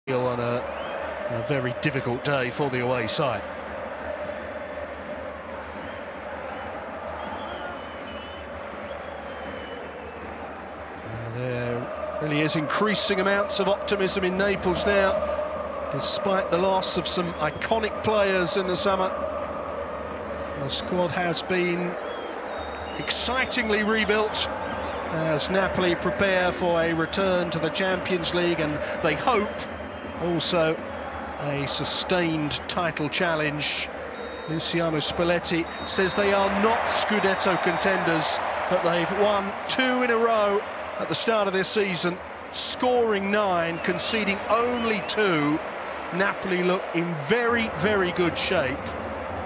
On a very difficult day for the away side. There really is increasing amounts of optimism in Naples now, despite the loss of some iconic players in the summer. The squad has been excitingly rebuilt as Napoli prepare for a return to the Champions League, and they hope also a sustained title challenge. Luciano Spalletti says they are not Scudetto contenders, but they've won 2 in a row at the start of this season, scoring 9, conceding only 2. Napoli look in very, very good shape,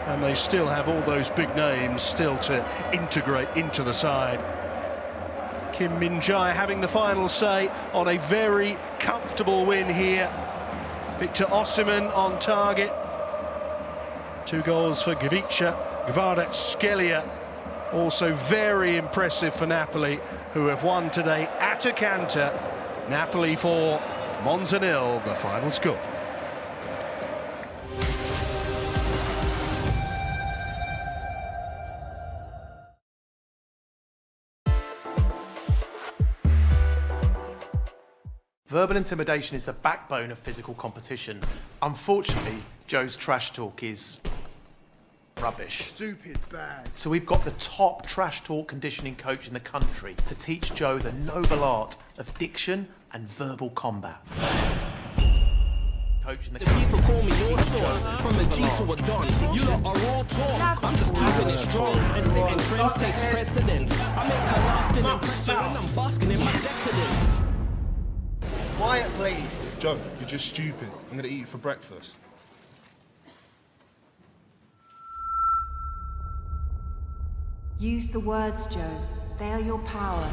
and they still have all those big names still to integrate into the side. Kim Min-jae having the final say on a very comfortable win here. Victor Osimhen on target. 2 goals for Gavica. Kvaratskhelia also very impressive for Napoli, who have won today at Atalanta. Napoli 4, Monza 0, the final score. Verbal intimidation is the backbone of physical competition. Unfortunately, Joe's trash talk is rubbish. Stupid bad. So we've got the top trash talk conditioning coach in the country to teach Joe the noble art of diction and verbal combat. Coach in the people call me your source, from a G to a Don. You lot are all talk. I'm just keeping it strong and setting trends takes precedence. I make a lasting impression and I'm basking in my decadence. Quiet, please. Joe, you're just stupid. I'm gonna eat you for breakfast. Use the words, Joe. They are your power.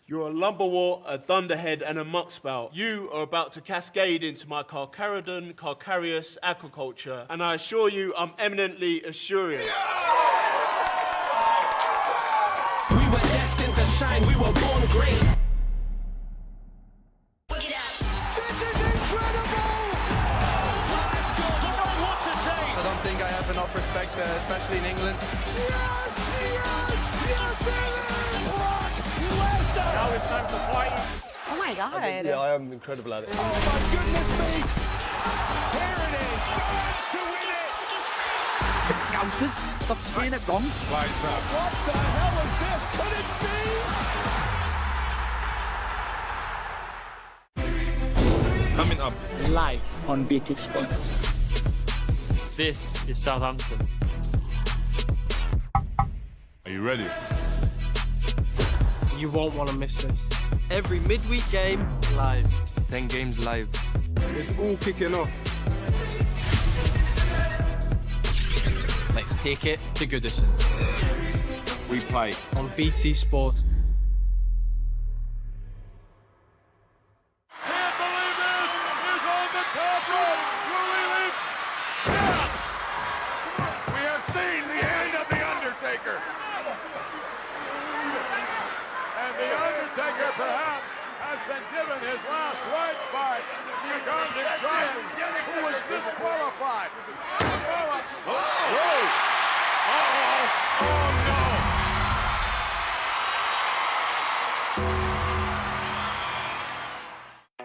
You're a lumberwort, a thunderhead, and a muckspout. You are about to cascade into my Carcharodon, Carcharius aquaculture, and I assure you I'm eminently Assurian. We were destined to shine, we were born great. Enough respect there, especially in England. Yes! Now it's time to fight. Oh my God. Yeah, I am incredible at it. Oh my goodness me! Here it is! Spurs to win it! It's Scousers. Stop speaking it wrong. Lights up. What the hell is this? Could it be? Coming up live on BT Sport. This is Southampton. Are you ready? You won't want to miss this. Every midweek game, live. 10 games live. It's all kicking off. Let's take it to Goodison. We play on BT Sport. Perhaps has been given his last rites by the Ugandan giant, who was disqualified. Oh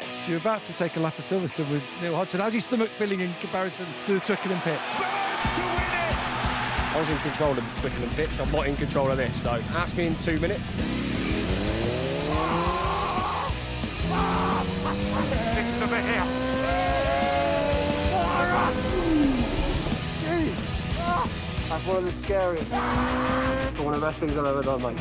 no! So you're about to take a lap of Silverstone with Neil Hodgson. How's your stomach feeling in comparison to the Twickenham pit? Burns to win it! I was in control of the Twickenham pitch. I'm not in control of this, so ask me in 2 minutes. Over here. That's one of the scariest. One of the best things I've ever done, mate.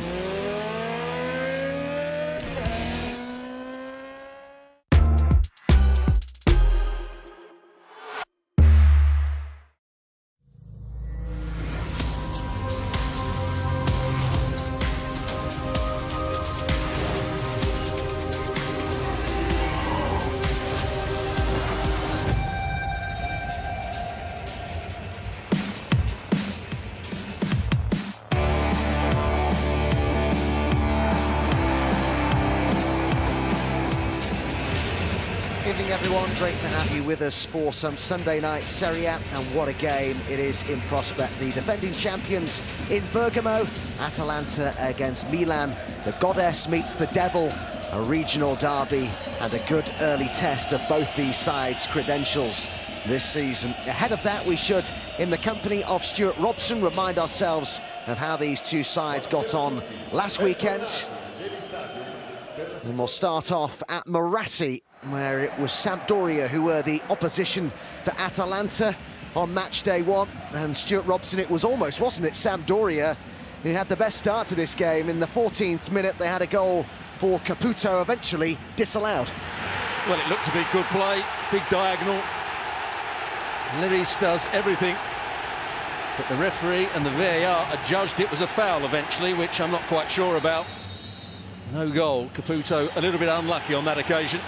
Evening everyone, great to have you with us for some Sunday night Serie A, and what a game it is in prospect. The defending champions in Bergamo, Atalanta against Milan. The goddess meets the devil, a regional derby and a good early test of both these sides' credentials this season. Ahead of that, we should, in the company of Stuart Robson, remind ourselves of how these two sides got on last weekend. And we'll start off at Marassi, where it was Sampdoria who were the opposition for Atalanta on match day one. And Stuart Robson, it was almost, wasn't it, Sampdoria who had the best start to this game. In the 14th minute, they had a goal for Caputo, eventually disallowed. Well, it looked to be good play, big diagonal. Liris does everything, but the referee and the VAR adjudged it was a foul eventually, which I'm not quite sure about. No goal. Caputo a little bit unlucky on that occasion.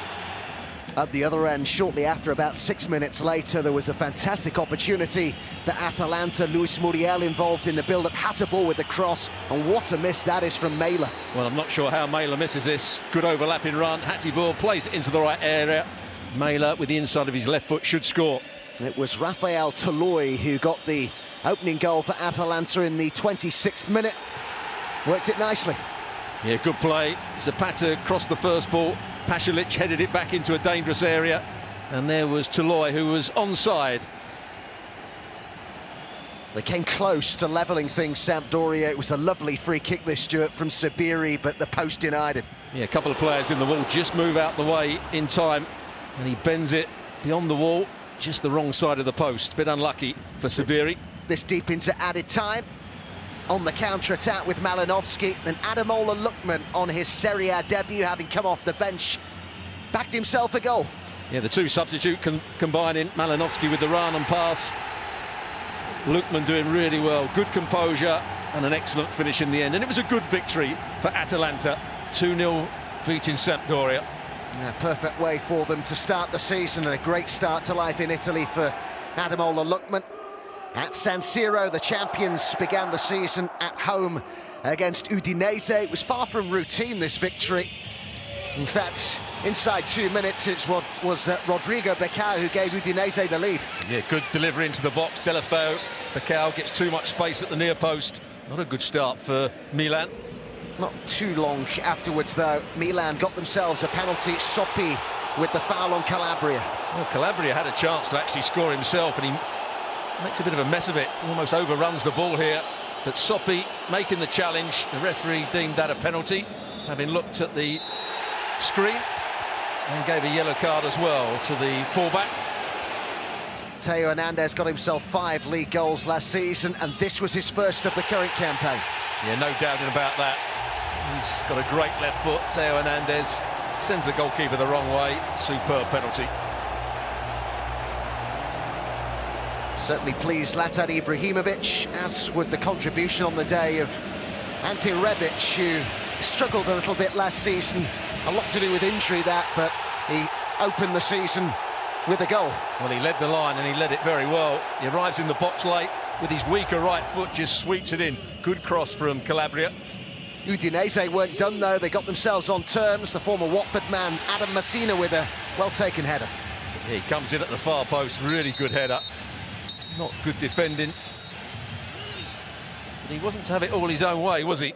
At the other end, shortly after, about 6 minutes later, there was a fantastic opportunity for Atalanta. Luis Muriel involved in the build-up, had a ball with the cross, and what a miss that is from Mela. Well, I'm not sure how Mela misses this. Good overlapping run. Hatibor plays it into the right area. Mela, with the inside of his left foot, should score. It was Rafael Toloi who got the opening goal for Atalanta in the 26th minute. Worked it nicely. Yeah, good play. Zapata crossed the first ball. Pasalic headed it back into a dangerous area. And there was Toloi, who was onside. They came close to levelling things, Sampdoria. It was a lovely free kick this, Stuart, from Sabiri, but the post denied him. Yeah, a couple of players in the wall just move out the way in time. And he bends it beyond the wall, just the wrong side of the post. Bit unlucky for Sabiri. This deep into added time. On the counter-attack with Malinovsky, and Ademola Lookman on his Serie A debut, having come off the bench, backed himself a goal. Yeah, the two substitute combining, Malinovsky with the run and pass. Lookman doing really well, good composure and an excellent finish in the end. And it was a good victory for Atalanta, 2-0 beating Sampdoria. A perfect way for them to start the season, and a great start to life in Italy for Ademola Lookman. At San Siro, the champions began the season at home against Udinese. It was far from routine, this victory. In fact, inside 2 minutes, it was Rodrigo Becao who gave Udinese the lead. Yeah, good delivery into the box. Delafeu. Becao gets too much space at the near post. Not a good start for Milan. Not too long afterwards, though, Milan got themselves a penalty. Soppi with the foul on Calabria. Well, Calabria had a chance to actually score himself, and he makes a bit of a mess of it. Almost overruns the ball here. But Soppi making the challenge. The referee deemed that a penalty, having looked at the screen, and gave a yellow card as well to the fullback. Teo Hernandez got himself 5 league goals last season, and this was his first of the current campaign. Yeah, no doubting about that. He's got a great left foot. Teo Hernandez sends the goalkeeper the wrong way. Superb penalty. Certainly pleased Zlatan Ibrahimovic, as with the contribution on the day of Ante Rebic, who struggled a little bit last season. A lot to do with injury, that, but he opened the season with a goal. Well, he led the line, and he led it very well. He arrives in the box late with his weaker right foot, just sweeps it in. Good cross from Calabria. Udinese weren't done, though. They got themselves on terms. The former Watford man, Adam Messina, with a well-taken header. He comes in at the far post, really good header. Not good defending. But he wasn't to have it all his own way, was he?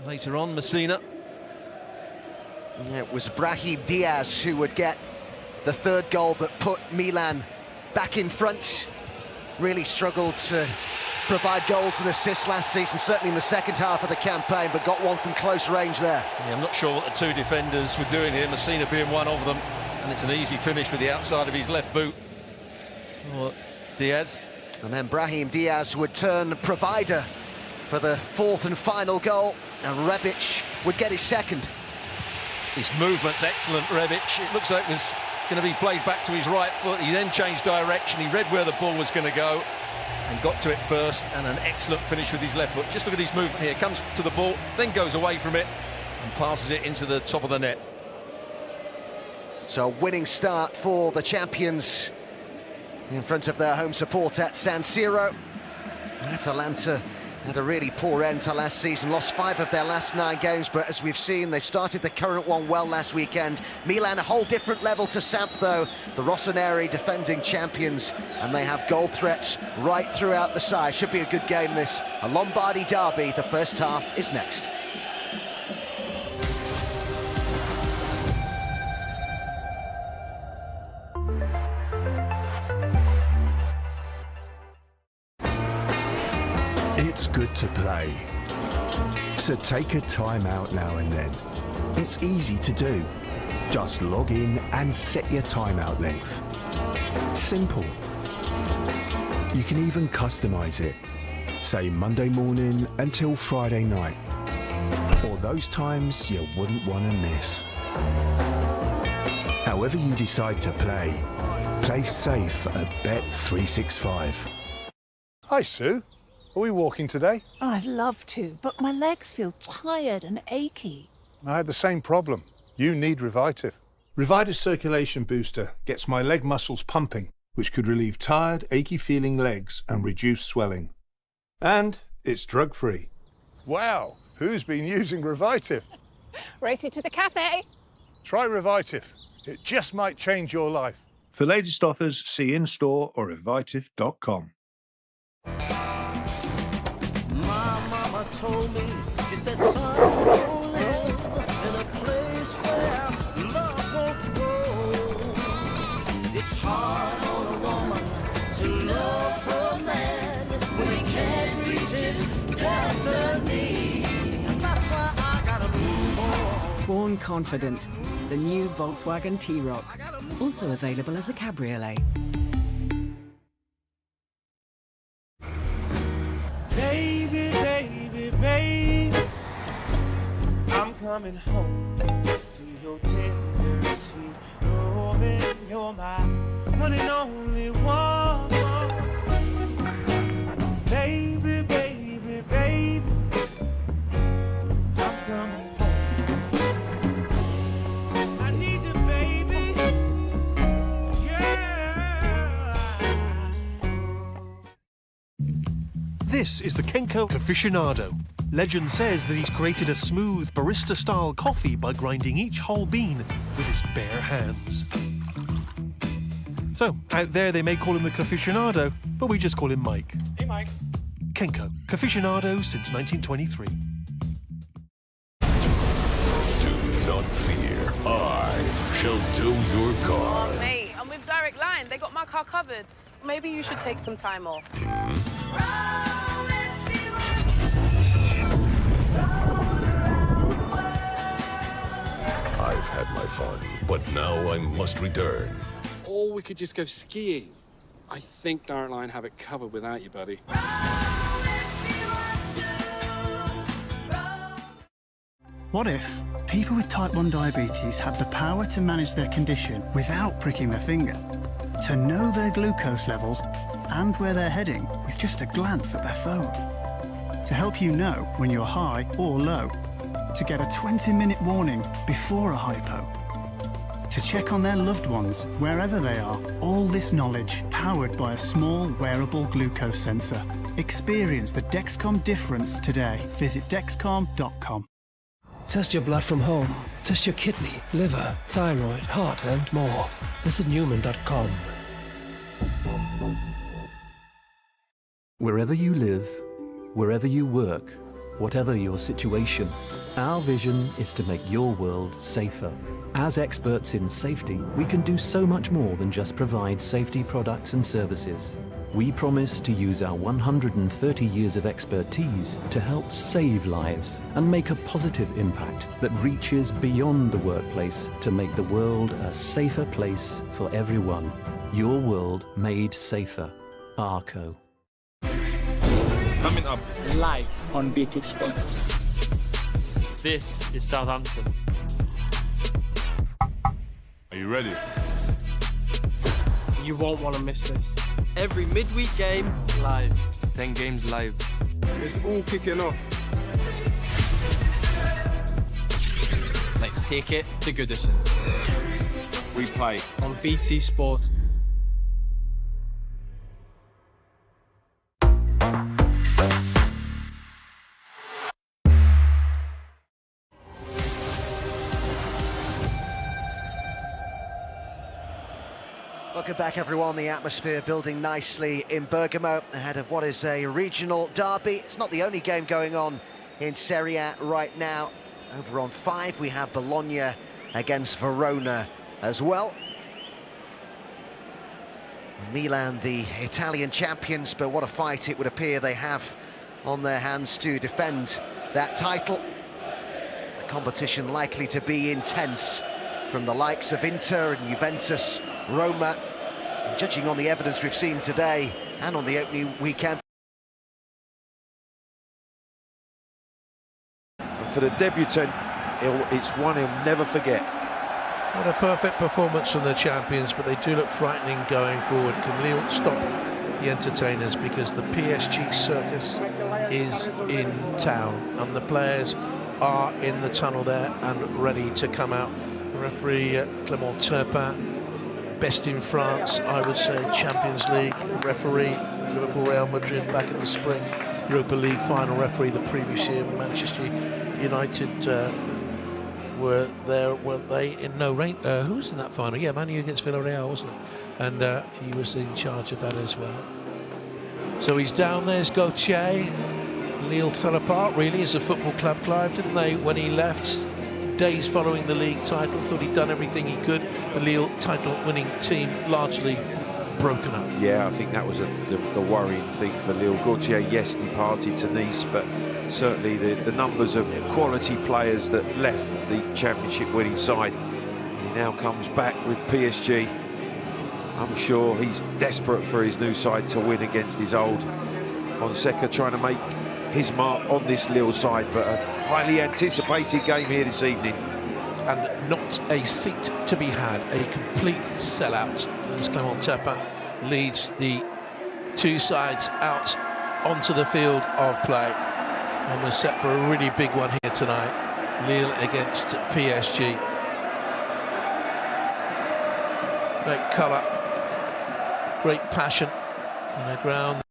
Later on, Messina. It was Brahim Diaz who would get the third goal that put Milan back in front. Really struggled to provide goals and assists last season, certainly in the second half of the campaign, but got one from close range there. Yeah, I'm not sure what the two defenders were doing here, Messina being one of them, and it's an easy finish with the outside of his left boot for Diaz. And then Brahim Diaz would turn provider for the fourth and final goal, and Rebic would get his second. His movement's excellent, Rebic. It looks like it was going to be played back to his right foot. He then changed direction. He read where the ball was going to go and got to it first, and an excellent finish with his left foot. Just look at his movement here. Comes to the ball, then goes away from it and passes it into the top of the net. So a winning start for the champions in front of their home support at San Siro. Atalanta had a really poor end to last season, lost 5 of their last 9 games, but as we've seen, they've started the current one well last weekend. Milan, a whole different level to Samp, though. The Rossoneri defending champions, and they have goal threats right throughout the side. Should be a good game, this. A Lombardy derby. The first half is next. It's good to play, so take a time out now and then. It's easy to do. Just log in and set your timeout length. Simple. You can even customize it. Say Monday morning until Friday night, or those times you wouldn't want to miss. However you decide to play safe at Bet365. Hi, Sue. Are we walking today? Oh, I'd love to, but my legs feel tired and achy. I had the same problem. You need Revitive. Revitive Circulation Booster gets my leg muscles pumping, which could relieve tired, achy-feeling legs and reduce swelling. And it's drug-free. Wow, who's been using Revitive? Race you to the cafe. Try Revitive. It just might change your life. For latest offers, see in-store or revitive.com. My mama told me, she said, son, don't live in a place where love won't grow. It's hard on a woman to love her man when he can't reach his destiny. And that's why I gotta move on. Born Confident, the new Volkswagen T-Roc. Also available as a cabriolet. Baby, baby, baby, I'm coming home to your tender sweet loving. You're my one and only one. Baby, baby, baby, I'm coming home. I need you, baby. Yeah. This is the Kenko Aficionado. Legend says that he's created a smooth barista-style coffee by grinding each whole bean with his bare hands. So, out there they may call him the Aficionado, but we just call him Mike. Hey, Mike. Kenko, Aficionado since 1923. Do not fear. I shall tow your car. Oh, mate, I'm with Direct Line. They got my car covered. Maybe you should take some time off. I've had my fun, but now I must return. Or we could just go skiing. I think Direct Line have it covered without you, buddy. What if people with type 1 diabetes had the power to manage their condition without pricking their finger? To know their glucose levels and where they're heading with just a glance at their phone. To help you know when you're high or low. To get a 20-minute warning before a hypo. To check on their loved ones wherever they are. All this knowledge powered by a small wearable glucose sensor. Experience the Dexcom difference today. Visit Dexcom.com. Test your blood from home. Test your kidney, liver, thyroid, heart, and more. Visit Newman.com. Wherever you live, wherever you work, whatever your situation, our vision is to make your world safer. As experts in safety, we can do so much more than just provide safety products and services. We promise to use our 130 years of expertise to help save lives and make a positive impact that reaches beyond the workplace to make the world a safer place for everyone. Your world made safer. Arco. Coming up live on BT Sport. This is Southampton. Are you ready? You won't want to miss this. Every midweek game, live. 10 games live. It's all kicking off. Let's take it to Goodison. We play on BT Sport. Welcome back, everyone. The atmosphere building nicely in Bergamo ahead of what is a regional derby. It's not the only game going on in Serie A right now. Over on 5, we have Bologna against Verona as well. Milan, the Italian champions, but what a fight it would appear they have on their hands to defend that title. The competition likely to be intense from the likes of Inter and Juventus, Roma, and judging on the evidence we've seen today and on the opening weekend. And for the debutant, it's one he'll never forget. What a perfect performance from the champions, but they do look frightening going forward. Can Lille stop the entertainers? Because the PSG circus is in town and the players are in the tunnel there and ready to come out. The referee Clement Turpin, best in France, I would say. Champions League referee, Liverpool, Real Madrid back in the spring. Europa League final referee the previous year. Manchester United were there, weren't they? In no rain. Who was in that final? Yeah, Man U against Villarreal, wasn't it? And he was in charge of that as well. So he's down. There's Gauthier. Lille fell apart really as a football club, Clive, didn't they, when he left? Days following the league title, thought he'd done everything he could. The Lille title-winning team largely broken up. Yeah, I think that was the worrying thing for Lille. Gauthier, yes, departed to Nice, but certainly the numbers of quality players that left the championship-winning side. He now comes back with PSG. I'm sure he's desperate for his new side to win against his old. Fonseca trying to make his mark on this Lille side, but a highly anticipated game here this evening. And not a seat to be had, a complete sellout. As Clement Turpin leads the two sides out onto the field of play. And we're set for a really big one here tonight. Lille against PSG. Great colour, great passion on the ground.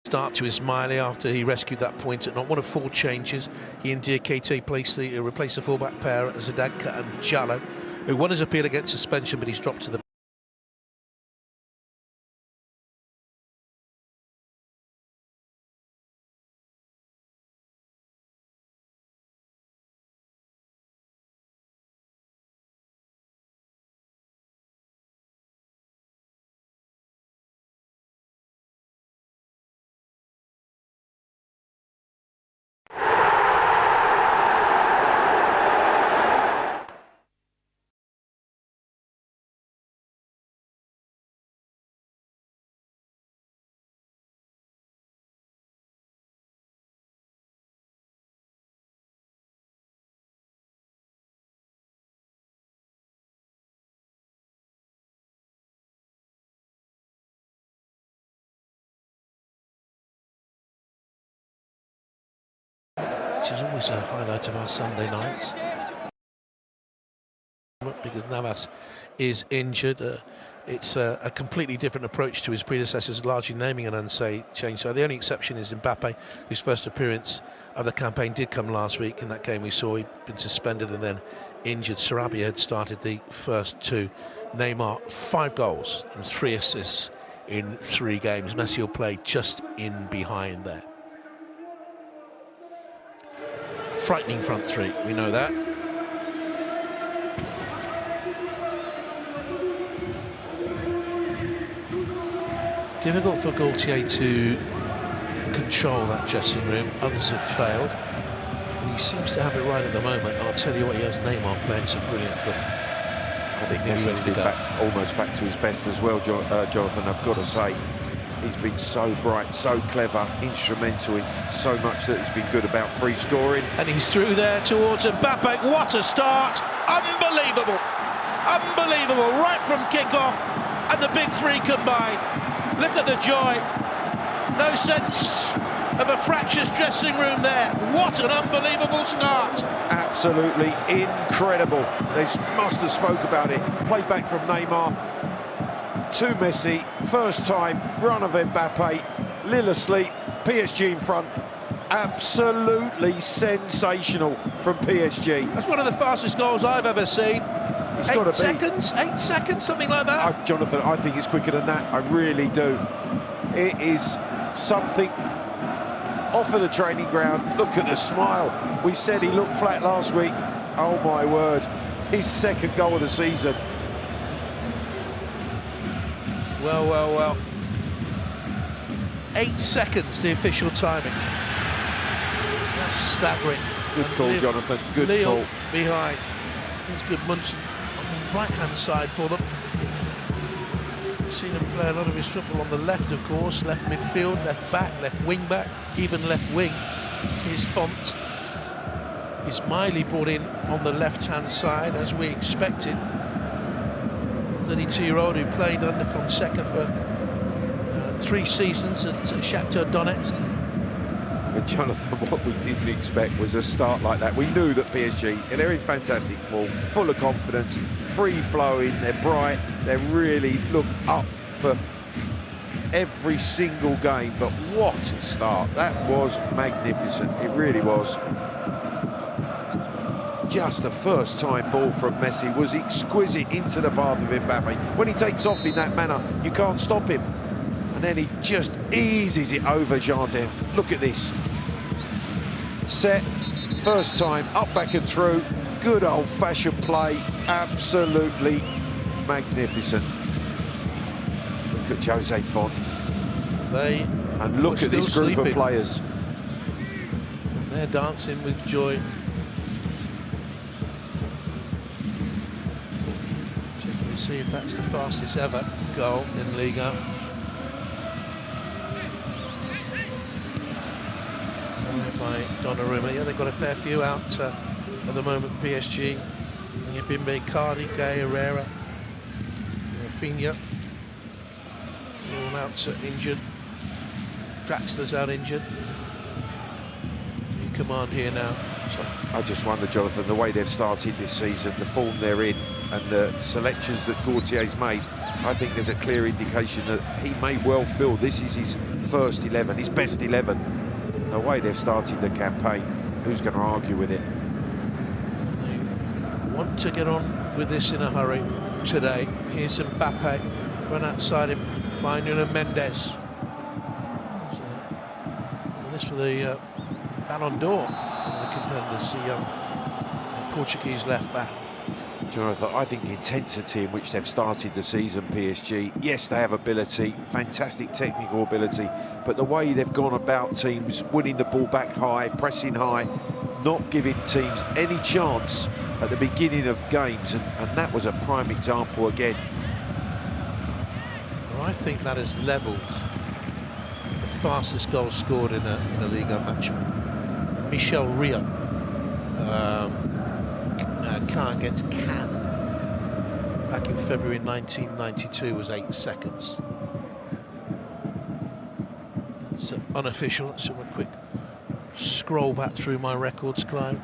Start to Ismaili after he rescued that point at not one of 4 changes. He and Diakite replaced the fullback pair as Zadanka and Jallo, who won his appeal against suspension, but he's dropped to the which is always a highlight of our Sunday nights. Because Navas is injured. It's a completely different approach to his predecessors, largely naming an unsay change. So the only exception is Mbappe, whose first appearance of the campaign did come last week. In that game we saw he'd been suspended and then injured. Sarabia had started the first 2. Neymar, 5 goals and 3 assists in 3 games. Messi will play just in behind there. Frightening front 3, we know that. Difficult for Gaultier to control that dressing room. Others have failed. He seems to have it right at the moment. I'll tell you what, he has Neymar playing some brilliant football. I think Messi's been almost back to his best as well, Jonathan, I've got to say. He's been so bright, so clever, instrumental in so much that he's been good about free scoring. And he's through there towards Mbappe. What a start! Unbelievable! Unbelievable, right from kickoff, and the big three combined. Look at the joy. No sense of a fractious dressing room there. What an unbelievable start. Absolutely incredible. They must have spoke about it. Played back from Neymar to Messi. First time, run of Mbappe. Lille asleep, PSG in front. Absolutely sensational from PSG. That's one of the fastest goals I've ever seen. It's got to be 8 seconds, something like that. Jonathan, I think it's quicker than that. I really do. It is something off of the training ground. Look at the smile. We said he looked flat last week. Oh my word. His second goal of the season. Well, well, well. 8 seconds, the official timing. That's staggering. Good call, Jonathan. Good call. Behind. It's good Munson on the right-hand side for them. Seen him play a lot of his football on the left, of course. Left midfield, left back, left wing back, even left wing. His Font is Miley brought in on the left-hand side, as we expected. 32-year-old who played under Fonseca for 3 seasons at Shakhtar Donetsk. But Jonathan, what we didn't expect was a start like that. We knew that PSG, and they're in fantastic form, full of confidence, free-flowing, they're bright, they really look up for every single game. But what a start. That was magnificent. It really was. Just the first time ball from Messi was exquisite into the path of Mbappe. When he takes off in that manner, you can't stop him. And then he just eases it over Jardin. Look at this. Set, first time, up, back and through. Good old-fashioned play. Absolutely magnificent. Look at Jose Font. And look at this group of players. They're dancing with joy. Checking to see if that's the fastest ever goal in Liga. By Donnarumma. Yeah, they've got a fair few out at the moment, PSG. Bimbe, Cardi, Gay, Herrera, Rafinha, all out injured. Draxler's out injured. In command here now. So. I just wonder, Jonathan, the way they've started this season, the form they're in, and the selections that Gautier's made, I think there's a clear indication that he may well feel this is his first 11, his best 11. The way they've started the campaign, who's going to argue with it? They want to get on with this in a hurry today. Here's Mbappe, run outside him by Nuno Mendes. So, this for the Ballon d'Or, the contenders, the young Portuguese left back. Jonathan, I think the intensity in which they've started the season, PSG, yes, they have ability, fantastic technical ability, but the way they've gone about teams, winning the ball back high, pressing high, not giving teams any chance at the beginning of games, and that was a prime example again. Well, I think that has levelled the fastest goal scored in a Liga match. Michel Ria. Car against Cannes back in February 1992 was 8 seconds. It's unofficial. Let's have a quick scroll back through my records, Clive.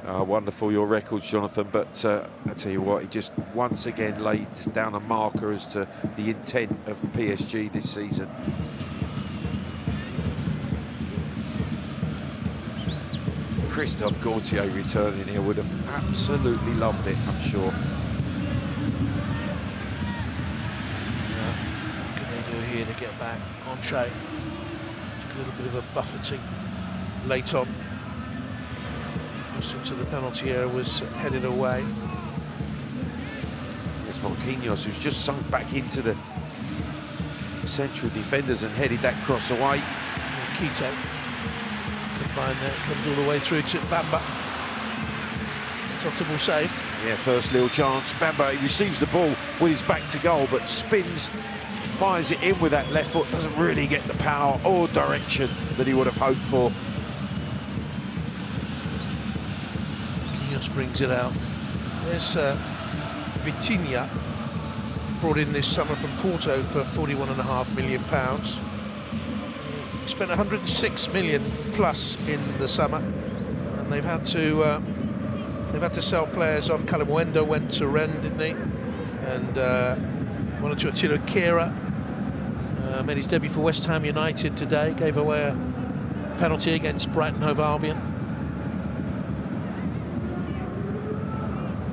Wonderful, your records, Jonathan, but I tell you what, he just once again laid down a marker as to the intent of PSG this season. Christophe Gaultier returning here would have absolutely loved it, I'm sure. What can they do here to get back on track? Took a little bit of a buffeting late on. Into the penalty area, was headed away. It's Marquinhos who's just sunk back into the central defenders and headed that cross away. Quito. Combined there, comes all the way through to Bamba. Comfortable save. Yeah, first little chance. Bamba, he receives the ball with his back to goal, but spins fires it in with that left foot, doesn't really get the power or direction that he would have hoped for. Quinhos brings it out. There's Vitinha, brought in this summer from Porto for £41.5 million. Spent 106 million plus in the summer, and they've had to sell players off. Calamuendo went to Rennes, didn't he? And one or two. Attila Kira made his debut for West Ham United today, gave away a penalty against Brighton Hove Albion.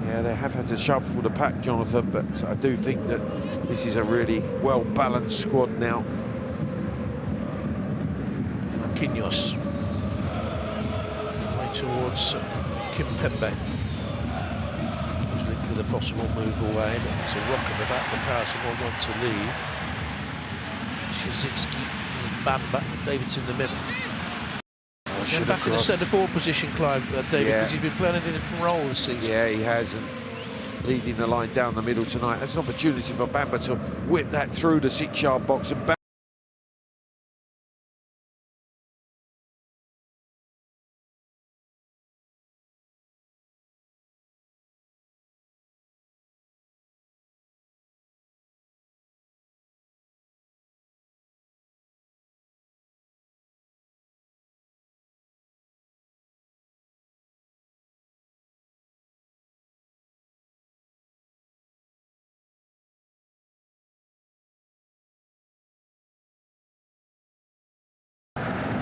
Yeah, they have had to shuffle the pack, Jonathan, but I do think that this is a really well-balanced squad now. Quinhos way towards Kimpembe. He's linked with a possible move away, but it's a rock at the back for Paris and will want to leave. Shazitsky and Bamba, David's in the middle. Get back in the centre-forward position, Clive, David, because he's been playing a different role this season. Yeah, he has, and leading the line down the middle tonight. That's an opportunity for Bamba to whip that through the 6-yard box and back.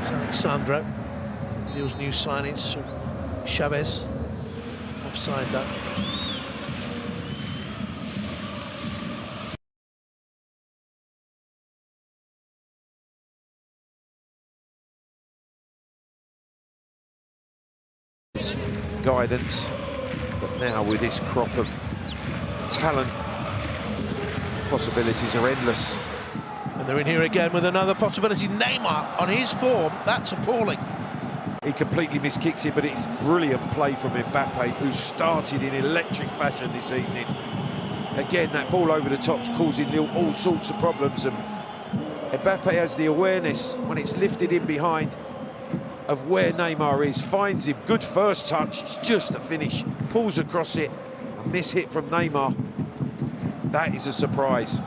Alexandro, Lille's new signings from Chavez, offside that. Guidance, but now with this crop of talent, possibilities are endless. And they're in here again with another possibility. Neymar on his form, that's appalling. He completely miskicks it, but it's brilliant play from Mbappe, who started in electric fashion this evening. Again, that ball over the top's causing Lille all sorts of problems, and Mbappe has the awareness when it's lifted in behind of where Neymar is, finds him, good first touch, it's just a finish, pulls across it, a miss hit from Neymar. That is a surprise.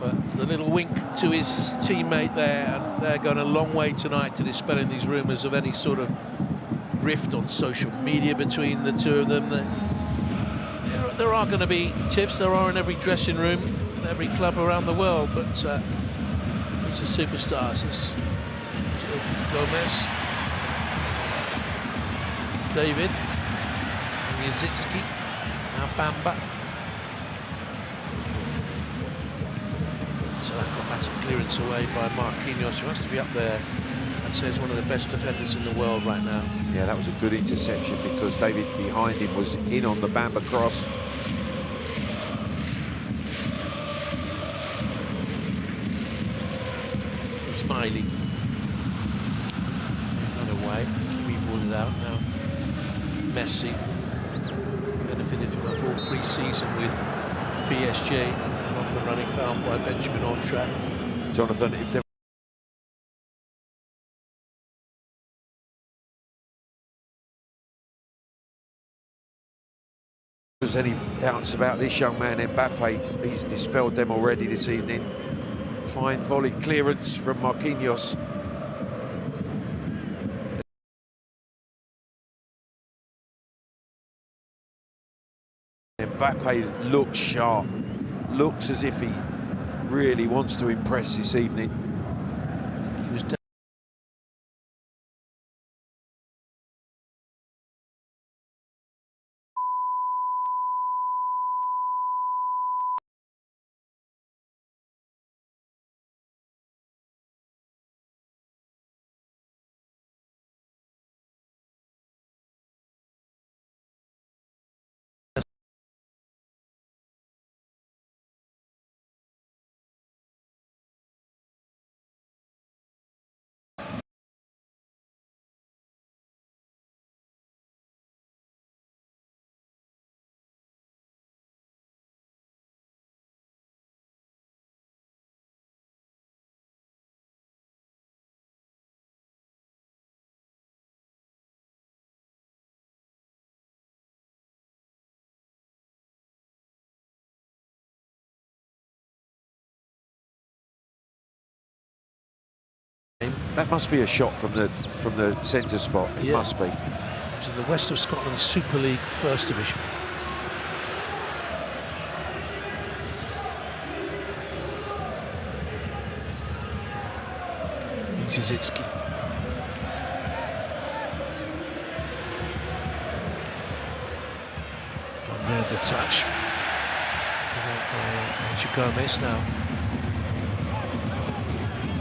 But the little wink to his teammate there, and they're going a long way tonight to dispelling these rumours of any sort of rift on social media between the two of them. There are going to be tiffs, there are in every dressing room, in every club around the world, but these are superstars. It's Gomez, David, Yazitsky, now Bamba. It's an acrobatic clearance away by Marquinhos, who has to be up there. I'd say he's one of the best defenders in the world right now. Yeah, that was a good interception because David behind him was in on the Bamba cross. Smiley. Not away. Kimi pulled it out now. Messi benefited from a full pre-season with PSG. Off the running foul by Benjamin Ontra. Jonathan, if there was any doubts about this young man Mbappe, he's dispelled them already this evening. Fine volley clearance from Marquinhos. Mbappe looks sharp, looks as if he really wants to impress this evening. He was That must be a shot from the centre spot. It must be. It's in the West of Scotland Super League First Division. Zizitsky. Under the touch. Gomez now.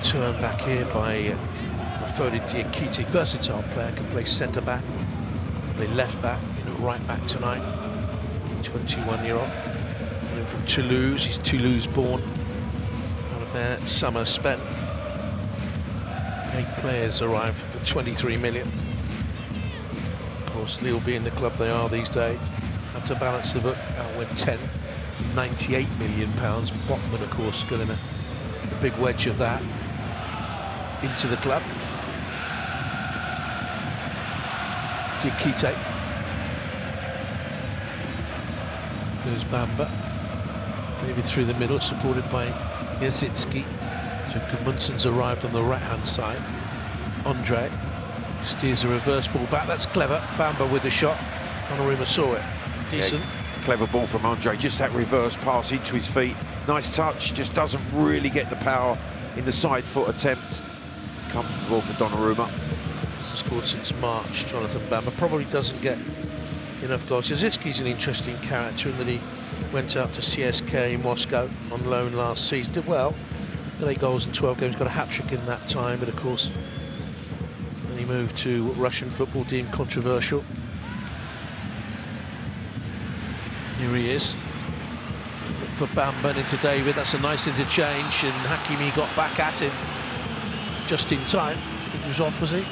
Turn back here by Fodi Diakite, versatile player, can play centre back, play left back, right back tonight. 21-year-old, coming from Toulouse. He's Toulouse born. Out of their summer spent. 8 players arrived for 23 million. Of course, Lille being the club they are these days, have to balance the book. Went 10, 98 million pounds. Botman, of course, getting a big wedge of that into the club. Diakite. Goes Bamba. Maybe through the middle, supported by Zizitsky. So Gudmundsson's arrived on the right-hand side. Andre steers a reverse ball back. That's clever. Bamba with the shot. Donnarumma saw it. Decent. Yeah, clever ball from Andre. Just that reverse pass into his feet. Nice touch. Just doesn't really get the power in the side foot attempt. Comfortable for Donnarumma. Scored since March. Jonathan Bamba probably doesn't get enough goals. Zizitsky's an interesting character in that he went out to CSK Moscow on loan last season. Did well. Got 8 goals in 12 games, got a hat-trick in that time, but of course then he moved to Russian football, deemed controversial. Here he is. For Bamba and into David, that's a nice interchange, and Hakimi got back at him just in time. I think he was off, was he?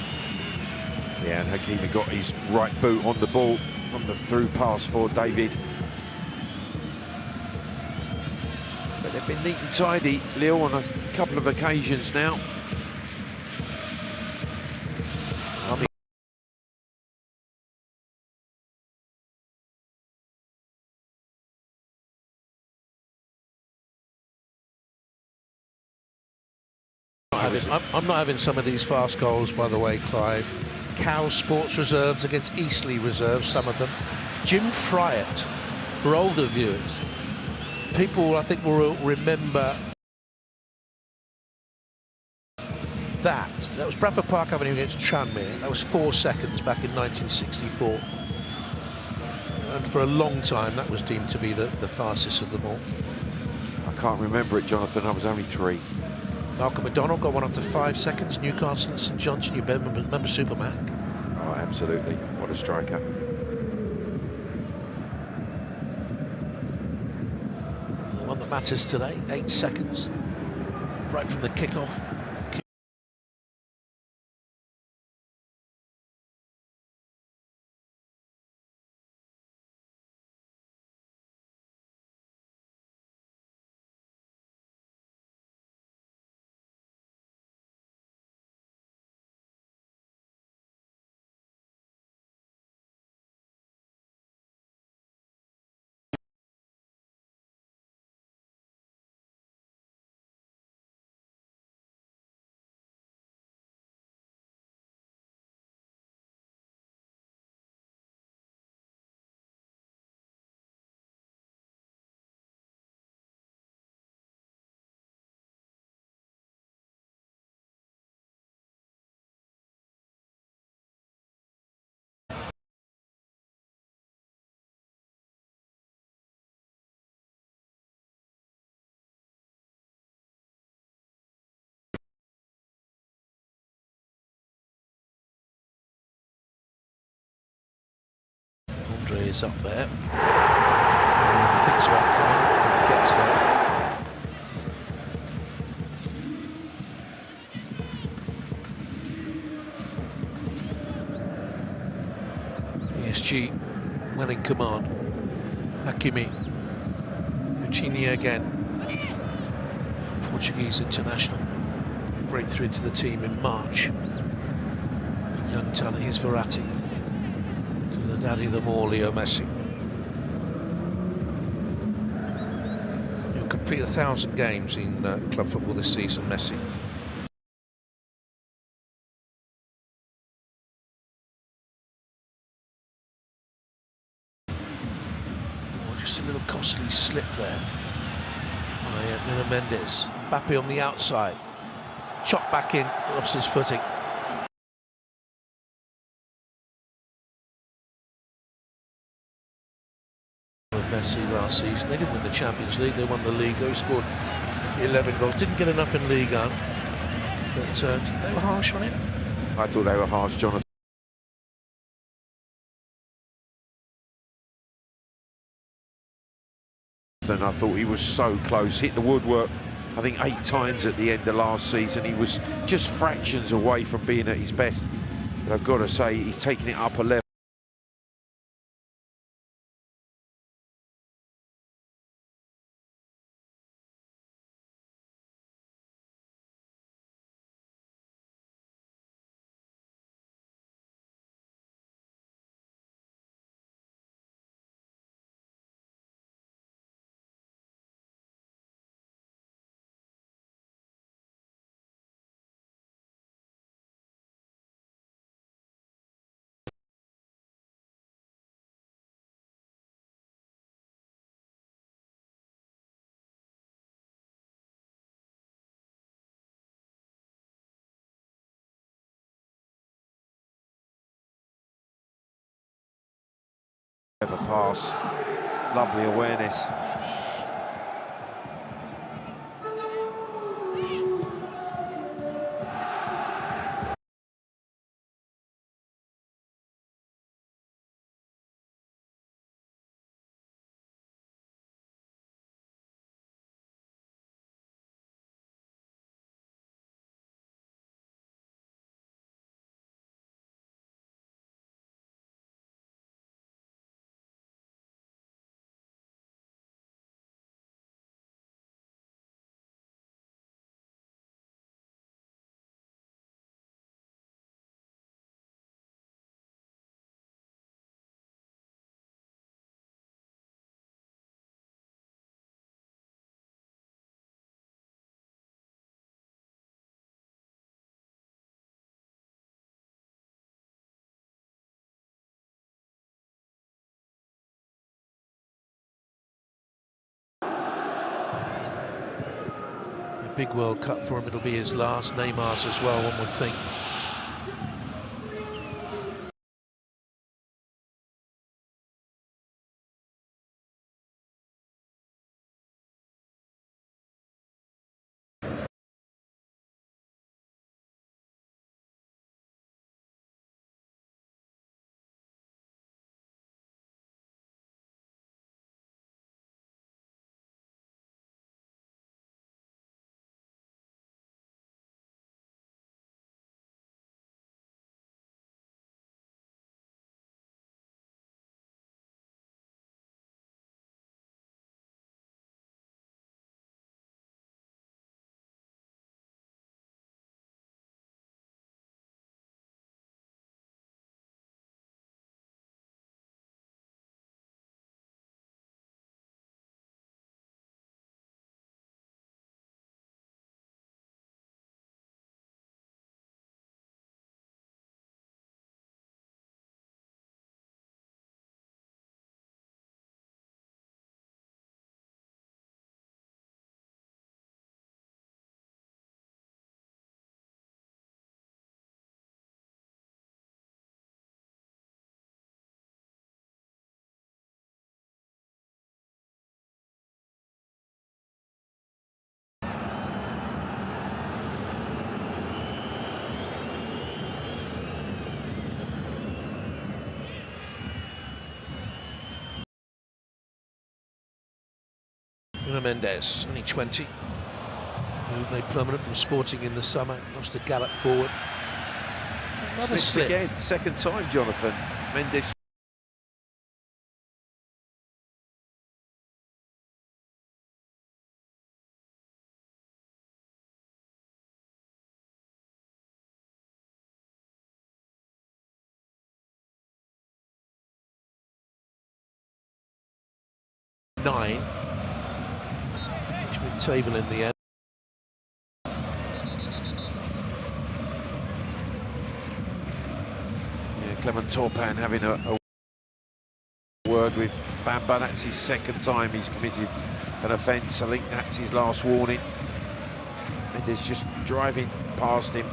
Yeah, and Hakimi got his right boot on the ball from the through pass for David. But they've been neat and tidy, Lille, on a couple of occasions now. I think I'm not having some of these fast goals, by the way, Clive. Cow Sports Reserves against Eastleigh Reserves, some of them. Jim Fryatt, for older viewers. People, I think, will remember that. That was Bradford Park Avenue against Tranmere. That was 4 seconds back in 1964. And for a long time, that was deemed to be the fastest of them all. I can't remember it, Jonathan. I was only 3. Malcolm McDonald got one after 5 seconds. Newcastle and St Johnstone, you remember Supermac? Oh, absolutely. What a striker. The one that matters today, 8 seconds. Right from the kickoff. Andre is up there. He thinks about coming, gets there. PSG well in command. Hakimi. Puccini again. Portuguese international. Breakthrough into the team in March. Young talent, here's Verratti. The daddy, the more, Leo Messi. He'll complete 1,000 games in club football this season, Messi. Just a little costly slip there by Nuno Mendes. Mbappe on the outside. Shot back in, lost his footing. With Messi last season, they didn't win the Champions League, they won the Liga. He scored 11 goals, didn't get enough in Liga, but they were harsh on him. I thought they were harsh, Jonathan. I thought he was so close, hit the woodwork, I think 8 times at the end of last season. He was just fractions away from being at his best. But I've got to say, he's taking it up a level. Clever pass, lovely awareness. Big World Cup for him, it'll be his last. Neymar's as well, one would think. Nuno Mendes, only 20, who made permanent from Sporting in the summer, lost to Gallup forward. Another slip again, second time, Jonathan. Mendes. Nine. Table in the end. Yeah, Clement Turpin having a word word with Bamba. That's his second time he's committed an offence. I think that's his last warning. Mendes just driving past him.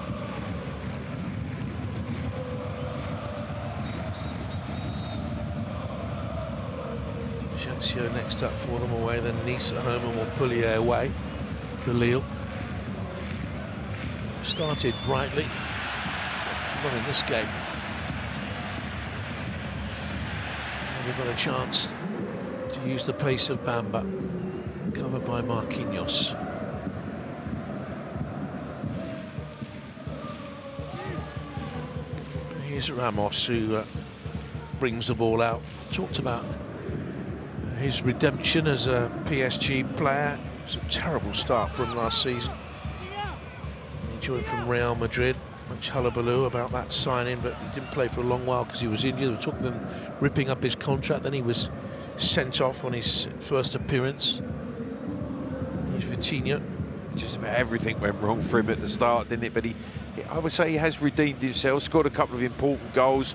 Ajaccio next up for them away, then Nice at home and Montpellier away for Lille. Started brightly, not in this game. And they've got a chance to use the pace of Bamba, covered by Marquinhos. Here's Ramos, who brings the ball out. Talked about his redemption as a PSG player. It's a terrible start for him last season. He joined from Real Madrid. Much hullabaloo about that signing, but he didn't play for a long while because he was injured. They were talking about him ripping up his contract. Then he was sent off on his first appearance. Here's Vitinha. Just about everything went wrong for him at the start, didn't it? But I would say he has redeemed himself, scored a couple of important goals.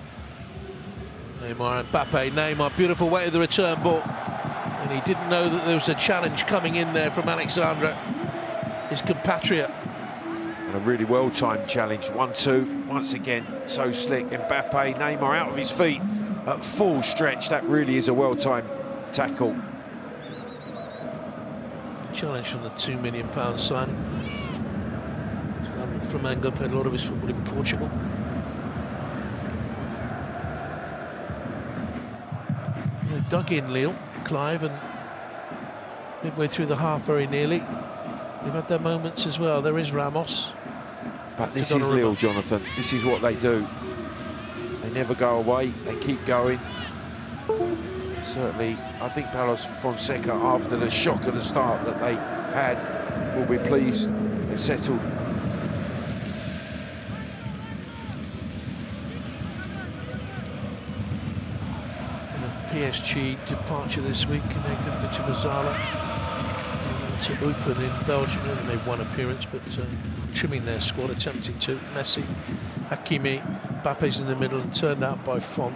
Neymar and Mbappe. Neymar, beautiful way of the return ball. And he didn't know that there was a challenge coming in there from Alexandre, his compatriot. And a really well-timed challenge. 1-2, once again, so slick. Mbappe, Neymar out of his feet at full stretch. That really is a well-timed tackle. Challenge from the £2 million signing. Flamengo played a lot of his football in Portugal. They dug in Lille, Clive, and midway through the half very nearly. They've had their moments as well. There is Ramos. But this is Lille, Jonathan. This is what they do. They never go away. They keep going. Certainly, I think Palos Fonseca, after the shock of the start that they had, will be pleased they've settled. PSG departure this week, Nathan Bichimazala to open in Belgium. They made one appearance, but trimming their squad, attempting to. Messi, Hakimi, Mbappe's in the middle and turned out by Font.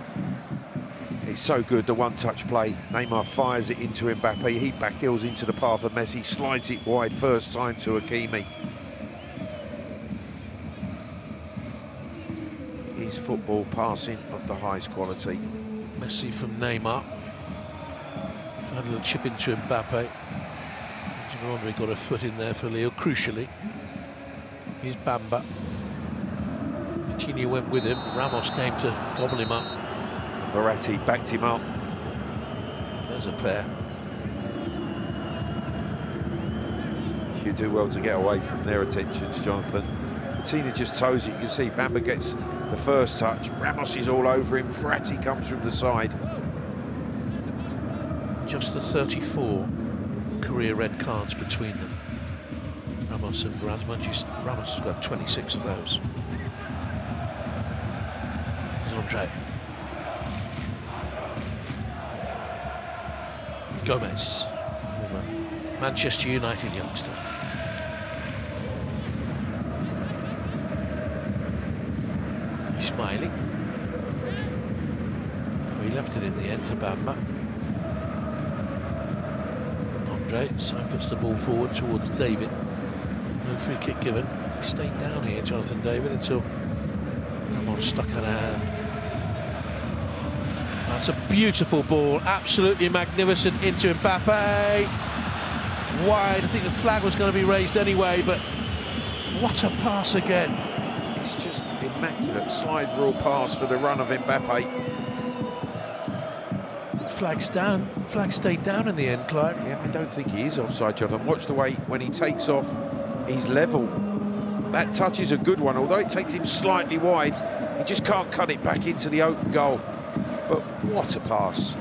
It's so good, the one-touch play. Neymar fires it into Mbappe, he backheels into the path of Messi, slides it wide first time to Hakimi. His football passing of the highest quality. Messi from Neymar. Had a little chip into Mbappe. Giroud got a foot in there for Leo, crucially. Here's Bamba. Vitinha went with him. Ramos came to gobble him up. Verratti backed him up. There's a pair. You do well to get away from their attentions, Jonathan. Vitinha just toes it. You can see Bamba gets the first touch. Ramos is all over him. Verratti comes from the side. Just the 34 career red cards between them. Ramos and Verratti. Ramos has got 26 of those. Here's Andre. Gomez, Manchester United youngster. He's smiling. Oh, he left it in the end to Bamba. Andre, so puts the ball forward towards David. No free kick given. He stayed down here, Jonathan David, until Ramon stuck an hand. That's a beautiful ball, absolutely magnificent into Mbappe. Wide, I think the flag was going to be raised anyway, but what a pass again. It's just immaculate slide rule pass for the run of Mbappe. Flag's down, flag stayed down in the end, Clive. Yeah, I don't think he is offside, Jonathan. Watch the way when he takes off, he's level. That touch is a good one, although it takes him slightly wide. He just can't cut it back into the open goal. But what a pass.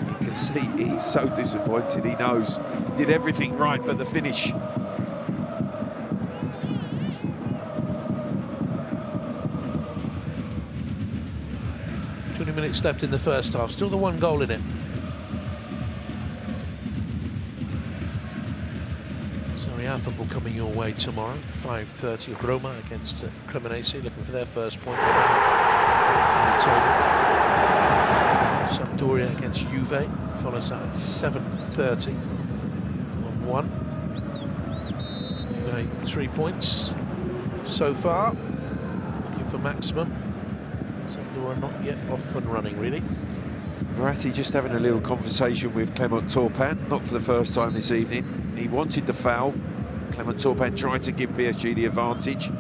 You can see he's so disappointed. He knows he did everything right, but the finish. Minutes left in the first half, still the one goal in it. Serie A football coming your way tomorrow, 5:30, Roma against Cremonese, looking for their first point. Sampdoria against Juve follows that at 7:30 on 1. Juve 3 points so far, looking for maximum. Sampdoria not yet off and running really. Verratti just having a little conversation with Clement Turpin, not for the first time this evening. He wanted the foul. Clement Turpin tried to give PSG the advantage.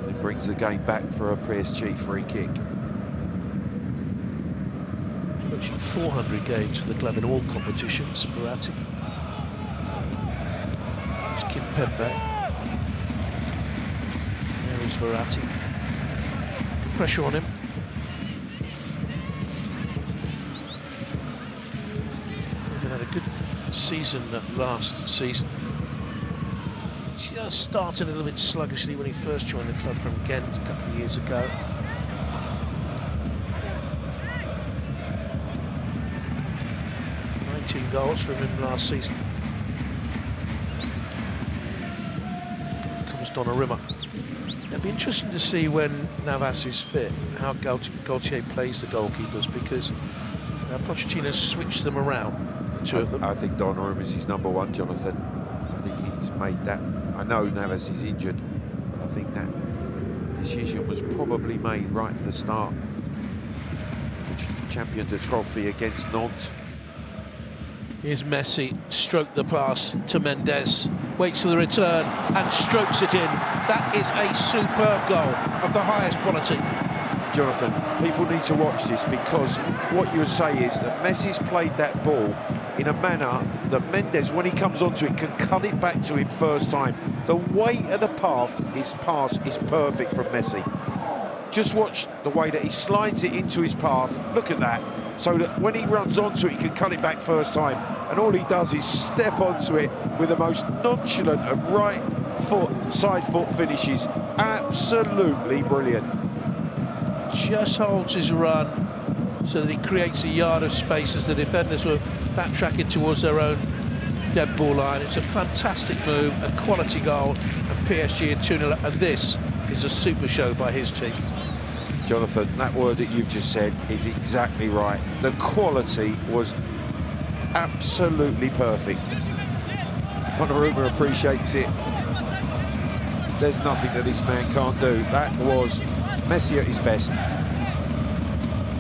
It brings the game back for a PSG free kick. Approaching 400 games for the club in all competitions, Verratti. There's Kimpembe. There is Verratti. Pressure on him. He had a good season last season. Just started a little bit sluggishly when he first joined the club from Ghent a couple of years ago. Goals from him last season. Comes Donnarumma. It'll be interesting to see when Navas is fit, how Gaultier plays the goalkeepers, because Pochettino's switched them around, the two of them. I think Donnarumma is his #1, Jonathan. I think he's made that. I know Navas is injured, but I think that decision was probably made right at the start. Which championed the trophy against Nantes. Here's Messi, stroke the pass to Mendes, waits for the return and strokes it in. That is a superb goal of the highest quality. Jonathan, people need to watch this, because what you would say is that Messi's played that ball in a manner that Mendes, when he comes onto it, can cut it back to him first time. The weight of the pass is perfect from Messi. Just watch the way that he slides it into his path. Look at that. So that when he runs onto it, he can cut it back first time. And all he does is step onto it with the most nonchalant of right foot, side foot finishes. Absolutely brilliant. Just holds his run so that he creates a yard of space as the defenders were backtracking towards their own dead ball line. It's a fantastic move, a quality goal, and PSG at 2-0. And this is a super show by his team. Jonathan, that word that you've just said is exactly right. The quality was absolutely perfect. Donnarumma appreciates it. There's nothing that this man can't do. That was Messi at his best.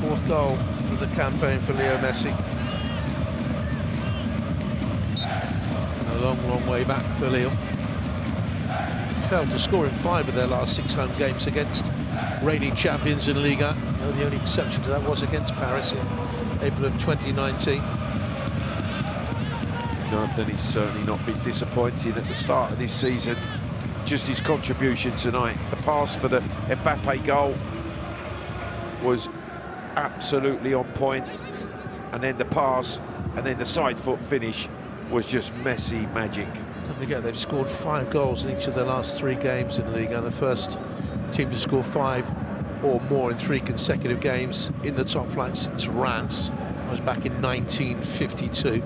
4th goal of the campaign for Leo Messi. And a long, long way back for Leo. Failed to score in 5 of their last 6 home games against reigning champions in Liga. The only exception to that was against Paris in April of 2019. Jonathan, he's certainly not been disappointed at the start of this season. Just his contribution tonight. The pass for the Mbappe goal was absolutely on point. And then the pass, and then the side foot finish was just Messi magic. Don't forget, they've scored 5 goals in each of their last 3 games in the Liga. The first team to score 5 or more in 3 consecutive games in the top flight since Reims. That was back in 1952.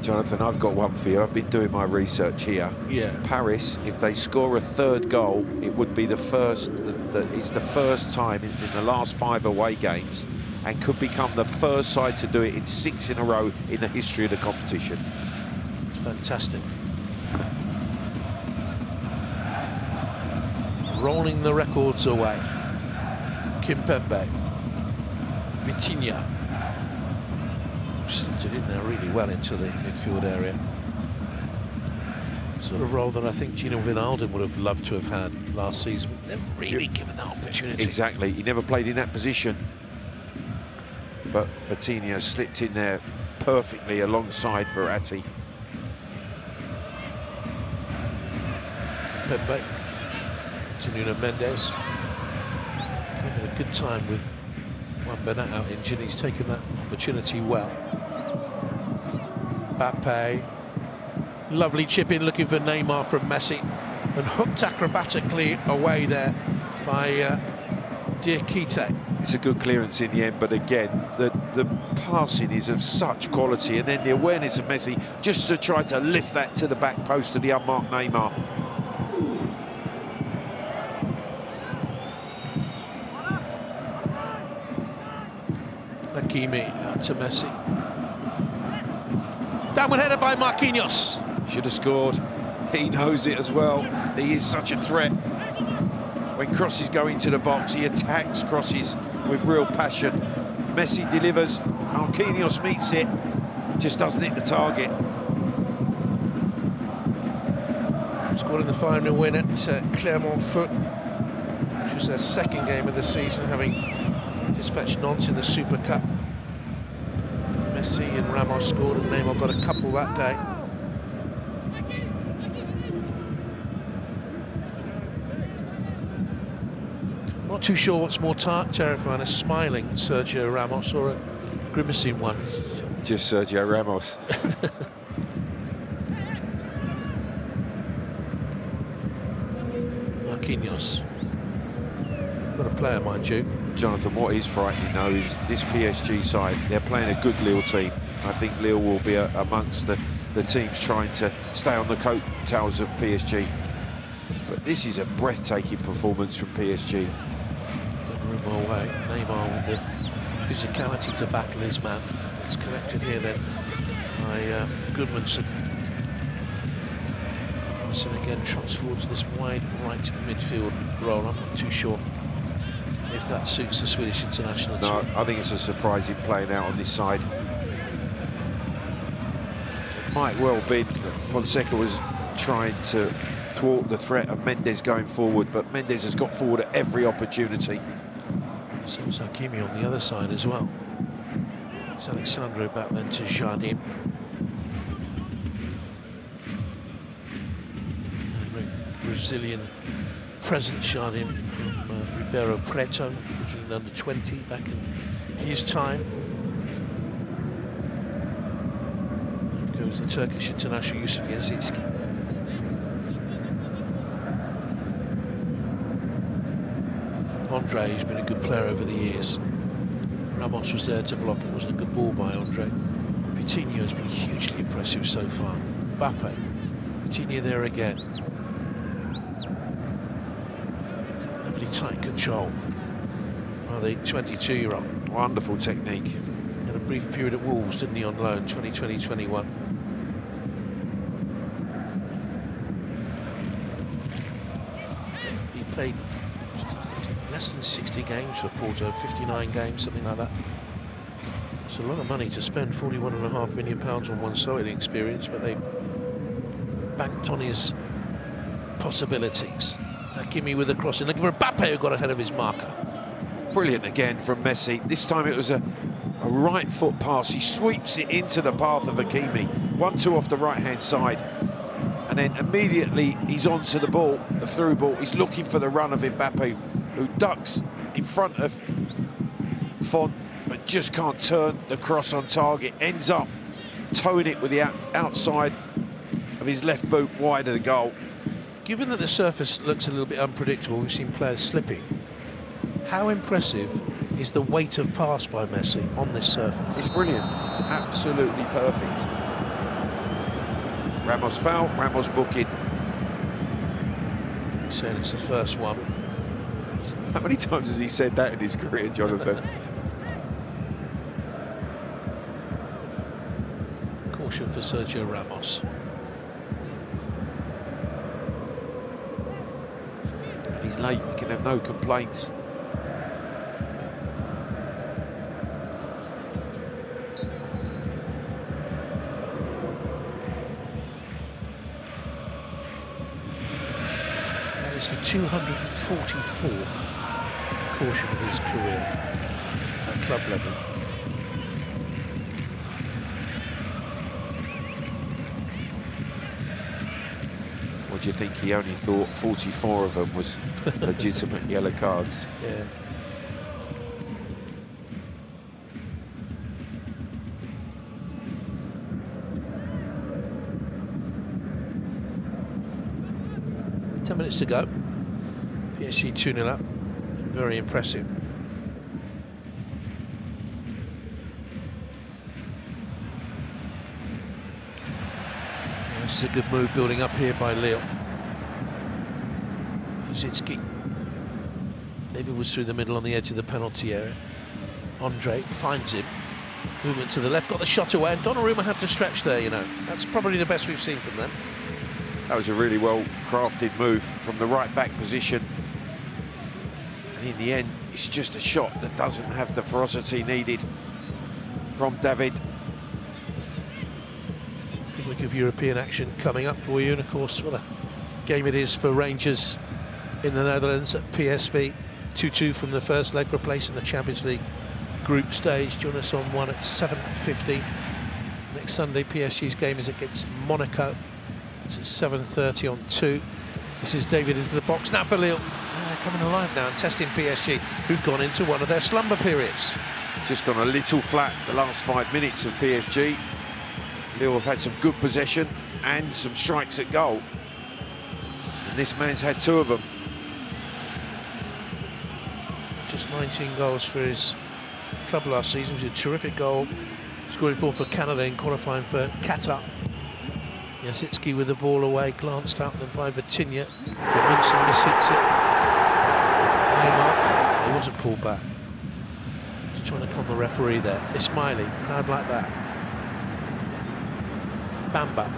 Jonathan, I've got one for you. I've been doing my research here. Yeah. Paris, if they score a 3rd goal, it would be the first. It's the first time in the last 5 away games, and could become the first side to do it in 6 in a row in the history of the competition. It's fantastic. Rolling the records away. Kimpembe. Vitinha. Slipped it in there really well into the midfield area. Sort of role that I think Gino Wijnaldum would have loved to have had last season. Never really given that opportunity. Exactly, he never played in that position. But Vitinha slipped in there perfectly alongside Verratti. Pepe to Nuno Mendes. Having a good time with Juan Bernat out injured. He's taken that opportunity well. Mbappe. Lovely chip in, looking for Neymar from Messi. And hooked acrobatically away there by Diakite. It's a good clearance in the end, but again, the passing is of such quality, and then the awareness of Messi just to try to lift that to the back post of the unmarked Neymar. Hakimi out to Messi. Downward header by Marquinhos. Should have scored. He knows it as well. He is such a threat. When crosses go into the box, he attacks crosses with real passion. Messi delivers. Marquinhos meets it. Just doesn't hit the target. Scored in the 5-0 win at Clermont-Foot, which was their second game of the season, having dispatched Nantes in the Super Cup. Messi and Ramos scored, and Neymar got a couple that day. Not too sure what's more terrifying, a smiling Sergio Ramos or a grimacing one. Just Sergio Ramos. Marquinhos. Got a player, mind you. Jonathan, what is frightening though is this PSG side. They're playing a good Lille team. I think Lille will be amongst the teams trying to stay on the coattails of PSG. But this is a breathtaking performance from PSG. Room away. Neymar with the physicality to battle his man. It's connected here then by Goodmanson. Goodmanson again trots forward to this wide right midfield role. I'm not too sure if that suits the Swedish international team. No, I think it's a surprising playing out on this side. It might well be that Fonseca was trying to thwart the threat of Mendes going forward, but Mendes has got forward at every opportunity. So is Hakimi on the other side as well. It's Alexandro back then to Jardim. Brazilian present Jardim from Ribeirão Preto, Brazilian under 20 back in his time. There goes the Turkish international Yusuf Yazicki. Andre has been a good player over the years. Ramos was there to block. It wasn't a good ball by Andre. Coutinho has been hugely impressive so far. Mbappe. Coutinho there again. Lovely tight control by the 22-year-old. Wonderful technique. Had a brief period at Wolves, didn't he, on loan, 2020-21. He played less than 60 games for Porto, 59 games, something like that. It's a lot of money to spend, £41.5 million on one solid experience, but they banked on his possibilities. Hakimi with a crossing, looking for Mbappe, who got ahead of his marker. Brilliant again from Messi. This time it was a right foot pass. He sweeps it into the path of Hakimi. 1-2 off the right-hand side. And then immediately he's onto the ball, the through ball. He's looking for the run of Mbappe, who ducks in front of Font, but just can't turn the cross on target. Ends up towing it with the outside of his left boot wide of the goal. Given that the surface looks a little bit unpredictable, we've seen players slipping. How impressive is the weight of pass by Messi on this surface? It's brilliant. It's absolutely perfect. Ramos foul, Ramos booking. He said it's the first one. How many times has he said that in his career, Jonathan? Caution for Sergio Ramos. He's late, he can have no complaints. That is the 244th caution of his career at club level. What do you think? He only thought 44 of them was legitimate yellow cards. Yeah. Minutes to go. PSG 2-0 up. Very impressive. This is a good move building up here by Lille. Yazicki. Maybe was through the middle on the edge of the penalty area. Andre finds him. Movement to the left, got the shot away, and Donnarumma had to stretch there, you know. That's probably the best we've seen from them. That was a really well-crafted move from the right-back position. And in the end, it's just a shot that doesn't have the ferocity needed from David. Big week of European action coming up for you, and of course, what a game it is for Rangers in the Netherlands at PSV. 2-2 from the first leg for a place in the Champions League group stage. Join us on 1 at 7:50. Next Sunday, PSG's game is against Monaco. It's at 7:30 on 2. This is David into the box. Now for Lille. Coming alive now and testing PSG, who've gone into one of their slumber periods. Just gone a little flat the last 5 minutes of PSG. Lille have had some good possession and some strikes at goal. And this man's had 2 of them. Just 19 goals for his club last season. It was a terrific goal, scoring 4 for Canada in qualifying for Qatar. Jasicki with the ball away, glanced out then by Vitinha. Vincent mishits it. Neymar, he wasn't pulled back. Just trying to con the referee there. Ismaili, crowd like that. Bamba.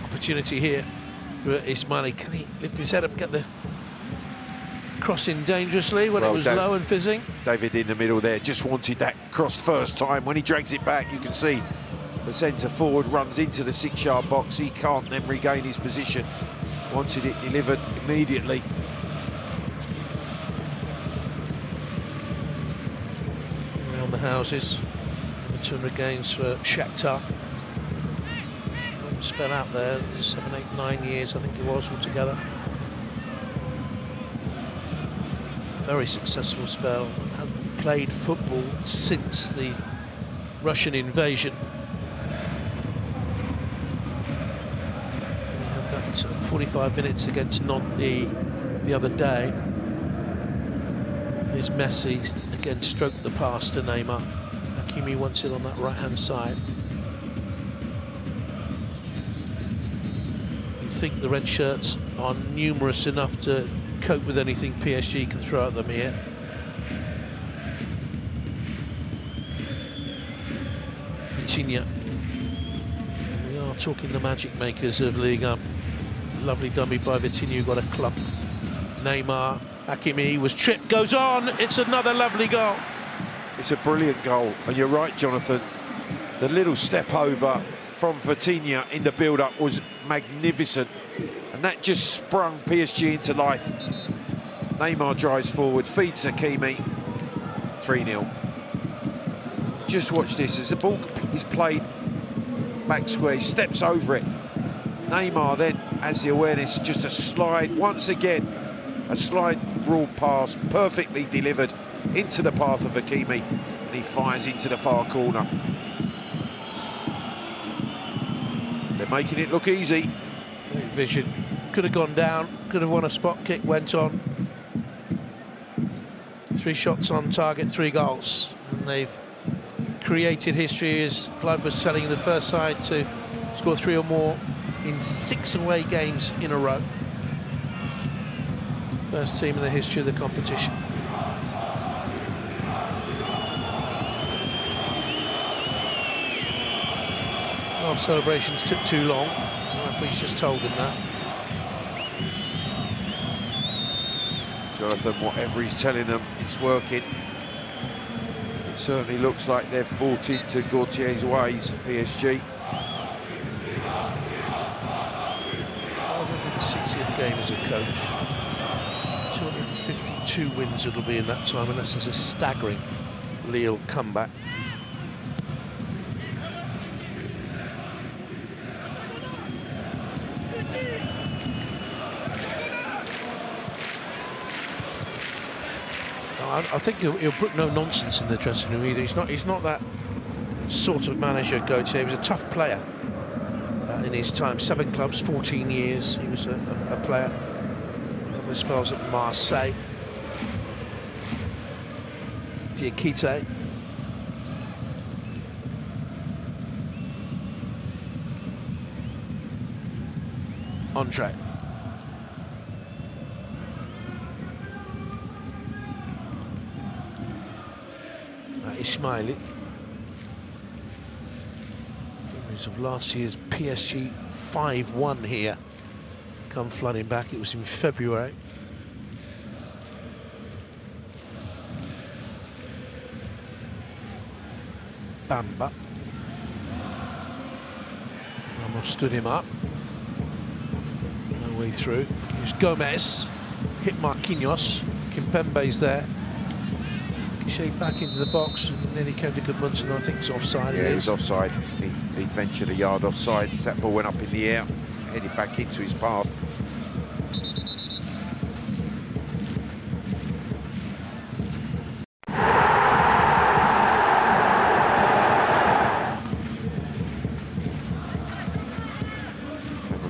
Opportunity here for Ismaili. Can he lift his head up and get the cross in dangerously when it was low and fizzing? David in the middle there, just wanted that cross first time. When he drags it back, you can see the centre forward runs into the 6-yard box. He can't then regain his position. Wanted it delivered immediately. Around the houses. 200 games for Shakhtar. Spell out there, 7, 8, 9 years I think it was altogether. Very successful spell. Hasn't played football since the Russian invasion. He had that 45 minutes against Nantes the other day. Here's Messi again, stroked the pass to Neymar. Hakimi wants it on that right-hand side. You think the red shirts are numerous enough to cope with anything PSG can throw at them here. Vitinha. We are talking the magic makers of Liga. Lovely dummy by Vitinha, got a clump. Neymar, Hakimi was tripped, goes on. It's another lovely goal. It's a brilliant goal, and you're right, Jonathan. The little step over from Vitinha in the build-up was magnificent, and that just sprung PSG into life. Neymar drives forward, feeds Hakimi, 3-0. Just watch this, as the ball is played back square, he steps over it. Neymar then has the awareness, just a slide, once again, a slide rule pass, perfectly delivered into the path of Hakimi, and he fires into the far corner. They're making it look easy. Great vision. Could have gone down, could have won a spot kick, went on. 3 shots on target, 3 goals. And they've created history, as Clive was telling you, the first side to score 3 or more in 6 away games in a row. First team in the history of the competition. Well, celebrations took too long. The referee's just told them that. Jonathan, whatever he's telling them, it's working. It certainly looks like they've bought into Gautier's ways, PSG. 160th game as a coach. 252 wins it'll be in that time, unless there's a staggering Lille comeback. I think he'll put no nonsense in the dressing room either. He's not that sort of manager, Gautier. He was a tough player in his time. 7 clubs, 14 years. He was a player. Couple of spells at Marseille. Diakite. Andre. Ismaili. Memories of last year's PSG 5-1 here come flooding back. It was in February. Bamba. Ramos stood him up. No way through. Here's Gomez. Hit Marquinhos. Kimpembe's there. Shade back into the box, and then he came to Goodmanson. I think it's offside. Yeah, he was offside. He ventured a yard offside. That ball went up in the air, headed back into his path.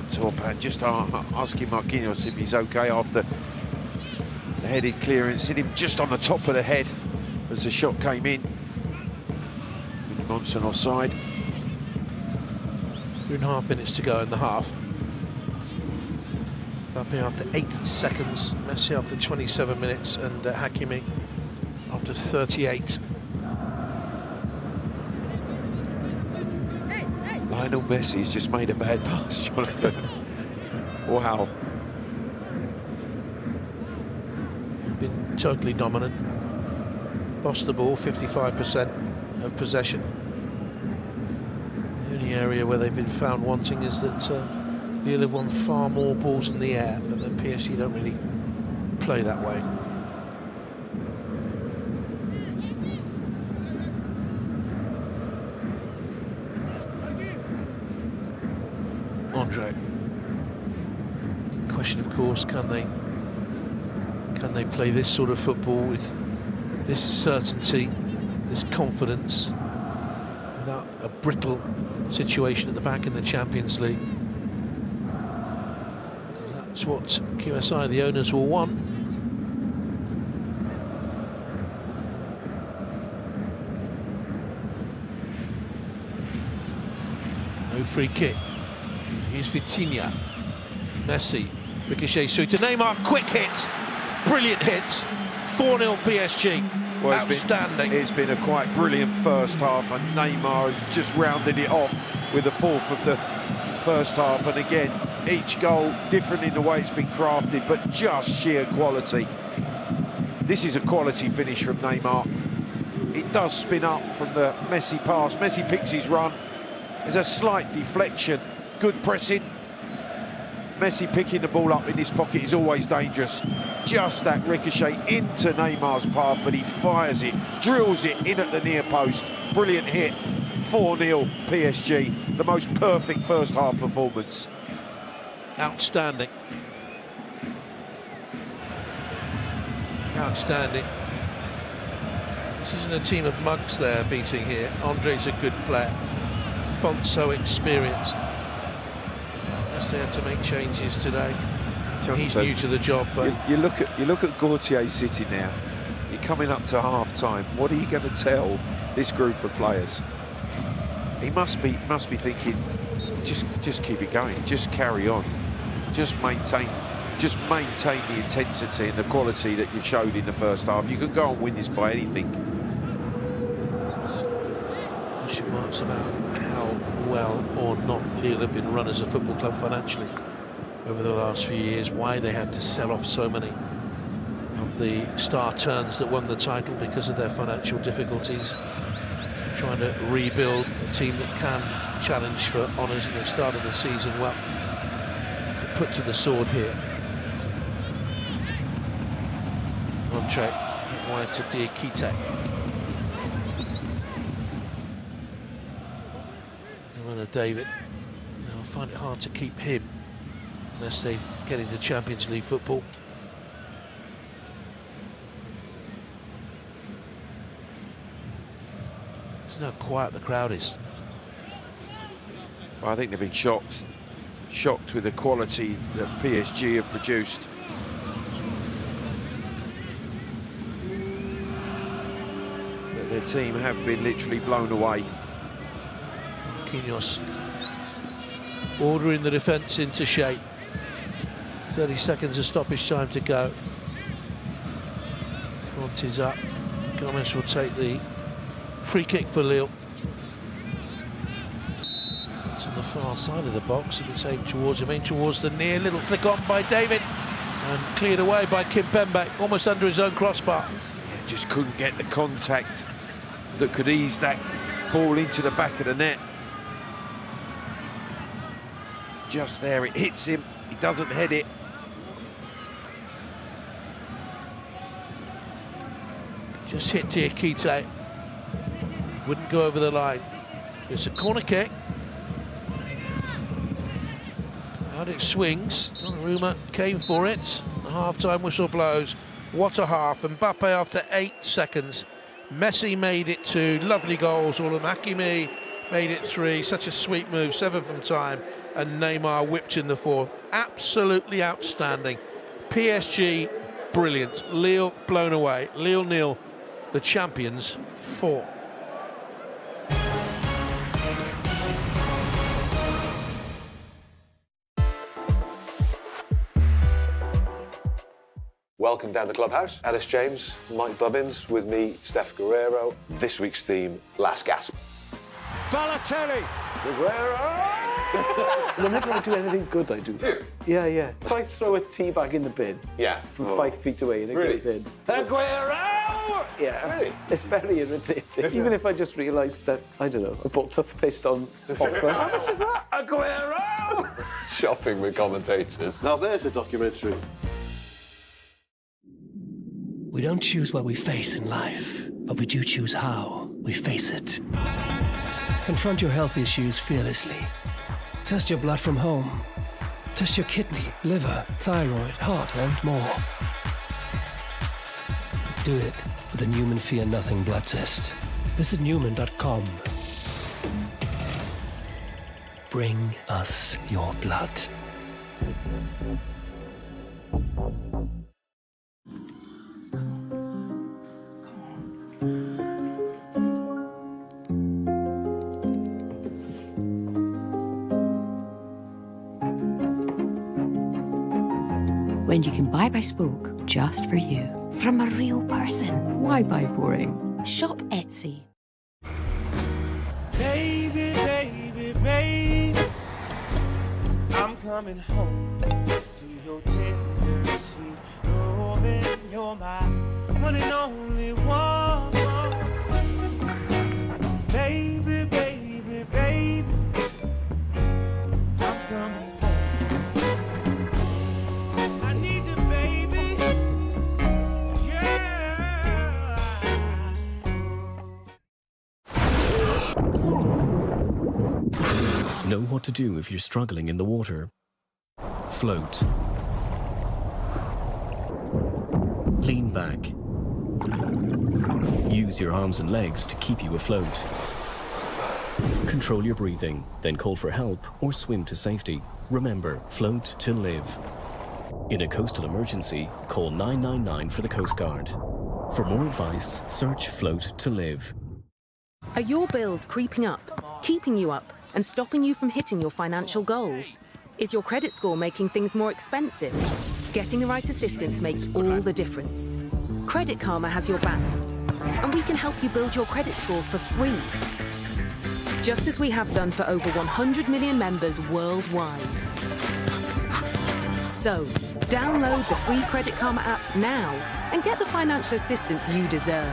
Torpan just asking Marquinhos if he's okay after the headed clearance. Hit him just on the top of the head as the shot came in. Monson offside. 3.5 minutes to go in the half. Mbappe after 8 seconds, Messi after 27 minutes, and Hakimi after 38. Lionel Messi's just made a bad pass, Jonathan. Wow. Been totally dominant. Lost the ball, 55% of possession. The only area where they've been found wanting is that Lille have won far more balls in the air, but the PSG don't really play that way. Andre. Question, of course, can they play this sort of football with this certainty, this confidence, without a brittle situation at the back in the Champions League? That's what QSI, the owners, will want. No free kick. Here's Vitinha. Messi. Ricochet through to Neymar. Quick hit. Brilliant hit. 4-0 PSG. Well, outstanding. It's been a quite brilliant first half, and Neymar has just rounded it off with the fourth of the first half. And again, each goal different in the way it's been crafted, but just sheer quality. This is a quality finish from Neymar. It does spin up from the Messi pass. Messi picks his run. There's a slight deflection. Good pressing. Messi picking the ball up in his pocket is always dangerous. Just that ricochet into Neymar's path, but he fires it, drills it in at the near post. Brilliant hit. 4-0 PSG. The most perfect first half performance. Outstanding. Outstanding. This isn't a team of mugs they're beating here. Andre's a good player. Font's so experienced. Yes, they had to make changes today. He's new to the job, but you look at Gautier sitting there. You're coming up to half-time. What are you going to tell this group of players? He must be thinking, just keep it going, just carry on, just maintain the intensity and the quality that you showed in the first half. You can go and win this by anything. Question marks about how well or not Lille have been run as a football club financially over the last few years, why they had to sell off so many of the star turns that won the title because of their financial difficulties, trying to rebuild a team that can challenge for honours, and they started the season well. Put to the sword here. Montre wide to Diakite. David. I find it hard to keep him unless they get into Champions League football. It's how quiet the crowd is. Well, I think they've been shocked with the quality that PSG have produced. Their team have been literally blown away. Marquinhos ordering the defence into shape. 30 seconds of stoppage time to go. Conte's up. Gomez will take the free kick for Lille. It's on the far side of the box. It's aimed towards him, aimed towards the near. Little flick on by David and cleared away by Kimpembe, almost under his own crossbar. Yeah, just couldn't get the contact that could ease that ball into the back of the net. Just there, it hits him. He doesn't head it. Just hit Diakite. Wouldn't go over the line. It's a corner kick. Out it swings. Donnarumma came for it. The half-time whistle blows. What a half. Mbappe after 8 seconds. Messi made it 2. Lovely goals. All of them. Hakimi made it 3. Such a sweet move. 7 from time. And Neymar whipped in the 4th. Absolutely outstanding. PSG, brilliant. Lille blown away. Lille 0. The champions 4. Welcome down the clubhouse. Alice James, Mike Bubbins, with me, Steph Guerrero. This week's theme, Last Gasp. Balotelli! Whenever I do anything good, I do that. Yeah. If I throw a tea bag in the bin from 5 feet away and it goes in. Aguero! Yeah. Really? It's very irritating. Even if I just realised that, I don't know, I bought toothpaste on offer. How much is that? Aguero! Shopping with commentators. Now there's a documentary. We don't choose what we face in life, but we do choose how we face it. Confront your health issues fearlessly. Test your blood from home. Test your kidney, liver, thyroid, heart, and more. Do it with the Newman Fear Nothing blood test. Visit Newman.com. Bring us your blood. When you can buy by spoke just for you. From a real person. Why buy boring? Shop Etsy. Baby, baby, baby, I'm coming home to your tender sweet loving. You're my one and only one. Baby, baby, baby, I'm coming. Know what to do if you're struggling in the water. Float. Lean back. Use your arms and legs to keep you afloat. Control your breathing, then call for help or swim to safety. Remember, float to live. In a coastal emergency, call 999 for the Coast Guard. For more advice, search Float to Live. Are your bills creeping up, keeping you up, and stopping you from hitting your financial goals? Is your credit score making things more expensive? Getting the right assistance makes all the difference. Credit Karma has your back, and we can help you build your credit score for free. Just as we have done for over 100 million members worldwide. So, download the free Credit Karma app now and get the financial assistance you deserve.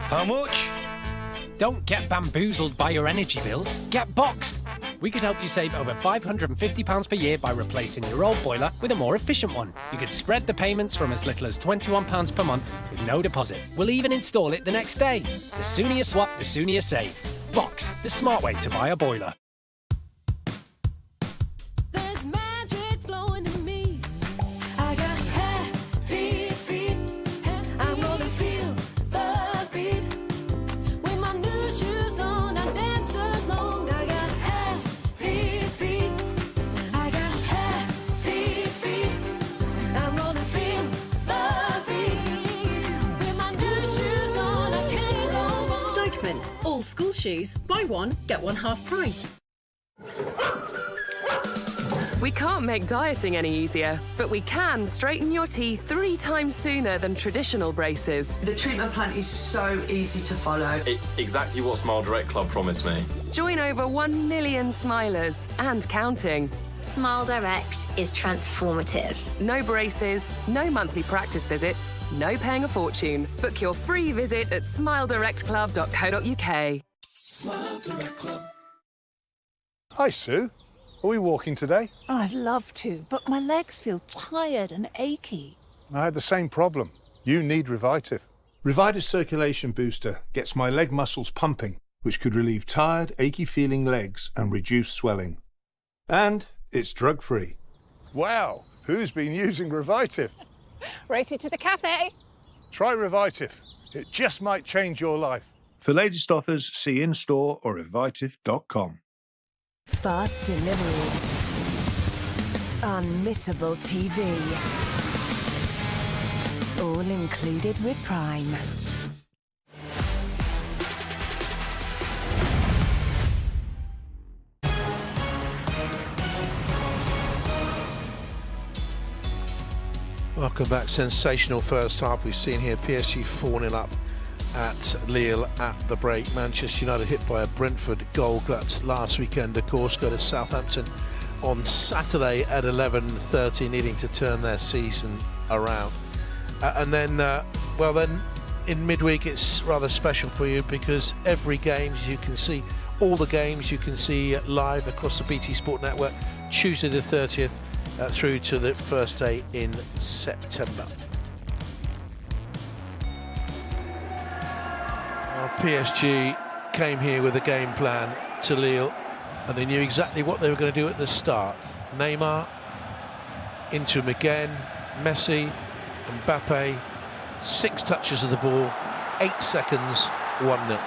How much? Don't get bamboozled by your energy bills. Get Boxed. We could help you save over £550 per year by replacing your old boiler with a more efficient one. You could spread the payments from as little as £21 per month with no deposit. We'll even install it the next day. The sooner you swap, the sooner you save. Boxed, the smart way to buy a boiler. shoes, buy one, get one half price. We can't make dieting any easier, but we can straighten your teeth 3 times sooner than traditional braces. The treatment plan is so easy to follow. It's exactly what Smile Direct Club promised me. Join over 1 million smilers and counting. Smile Direct is transformative. No braces, no monthly practice visits, no paying a fortune. Book your free visit at smiledirectclub.co.uk. Smile Direct Club. Hi, Sue. Are we walking today? Oh, I'd love to, but my legs feel tired and achy. I had the same problem. You need Revitive. Revitive Circulation Booster gets my leg muscles pumping, which could relieve tired, achy-feeling legs and reduce swelling. And it's drug-free. Wow, who's been using Revitive? Race you to the cafe. Try Revitive. It just might change your life. For latest offers, see in-store or revitive.com. Fast delivery. Unmissable TV. All included with Prime. Welcome back. Sensational first half we've seen here. PSG 4-0 up at Lille at the break. Manchester United hit by a Brentford goal. That's last weekend, of course. Go to Southampton on Saturday at 11:30, needing to turn their season around. And then, well, then in midweek it's rather special for you because every game you can see, all the games you can see live across the BT Sport Network, Tuesday the 30th through to the first day in September. PSG came here with a game plan to Lille and they knew exactly what they were going to do at the start. Neymar into him again, Messi, Mbappe, 6 touches of the ball, 8 seconds, 1-0.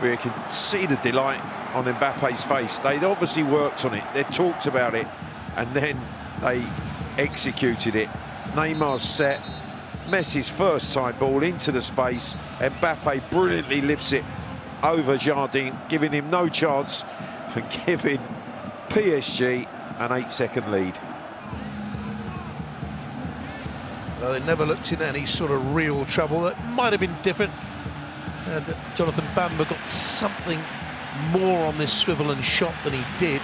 We can see the delight on Mbappe's face. They'd obviously worked on it, they talked about it, and then they executed it. Neymar's set, Messi's first time ball into the space, Mbappe brilliantly lifts it over Jardine, giving him no chance and giving PSG an 8-second lead. Well, they never looked in any sort of real trouble. That might have been different. And Jonathan Bamba got something more on this swivel and shot than he did.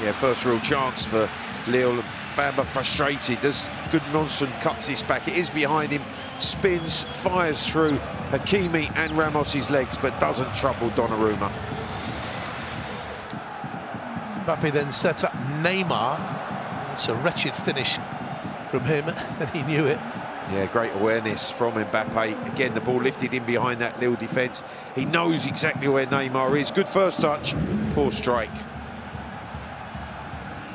Yeah, first real chance for Lille. Bamba frustrated as Gudmundsson cuts his back. It is behind him, spins, fires through Hakimi and Ramos's legs, but doesn't trouble Donnarumma. Mbappe then set up Neymar. It's a wretched finish from him, and he knew it. Yeah, great awareness from Mbappe. Again, the ball lifted in behind that Lille defence. He knows exactly where Neymar is. Good first touch, poor strike.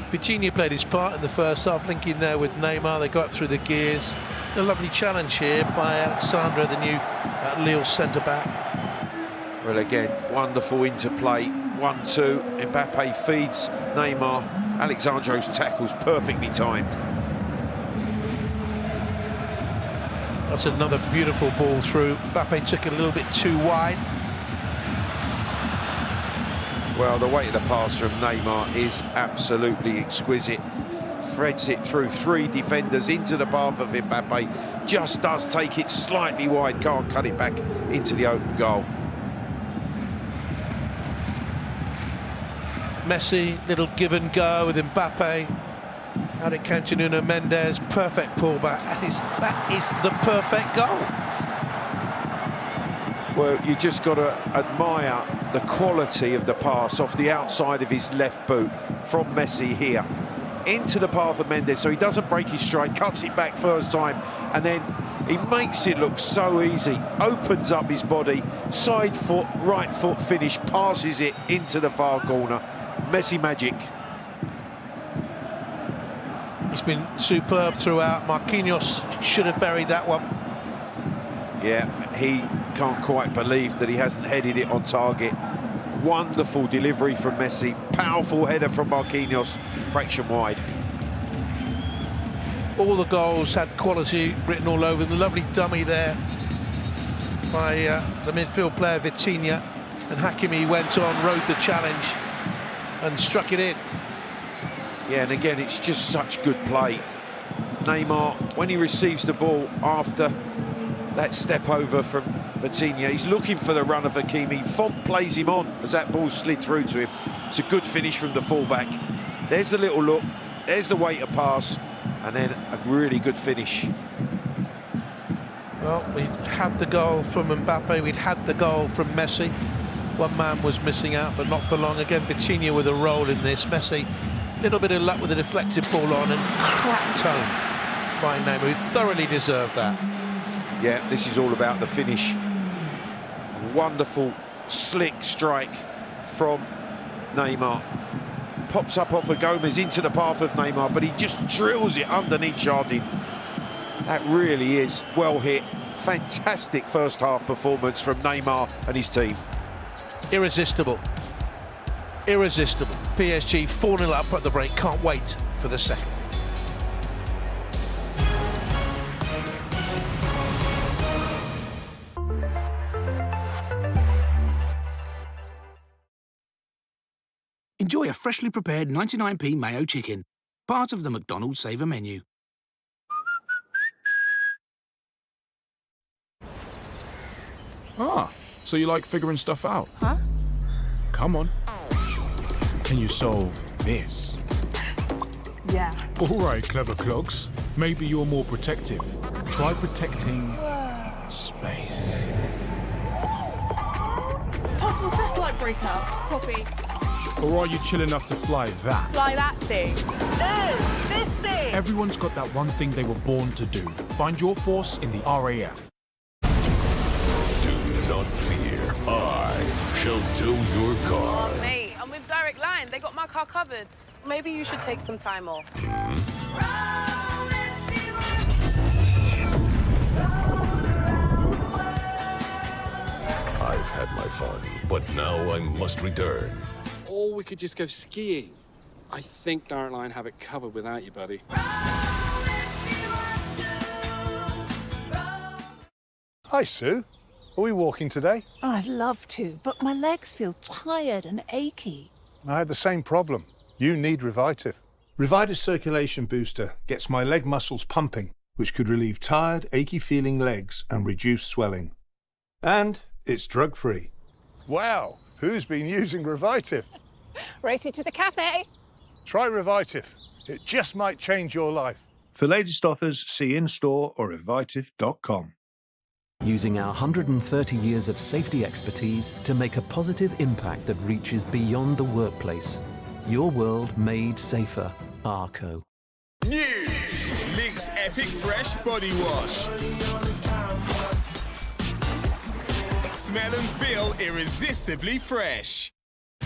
Vitinha played his part in the first half, linking there with Neymar. They got through the gears. A lovely challenge here by Alexandre, the new Lille centre-back. Well, again, wonderful interplay. 1-2. Mbappe feeds Neymar. Alexandre's tackle's perfectly timed. That's another beautiful ball through. Mbappe took it a little bit too wide. Well, the weight of the pass from Neymar is absolutely exquisite. Threads it through 3 defenders into the path of Mbappe. Just does take it slightly wide, can't cut it back into the open goal. Messi, little give and go with Mbappe. Out it came to Nuno Mendes, perfect pullback. That is the perfect goal. Well, you just got to admire the quality of the pass off the outside of his left boot from Messi here into the path of Mendes, so he doesn't break his stride, cuts it back first time, and then he makes it look so easy, opens up his body, side foot, right foot finish, passes it into the far corner. Messi magic. He's been superb throughout. Marquinhos should have buried that one. Yeah, he can't quite believe that he hasn't headed it on target. Wonderful delivery from Messi. Powerful header from Marquinhos. Fraction wide. All the goals had quality written all over them. The lovely dummy there. by the midfield player Vitinha, and Hakimi went on, rode the challenge and struck it in. Yeah, and again, it's just such good play. Neymar, when he receives the ball after that step over from Vitinha, he's looking for the run of Hakimi. Font plays him on as that ball slid through to him. It's a good finish from the fullback. There's the little look, there's the way to pass, and then a really good finish. Well, we had the goal from Mbappe, we'd had the goal from Messi. One man was missing out, but not for long. Again, Vitinha with a role in this. Messi, a little bit of luck with a deflected ball on and cracked home by Neymar, who thoroughly deserved that. Yeah, this is all about the finish. Wonderful, slick strike from Neymar. Pops up off of Gomez into the path of Neymar, but he just drills it underneath Jardine. That really is well hit. Fantastic first half performance from Neymar and his team. Irresistible. Irresistible. PSG 4-0 up at the break. Can't wait for the second. Enjoy a freshly prepared 99p mayo chicken, part of the McDonald's Saver menu. Ah, so you like figuring stuff out? Huh? Come on. Can you solve this? Yeah. All right, clever clogs. Maybe you're more protective. Try protecting space. Possible satellite breakup. Copy. Or are you chill enough to fly that? Fly that thing. No, this thing. Everyone's got that one thing they were born to do. Find your force in the RAF. Do not fear. I shall tow your car. Oh, mate, I'm with Direct Line. They got my car covered. Maybe you should take some time off. I've had my fun, but now I must return. Or we could just go skiing. I think Direct Line have it covered without you, buddy. Hi, Sue. Are we walking today? Oh, I'd love to, but my legs feel tired and achy. I had the same problem. You need Revitive. Revitive Circulation Booster gets my leg muscles pumping, which could relieve tired, achy-feeling legs and reduce swelling. And it's drug-free. Wow, who's been using Revitive? Race you to the cafe. Try Revitive. It just might change your life. For latest offers, see in-store or revitive.com. Using our 130 years of safety expertise to make a positive impact that reaches beyond the workplace. Your world made safer. Arco. New Ligue's Epic Fresh Body Wash. Smell and feel irresistibly fresh.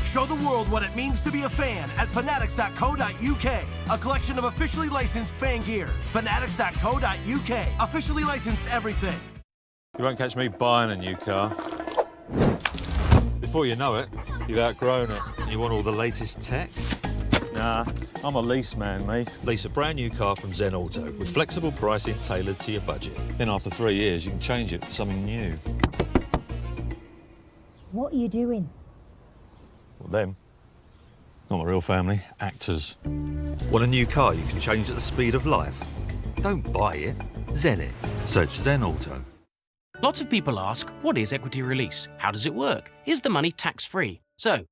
Show the world what it means to be a fan at fanatics.co.uk. A collection of officially licensed fan gear. Fanatics.co.uk. Officially licensed everything. You won't catch me buying a new car. Before you know it, you've outgrown it. You want all the latest tech? Nah, I'm a lease man, mate. Lease a brand new car from Zen Auto with flexible pricing tailored to your budget. Then after 3 years, you can change it for something new. What are you doing? Well, them. Not my real family, actors. Want a new car you can change at the speed of life? Don't buy it, Zen it. Search Zen Auto. Lots of people ask, what is equity release? How does it work? Is the money tax-free? So,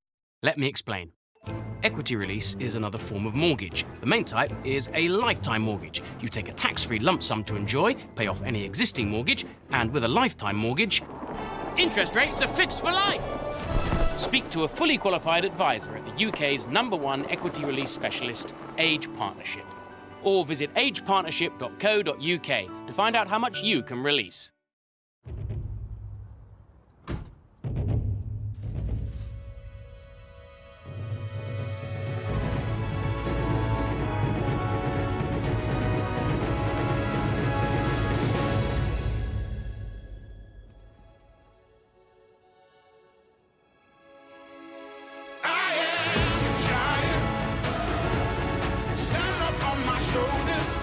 let me explain. Equity release is another form of mortgage. The main type is a lifetime mortgage. You take a tax-free lump sum to enjoy, pay off any existing mortgage, and with a lifetime mortgage, interest rates are fixed for life. Speak to a fully qualified advisor at the UK's #1 equity release specialist, Age Partnership. Or visit agepartnership.co.uk to find out how much you can release.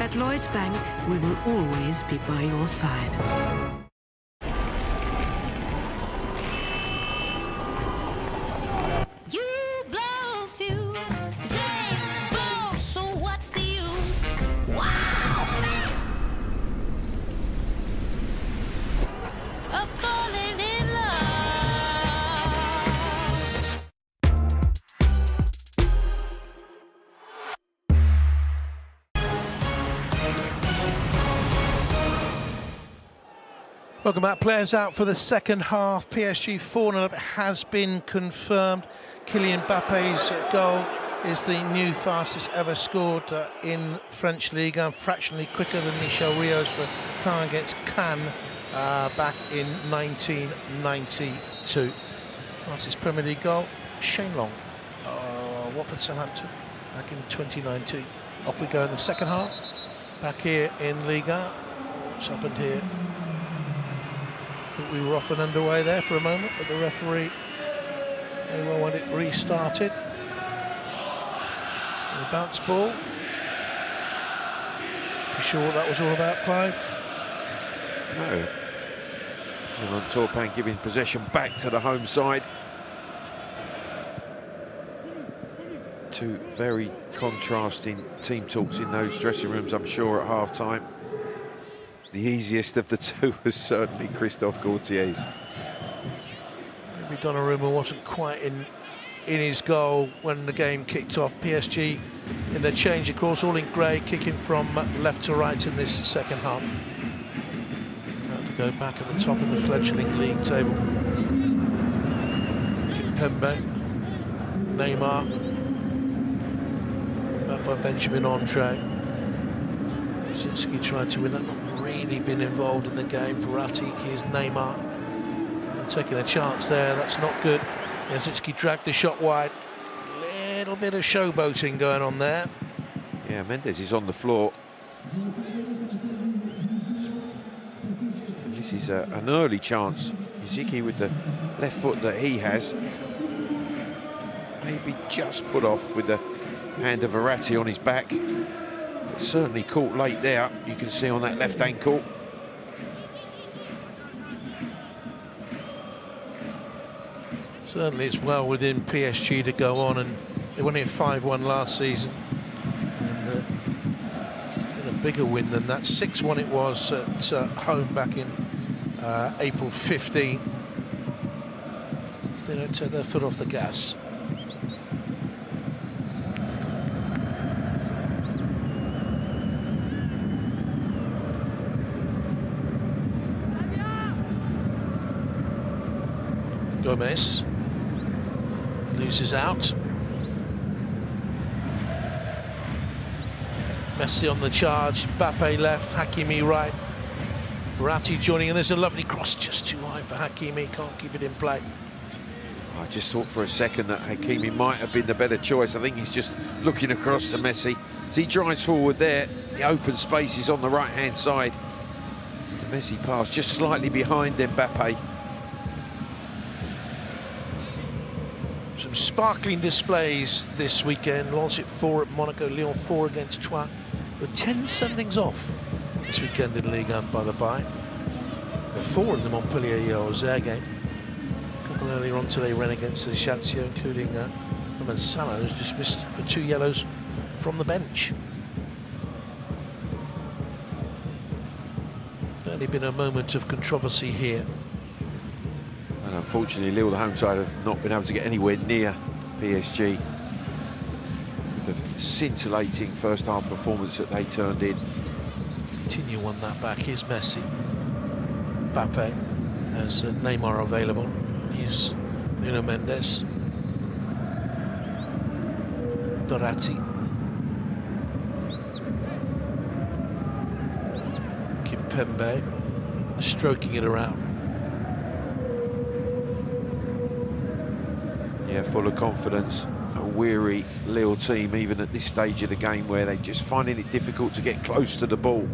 At Lloyds Bank, we will always be by your side. Welcome back. Players out for the second half. PSG 4-0 has been confirmed. Kylian Mbappe's goal is the new fastest ever scored in French Ligue, and fractionally quicker than Michel Rios for Caen against Cannes back in 1992. Fastest Premier League goal, Shane Long, Watford Southampton back in 2019. Off we go in the second half. Back here in Liga. What's happened here? I think we were off and underway there for a moment, but the referee may well want it restarted. The bounce ball. You sure what that was all about, Clive? No. And Torpan giving possession back to the home side. Two very contrasting team talks in those dressing rooms, I'm sure, at half-time. The easiest of the two was certainly Christophe Gautier's. Maybe Donnarumma wasn't quite in his goal when the game kicked off. PSG in their change, of course, all in grey, kicking from left to right in this second half. About to go back at the top of the fledgling league table. Pembe, Neymar, back by Benjamin Andre. Yazinski tried to win that, not really been involved in the game. Verratti, here's Neymar. Taking a chance there, that's not good. Yazinski dragged the shot wide. Little bit of showboating going on there. Yeah, Mendes is on the floor. And this is an early chance. Yazinski with the left foot that he has. Maybe just put off with the hand of Verratti on his back. But certainly caught late there, you can see on that left ankle. Certainly it's well within PSG to go on, and they won it 5-1 last season. And a bigger win than that. 6-1 it was at home back in April 15. They don't take their foot off the gas. Gomez loses out. Messi on the charge, Mbappe left, Hakimi right. Verratti joining, and there's a lovely cross just too high for Hakimi, can't keep it in play. I just thought for a second that Hakimi might have been the better choice. I think he's just looking across to Messi. As he drives forward there, the open space is on the right-hand side. The Messi pass just slightly behind Mbappe. Some sparkling displays this weekend. Lens at 4 at Monaco, Lyon 4 against Troyes. With 10 sendings off this weekend in Ligue 1, by the by. There are 4 in the Montpellier-Auxerre game. A couple earlier on today, ran against the Ajaccio, including Mohamed Salah, who's dismissed for 2 yellows from the bench. Only been a moment of controversy here. And unfortunately, Lille, the home side, have not been able to get anywhere near PSG. The scintillating first half performance that they turned in. Continue on that back. Here's Messi. Mbappe has Neymar available. Here's Nuno Mendes. Verratti. Kimpembe stroking it around. Yeah, full of confidence. A weary Lille team, even at this stage of the game, where they're just finding it difficult to get close to the ball.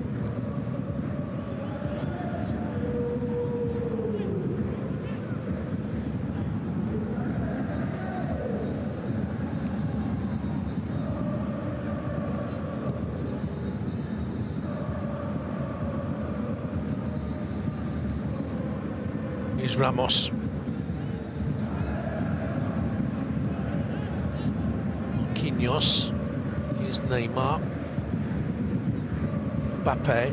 Here's Ramos. Here's Neymar. Mbappe.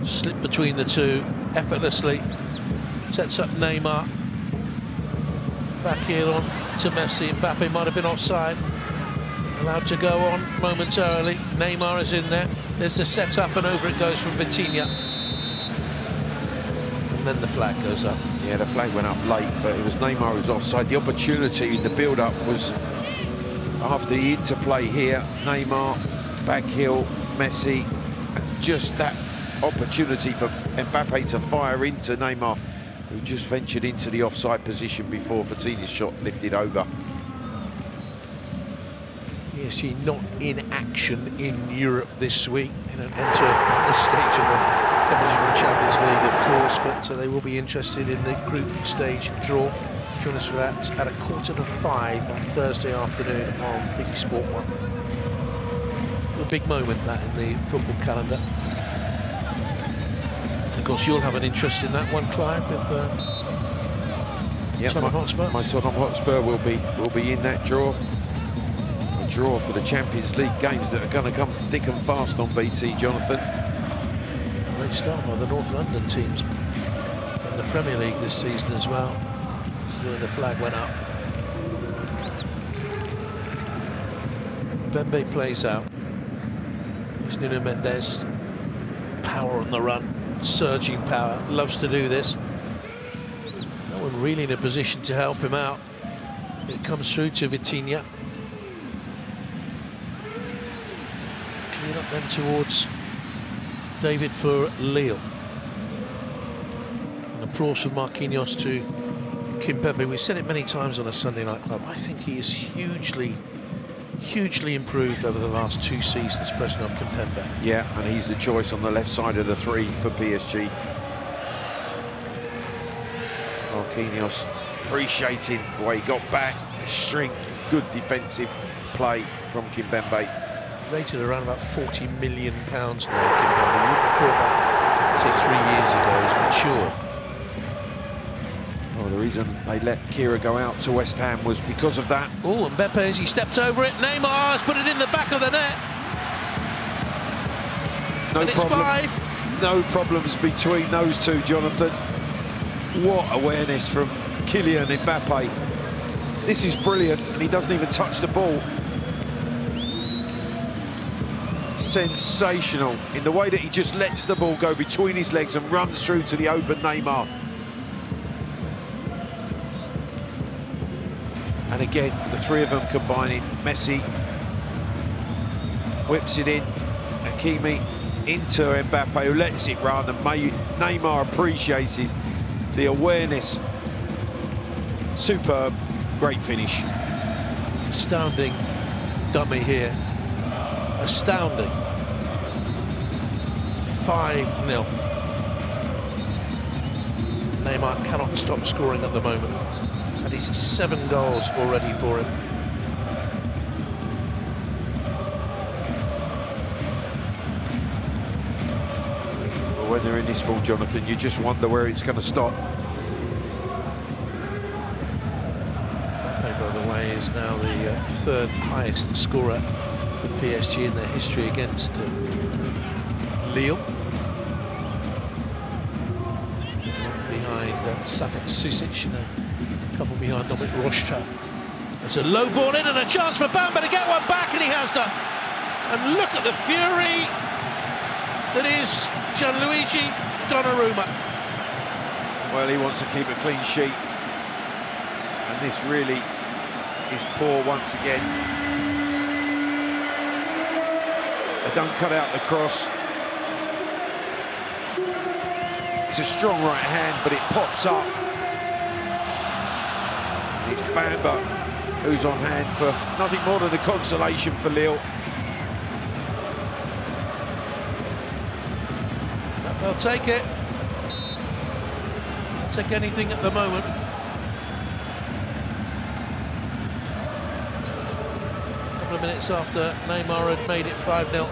Slip between the two effortlessly. Sets up Neymar. Back heel on to Messi. Mbappe might have been offside. Allowed to go on momentarily. Neymar is in there. There's the set-up and over it goes from Vitinha. And then the flag goes up. Yeah, the flag went up late, but it was Neymar who was offside. The opportunity in the build-up was after the interplay here. Neymar, back heel, Messi, and just that opportunity for Mbappe to fire into Neymar, who just ventured into the offside position before Vitinha's shot lifted over. PSG not in action in Europe this week. They don't enter at this stage of the Champions League, of course, but they will be interested in the group stage draw. Join us for that at 4:45 on Thursday afternoon on Big Sport 1. A big moment, that, in the football calendar. And of course, you'll have an interest in that one, Clive, with Tottenham Hotspur. My Tottenham Hotspur will be in that draw. Draw for the Champions League games that are going to come thick and fast on BT, Jonathan. Great start by the North London teams in the Premier League this season as well. So the flag went up. Bembe plays out. There's Nuno Mendes. Power on the run, surging power, loves to do this. No one really in a position to help him out. It comes through to Vitinha. Clean up then towards David for Lille. And applause from Marquinhos to Kimpembe. We've said it many times on a Sunday Night Club. I think he is hugely improved over the last 2 seasons, President Kimpembe. Yeah, and he's the choice on the left side of the three for PSG. Marquinhos appreciating the way he got back, strength, good defensive play from Kimpembe. Rated around about £40 million now, Kimpembe. You wouldn't have thought that, say, 3 years ago, he's matured. Well, the reason they let Kira go out to West Ham was because of that. Oh, and Mbappe, as he stepped over it, Neymar has put it in the back of the net. And it's 5. No problems between those two, Jonathan. What awareness from Kylian Mbappe. This is brilliant, and he doesn't even touch the ball. Sensational in the way that he just lets the ball go between his legs and runs through to the open Neymar. And again, the three of them combining. Messi whips it in. Hakimi into Mbappe, who lets it run, and Neymar appreciates the awareness. Superb, great finish. Astounding dummy here. Astounding. 5-0. Neymar cannot stop scoring at the moment. And he's 7 goals already for him. Well, when they're in this form, Jonathan, you just wonder where it's going to stop. Mbappe, by the way, is now the 3rd highest scorer for PSG in their history against Lille. Behind Sapet Susic, a couple behind Dominic Rochta. It's a low ball in and a chance for Bamba to get one back, and he has done. And look at the fury that is Gianluigi Donnarumma. Well, he wants to keep a clean sheet, and this really is poor once again. They don't cut out the cross. It's a strong right hand, but it pops up. It's Bamba who's on hand for nothing more than a consolation for Lille. They'll take it. They'll take anything at the moment. A couple of minutes after Neymar had made it 5-0.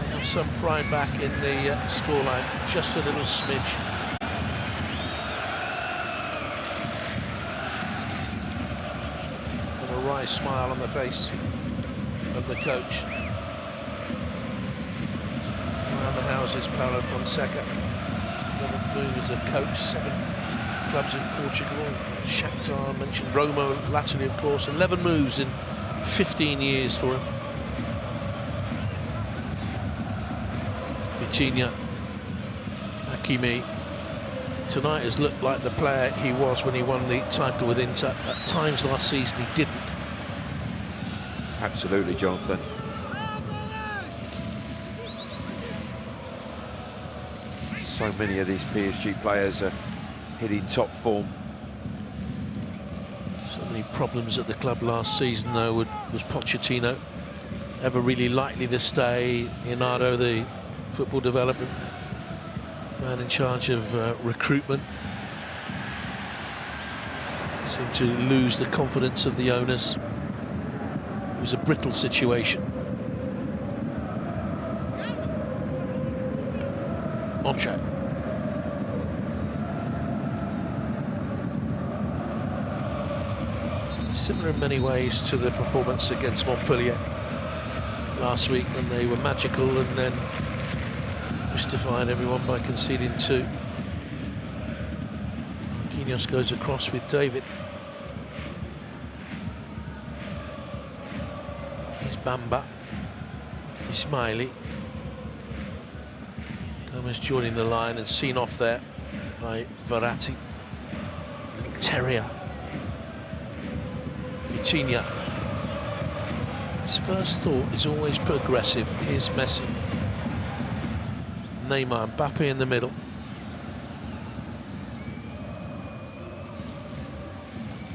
They have some pride back in the scoreline, just a little smidge. And a wry smile on the face of the coach. Around the houses, Paulo Fonseca. 11 moves of coach, 7 clubs in Portugal. Shakhtar, mentioned Roma latterly, of course. 11 moves in 15 years for him. Vitinha, Hakimi. Tonight has looked like the player he was when he won the title with Inter. At times last season he didn't. Absolutely, Jonathan. So many of these PSG players are hitting top form. So many problems at the club last season, though. Was Pochettino ever really likely to stay? Leonardo, the football development man in charge of recruitment, seemed to lose the confidence of the owners. It was a brittle situation. Onche. Similar in many ways to the performance against Montpellier last week, when they were magical and then mystified everyone by conceding 2. Marquinhos goes across with David. Here's Bamba. Ismaili. Gomez joining the line and seen off there by Verratti. Terrier. Vitinha. His first thought is always progressive. Here's Messi. Neymar, Mbappe in the middle.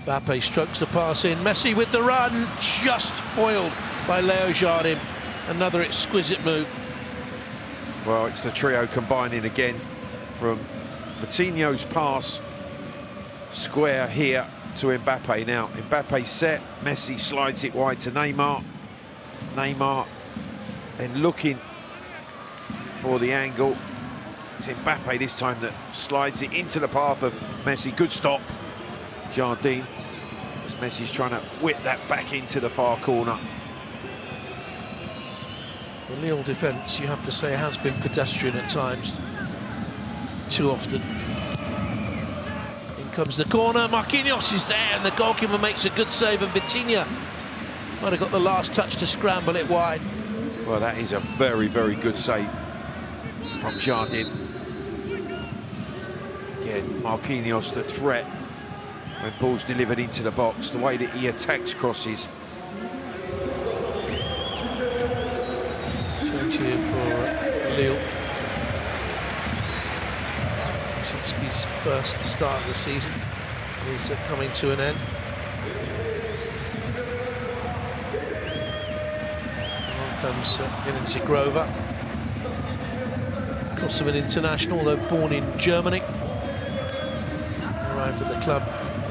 Mbappe strokes the pass in. Messi with the run, just foiled by Leo Jardim. Another exquisite move. Well, it's the trio combining again, from Vitinho's pass, square here to Mbappe. Now Mbappe set, Messi slides it wide to Neymar. Neymar then looking for the angle. It's Mbappe this time that slides it into the path of Messi. Good stop, Jardim, as Messi's trying to whip that back into the far corner. The Lille defence, you have to say, has been pedestrian at times, too often. In comes the corner, Marquinhos is there, and the goalkeeper makes a good save, and Vitinha might have got the last touch to scramble it wide. Well, that is a very, very good save from Jardim. Again, Marquinhos, the threat when ball's delivered into the box, the way that he attacks crosses. Change here for Lille. Rosicki's first start of the season is coming to an end. Comes Lindsay Grover, Kosovan international, although born in Germany. Arrived at the club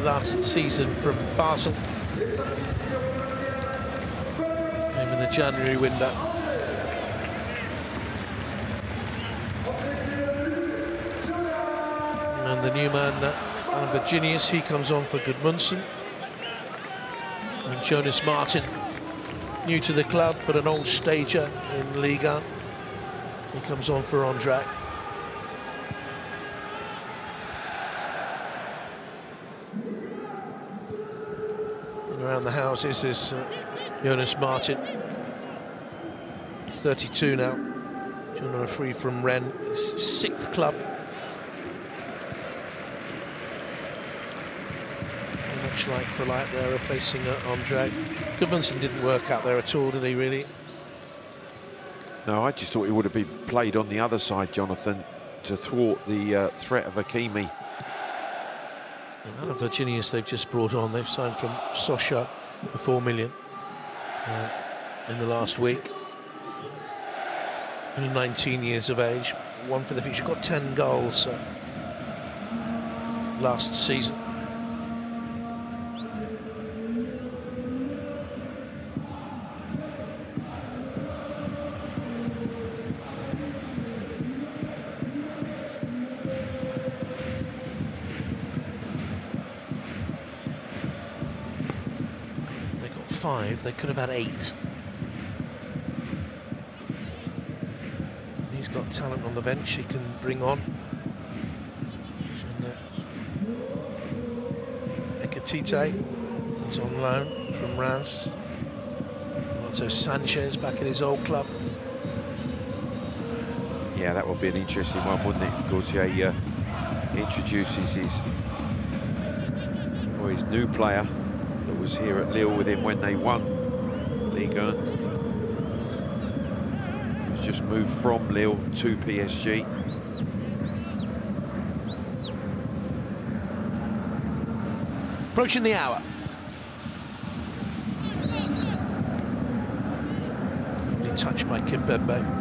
last season from Basel. Came in the January window. And the new man, Virginius, he comes on for Gudmundsson. And Jonas Martin, new to the club, but an old stager in Liga. He comes on for Ondrak. And around the houses is Jonas Martin, 32 now, joined on a free from Rennes, his 6th club. Much like for like, they're replacing Ondrak. Gudmundsson didn't work out there at all, did he, really? No, I just thought he would have been played on the other side, Jonathan, to thwart the threat of Hakimi. And out of Virginius they've just brought on, they've signed from Sosha for 4 million in the last week. Only 19 years of age, one for the future, got 10 goals last season. They could have had 8. He's got talent on the bench he can bring on. And Ekatite is on loan from Reims. Renato Sanchez back at his old club. Yeah, that would be an interesting one, wouldn't it? If Gautier introduces his new player that was here at Lille with him when they won Liga. He's just moved from Lille to PSG. Approaching the hour. Lovely touch by Kimpembe.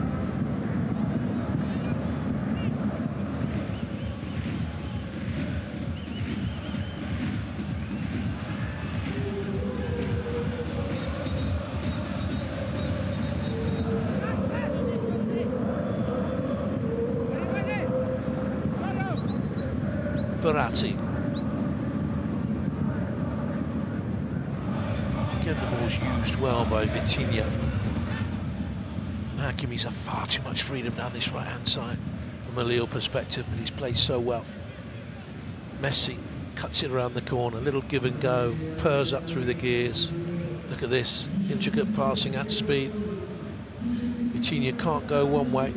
Verratti. Again, the ball's used well by Vitinha. And Hakimi's had far too much freedom down this right-hand side from a Lille perspective, but he's played so well. Messi cuts it around the corner, little give and go, purrs up through the gears. Look at this, intricate passing at speed. Vitinha can't go one way.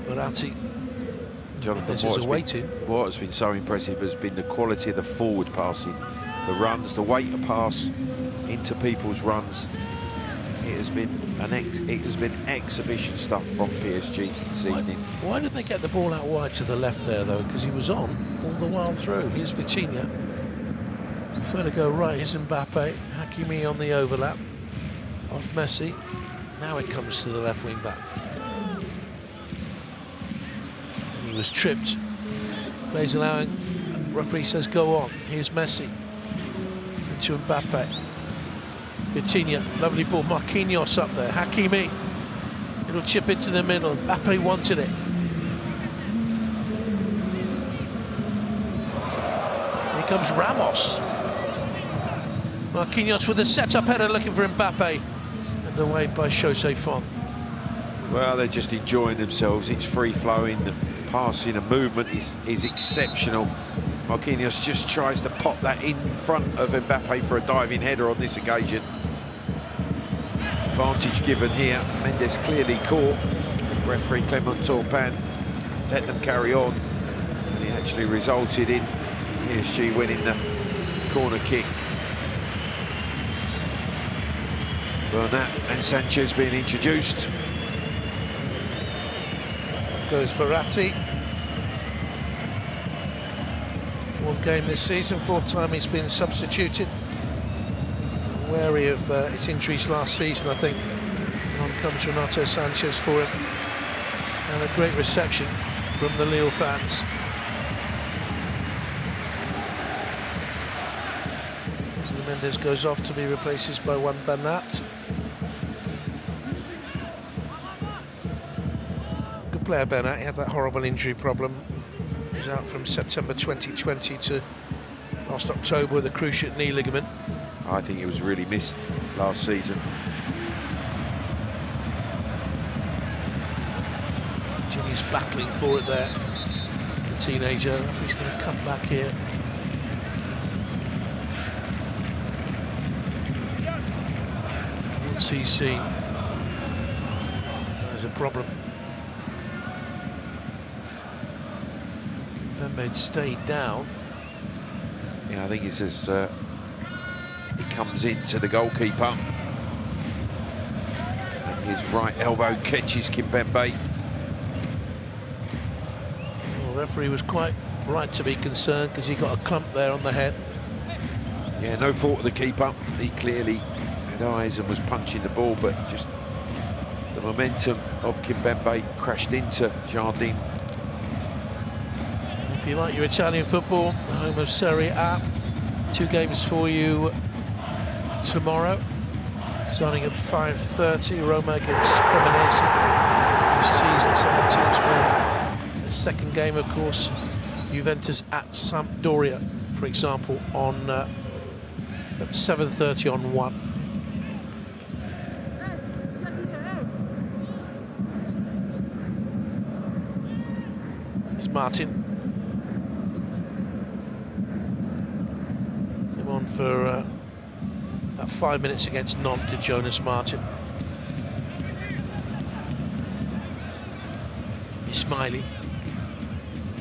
Verratti. Jonathan, what has been so impressive has been the quality of the forward passing, the runs, the way to pass into people's runs. It has been exhibition stuff from PSG this evening. Why did they get the ball out wide to the left there though? Because he was on all the while through. Here's Vitinha. Prefer to go right. Here's Mbappe. Hakimi on the overlap off Messi. Now it comes to the left wing back. He was tripped. Plays allowing. Referee says go on. Here's Messi. Into Mbappe. Vitinha, lovely ball. Marquinhos up there. Hakimi. It'll chip into the middle. Mbappe wanted it. Here comes Ramos. Marquinhos with a set-up header looking for Mbappe. And away by Jose Font. Well, they're just enjoying themselves. It's free-flowing. The passing and movement is exceptional. Marquinhos just tries to pop that in front of Mbappe for a diving header on this occasion. Advantage given here. Mendes clearly caught. Referee Clement Turpin let them carry on. And it actually resulted in PSG winning the corner kick. Bernat and Sanchez being introduced. Goes Verratti. Fourth game this season, fourth time he's been substituted. Wary of his injuries last season, I think. On comes Renato Sanchez for him. And a great reception from the Lille fans. Mendes goes off to be replaced by Juan Bernat. Good player, Bernat. He had that horrible injury problem. He was out from September 2020 to last October with a cruciate knee ligament. I think he was really missed last season. Jimmy's battling for it there. The teenager. He's going to come back here. Once he's seen there's a problem. Pembe stayed down. Yeah, I think it's as he comes into the goalkeeper. And his right elbow catches Kimpembe. Well, the referee was quite right to be concerned because he got a clump there on the head. Yeah, no fault of the keeper. He clearly had eyes and was punching the ball, but just the momentum of Kimpembe crashed into Jardim. If you like your Italian football, the home of Serie A, 2 games for you tomorrow, starting at 5:30. Roma against Cremonese. Season side teams for the second game, of course. Juventus at Sampdoria, for example, on at 7:30 on 1. It's Martin. Him on for About 5 minutes against Nantes to Jonas Martin. Ismaili.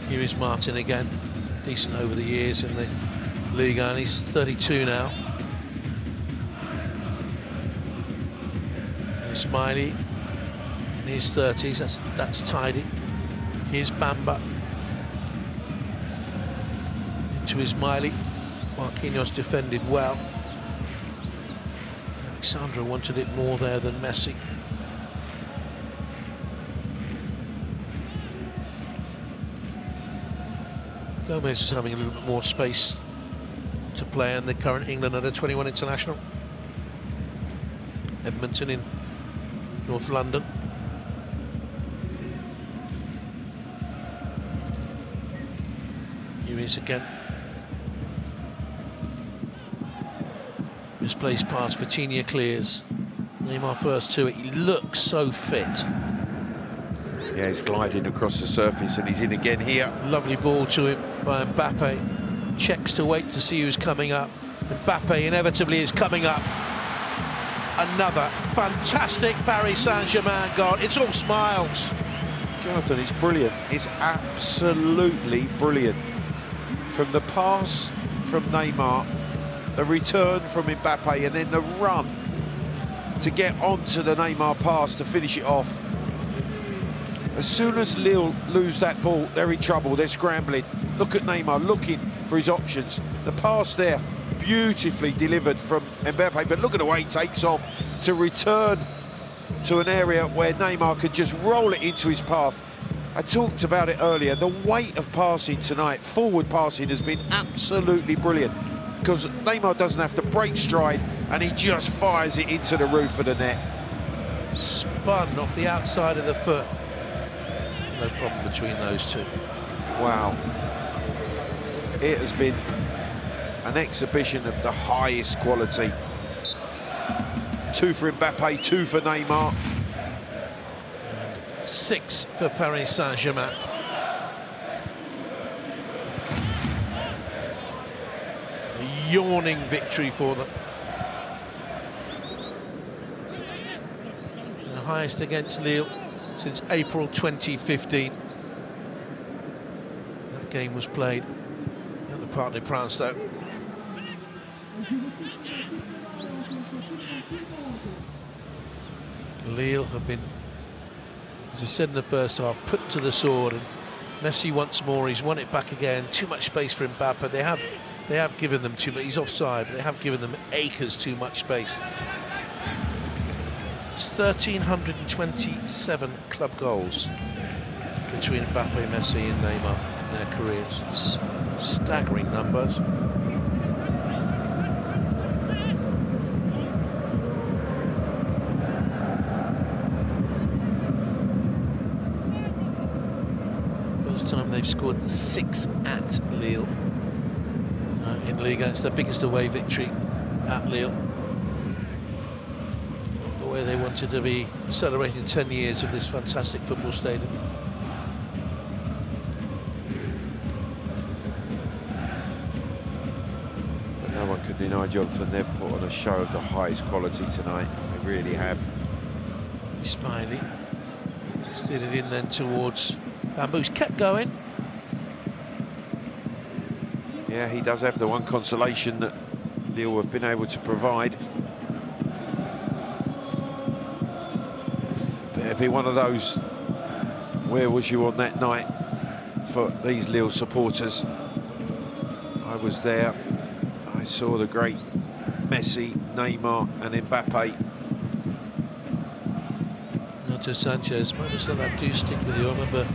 Here is Martin again. Decent over the years in the Liga, and he's 32 now. Ismaili in his 30s, that's tidy. Here's Bamba. Into Ismaili. Marquinhos defended well. Alexandra wanted it more there than Messi. Gomez is having a little bit more space to play, and the current England under-21 international. Edmonton in North London. Here he is again. Misplaced pass, Vitinha clears. Neymar first to it, he looks so fit. Yeah, he's gliding across the surface and he's in again here. Lovely ball to him by Mbappe. Checks to wait to see who's coming up. Mbappe inevitably is coming up. Another fantastic Paris Saint-Germain goal. It's all smiles. Jonathan, it's brilliant. It's absolutely brilliant. From the pass from Neymar, the return from Mbappe, and then the run to get onto the Neymar pass to finish it off. As soon as Lille lose that ball, they're in trouble, they're scrambling. Look at Neymar looking for his options. The pass there, beautifully delivered from Mbappe, but look at the way he takes off to return to an area where Neymar could just roll it into his path. I talked about it earlier, the weight of passing tonight, forward passing, has been absolutely brilliant, because Neymar doesn't have to break stride and he just fires it into the roof of the net. Spun off the outside of the foot. No problem between those two. Wow. It has been an exhibition of the highest quality. 2 for Mbappe, 2 for Neymar. 6 for Paris Saint-Germain. A yawning victory for them. The highest against Lille since April 2015. That game was played at the Parc des Princes, though. Lille have been, as I said in the first half, put to the sword, and Messi once more, he's won it back again. Too much space for Mbappe. They have given them too much. He's offside, but they have given them acres too much space. It's 1,327 club goals between Mbappe, Messi and Neymar in their careers. It's staggering numbers. First time they've scored 6 at Lille in Liga. It's their biggest away victory at Lille. Where they wanted to be celebrating 10 years of this fantastic football stadium. But no one could deny Jonathan, they've put on a show of the highest quality tonight. They really have. Ismaili steered it in then towards Bamboos, kept going. Yeah, he does have the one consolation that Lille have been able to provide. It'd be one of those, where was you on that night for these Lille supporters? I was there. I saw the great Messi, Neymar and Mbappe. Nato Sanchez, moments like that do stick with you. I remember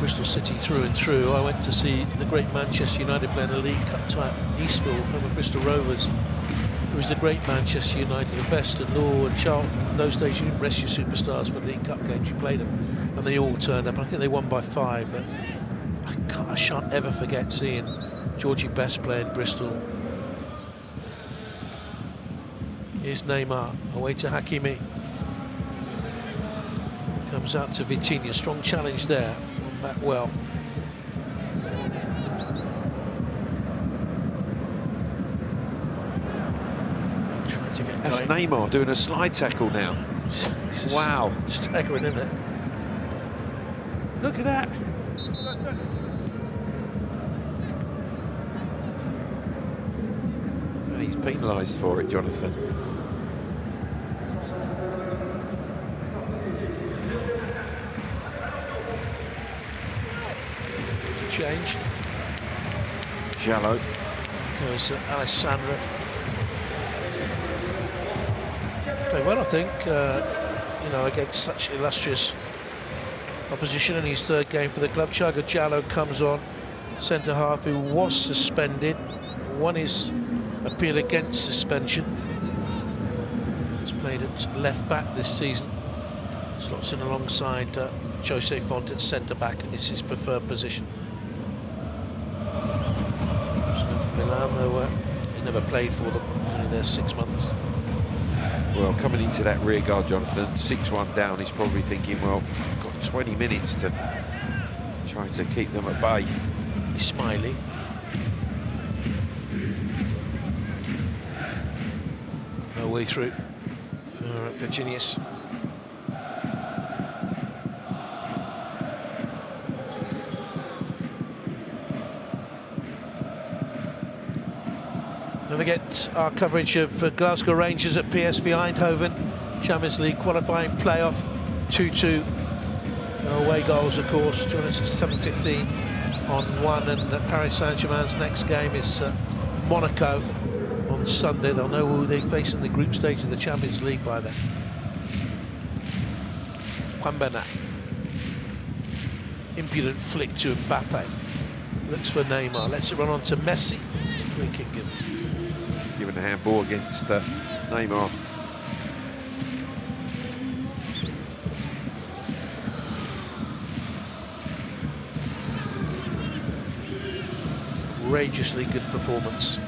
Bristol City through and through. I went to see the great Manchester United play in a League Cup tie at Eastfield over Bristol Rovers. It was the great Manchester United, the best and Law and Charlton. In those days, you didn't rest your superstars for League Cup games, you played them, and they all turned up. I think they won by 5, but I shan't ever forget seeing Georgie Best play in Bristol. Here's Neymar, away to Hakimi. Comes out to Vitinha, strong challenge there, won back well. That's Neymar doing a slide tackle now. Wow. Staggering, isn't it? Look at that. And he's penalised for it, Jonathan. Change. Jallo. There's Alessandro. Played well, I think, you know, against such illustrious opposition in his third game for the club. Thiago Jallo comes on, centre half, who was suspended, won his appeal against suspension. He's played at left back this season. Slots in alongside Jose Font at centre back, and it's his preferred position. So for Milan, though, he never played for them, only there 6 months. Well, coming into that rear guard, Jonathan, 6-1 down, he's probably thinking, well, I've got 20 minutes to try to keep them at bay. He's smiling. No way through for Virginius. Don't forget our coverage of Glasgow Rangers at PSV Eindhoven, Champions League qualifying playoff, 2-2. No away goals, of course. Join us at 7:15 on 1, and Paris Saint-Germain's next game is Monaco on Sunday. They'll know who they face in the group stage of the Champions League by then. Juan Bernat. Impudent flick to Mbappe. Looks for Neymar. Lets it run on to Messi. Free kick given. Given a handball against Neymar. Outrageously good performance.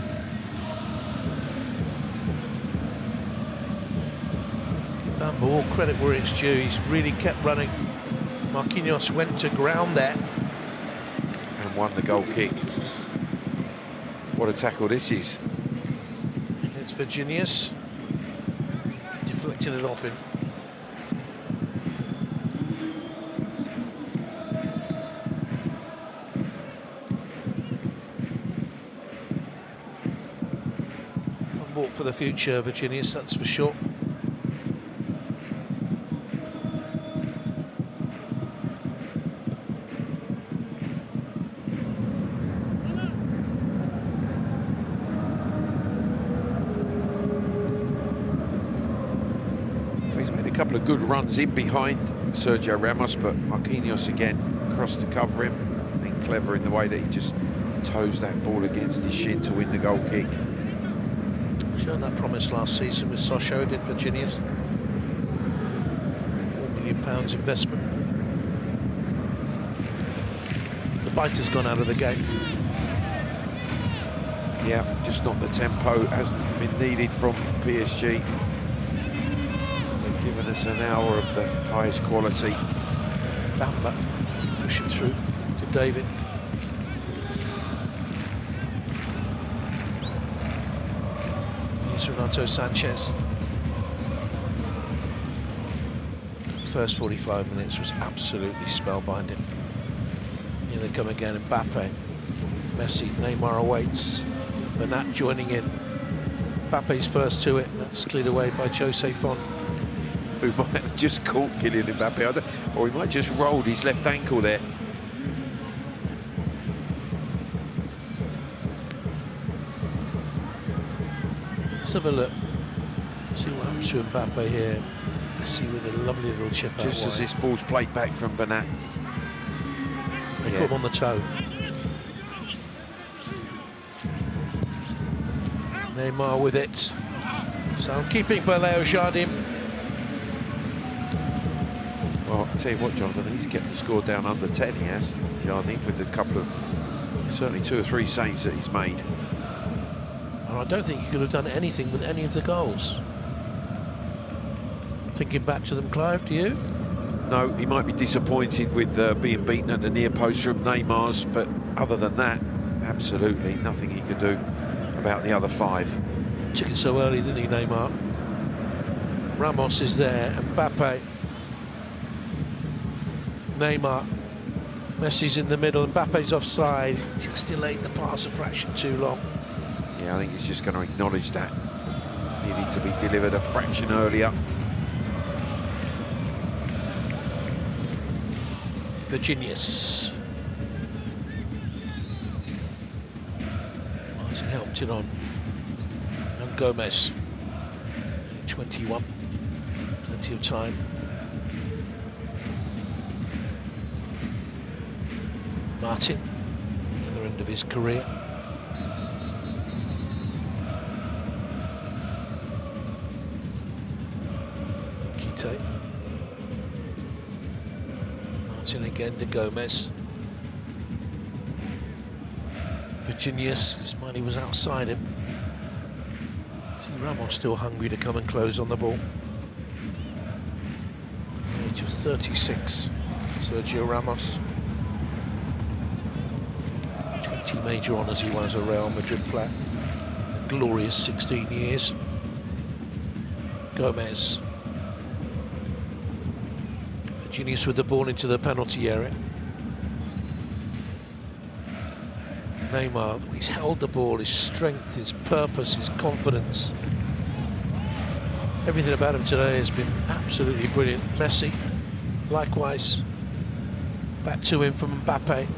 Give that ball credit where it's due. He's really kept running. Marquinhos went to ground there and won the goal kick. What a tackle this is. It's Virginius deflecting it off him. Walk for the future, Virginius, that's for sure. He's made a couple of good runs in behind Sergio Ramos, but Marquinhos again crossed to cover him. I think clever in the way that he just toes that ball against his shin to win the goal kick. Shown that promise last season with Sochaux, did Virginius. £4 million investment. The biter's gone out of the game. Yeah, just not the tempo, hasn't been needed from PSG. They've given us an hour of the highest quality. Bamba pushing through to David. Renato Sanchez. First 45 minutes was absolutely spellbinding. Here they come again, Mbappe, Messi, Neymar awaits. Bernat joining in. Mbappe's first to it, that's cleared away by Jose Font. Who might have just caught Kylian Mbappe, or he might just rolled his left ankle there. Let's have a look. See what happens to Mbappe here. See with a lovely little chip out just as wide. this ball's played back from Bernat. They put him on the toe. Neymar with it. So I'm keeping for Leo Jardim. Well, I'll tell you what, Jonathan, he's kept the score down under 10, he has, Jardim, with a couple of, certainly 2 or 3 saves that he's made. I don't think he could have done anything with any of the goals. Thinking back to them, Clive, do you? No, he might be disappointed with being beaten at the near post from Neymar's, but other than that, absolutely nothing he could do about the other 5. Took it so early, didn't he, Neymar? Ramos is there, Mbappe, Neymar, Messi's in the middle, Mbappe's offside. Just delayed the pass a fraction too long. Yeah, I think he's just going to acknowledge that. Needed to be delivered a fraction earlier. Virginius. Martin helped it on. And Gomez. 21. Plenty of time. Martin, other end of his career. Kite. Martin again to Gomez. Virginius, Smiley was outside him. See Ramos still hungry to come and close on the ball. Age of 36, Sergio Ramos. 20 major honours he won as a Real Madrid player. A glorious 16 years. Gomez. Virginius with the ball into the penalty area. Neymar, he's held the ball, his strength, his purpose, his confidence. Everything about him today has been absolutely brilliant. Messi, likewise. Back to him from Mbappe.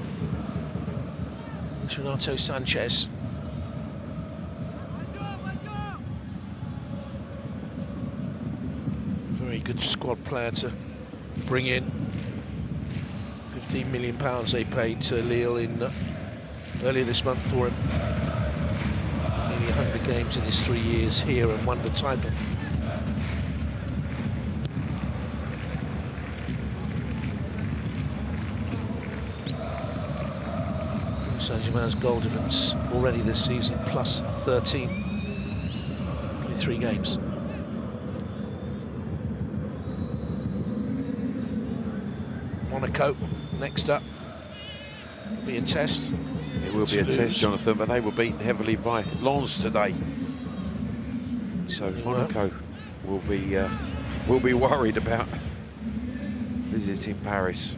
Renato Sanchez. Very good squad player to bring in. £15 million they paid to Lille in earlier this month for him. Nearly 100 games in his 3 years here and won the title. Saint-Germain's goal difference already this season plus 13. 23 games. Monaco next up. It'll be a test. It will be a test, Jonathan, but they were beaten heavily by Lens today. So Monaco will be worried about visiting Paris.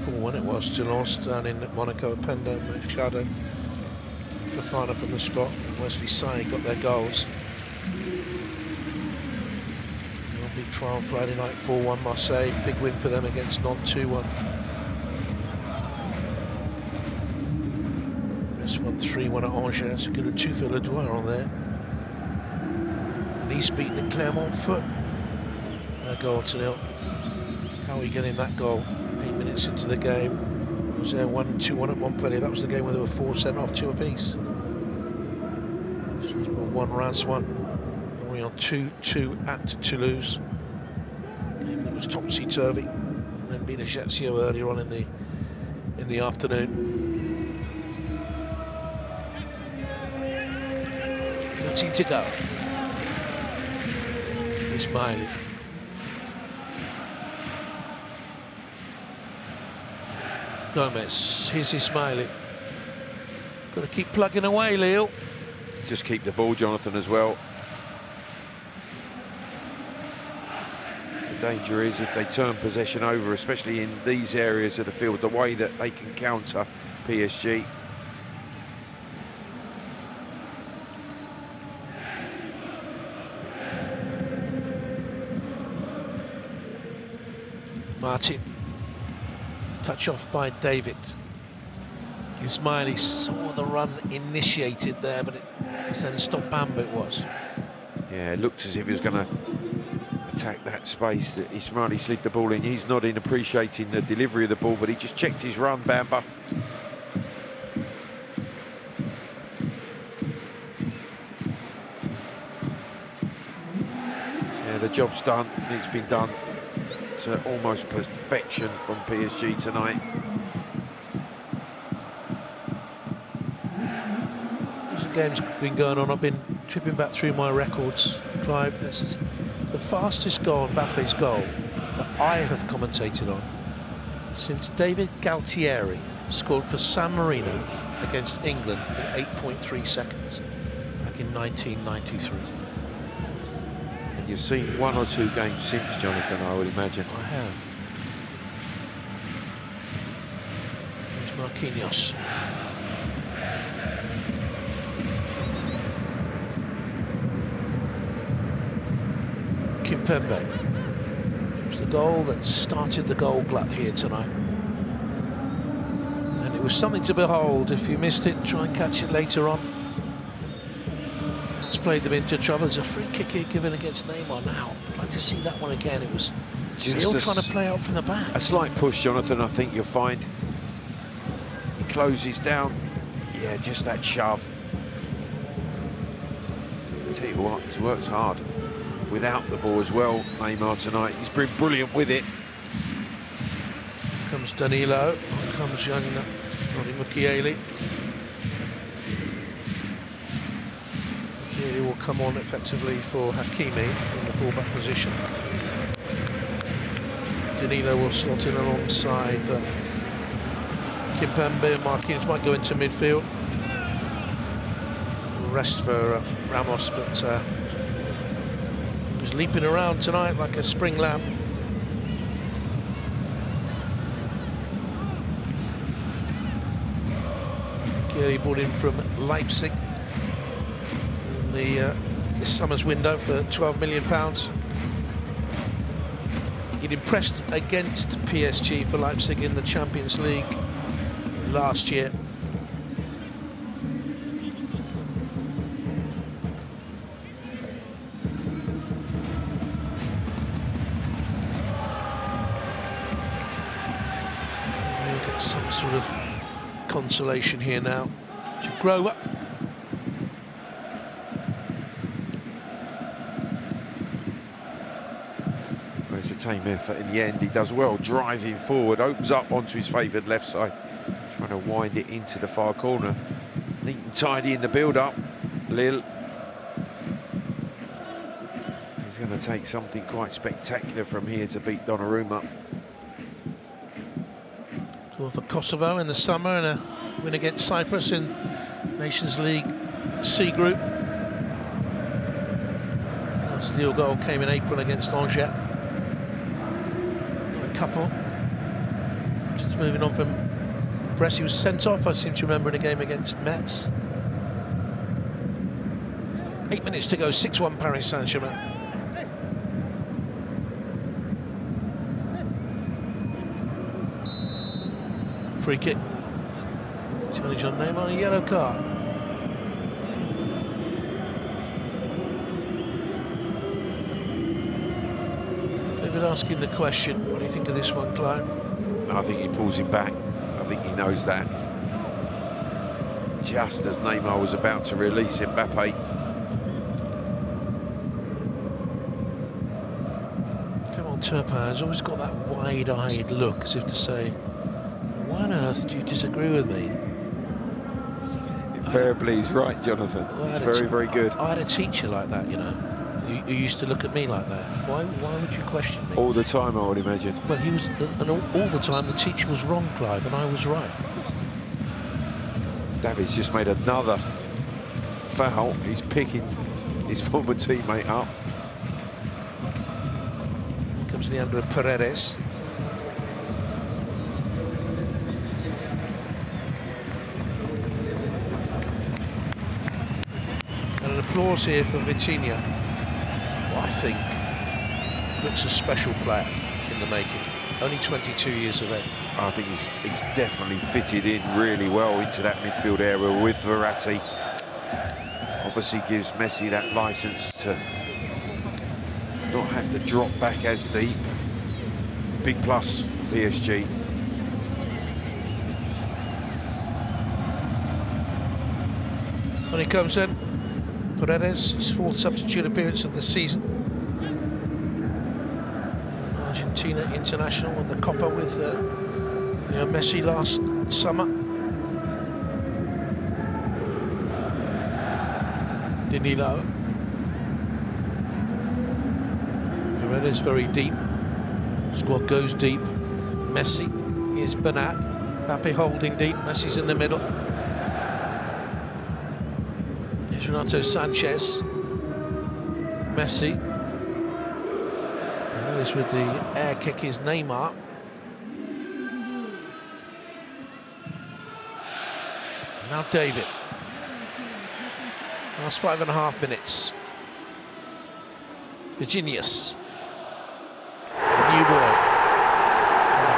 4-1 it was to Lens down in Monaco. Pendo, Machado, Fofana from the spot. Wesley Sai got their goals. Big trial Friday night, 4-1 Marseille. Big win for them against Nantes, 2-1. This one 3-1 at Angers. A good 2 for Ledouin on there. Nice beaten at Clermont-Foot. A goal to nil. How are we getting that goal? 8 minutes into the game. Was there 1-2-1 at Montpellier? That was the game where there were 4 sent off, 2 apiece. This was 1 Reims 1. We're on 2-2 at Toulouse. Game that was topsy-turvy. And then being Ajaccio earlier on in the afternoon. 13 to go. Ismaili. Gomez, here's Ismaili. Got to keep plugging away, Lille. Just keep the ball, Jonathan, as well. The danger is if they turn possession over, especially in these areas of the field, the way that they can counter PSG. Martin. Touch off by David. Ismaili saw the run initiated there, but it then stopped Bamba, it was. Yeah, it looked as if he was going to attack that space that Ismaili slid the ball in. He's not in appreciating the delivery of the ball, but he just checked his run, Bamba. Yeah, the job's done. It's been done to almost perfection from PSG tonight. As the game's been going on, I've been tripping back through my records, Clive. It's the fastest goal, Mbappe's goal, that I have commentated on since David Galtieri scored for San Marino against England in 8.3 seconds. Back back in 1993. And you've seen one or two games since, Jonathan, I would imagine. I have. There's Marquinhos. Kimpembe. It was the goal that started the goal glut here tonight. And it was something to behold. If you missed it, try and catch it later on. It's played them into trouble. There's a free kick here given against Neymar now. I'd like to see that one again. It was still trying to play out from the back. A slight push, Jonathan, I think you'll find. He closes down. Yeah, just that shove. I'll tell you what, he's worked hard without the ball as well, Neymar, tonight. He's been brilliant with it. Here comes Danilo. Here comes Gianni Mukiele. Mukiele will come on effectively for Hakimi in the fullback position. Danilo will slot in alongside Kimpembe, and Marquinhos might go into midfield. Rest for Ramos, but he was leaping around tonight like a spring lamb. Kelly brought in from Leipzig in the this summer's window for £12 million. He'd impressed against PSG for Leipzig in the Champions League last year. We'll get some sort of consolation here now. To grow up. It's a tame effort in the end. He does well driving forward, opens up onto his favoured left side, trying to wind it into the far corner. Neat and tidy in the build-up. Lille. He's going to take something quite spectacular from here to beat Donnarumma. Well, for Kosovo in the summer and a win against Cyprus in Nations League C group. Last Lille goal came in April against Angers. Couple. Just moving on from Brest, he was sent off, I seem to remember, in a game against Metz. 8 minutes to go, 6-1 Paris Saint-Germain. Free kick. Challenge on Neymar, a yellow card. Asking the question, what do you think of this one, Clive? I think he pulls him back. I think he knows that. Just as Neymar was about to release Mbappe. Clement Turpin has always got that wide-eyed look, as if to say, why on earth do you disagree with me? Invariably, he's right, Jonathan. Well, it's very, very good. I had a teacher like that, you know. You used to look at me like that. Why would you question me? All the time, I would imagine. Well, he was, and all the time the teacher was wrong, Clive, and I was right. David's just made another foul. He's picking his former teammate up. Here comes Leandro Paredes. And an applause here for Vitinha. I think looks a special player in the making. Only 22 years of age. I think he's definitely fitted in really well into that midfield area with Verratti. Obviously gives Messi that license to not have to drop back as deep. Big plus PSG. When he comes in, Paredes, his fourth substitute appearance of the season. Argentina international, won the Copa with Messi last summer. Danilo. Paredes very deep. Squad goes deep. Messi. Here's Bernat. Mbappe holding deep. Messi's in the middle. Here's Renato Sanchez. Messi. And this with the air kick is Neymar. Now David. Last 5.5 minutes. Virginius. New boy.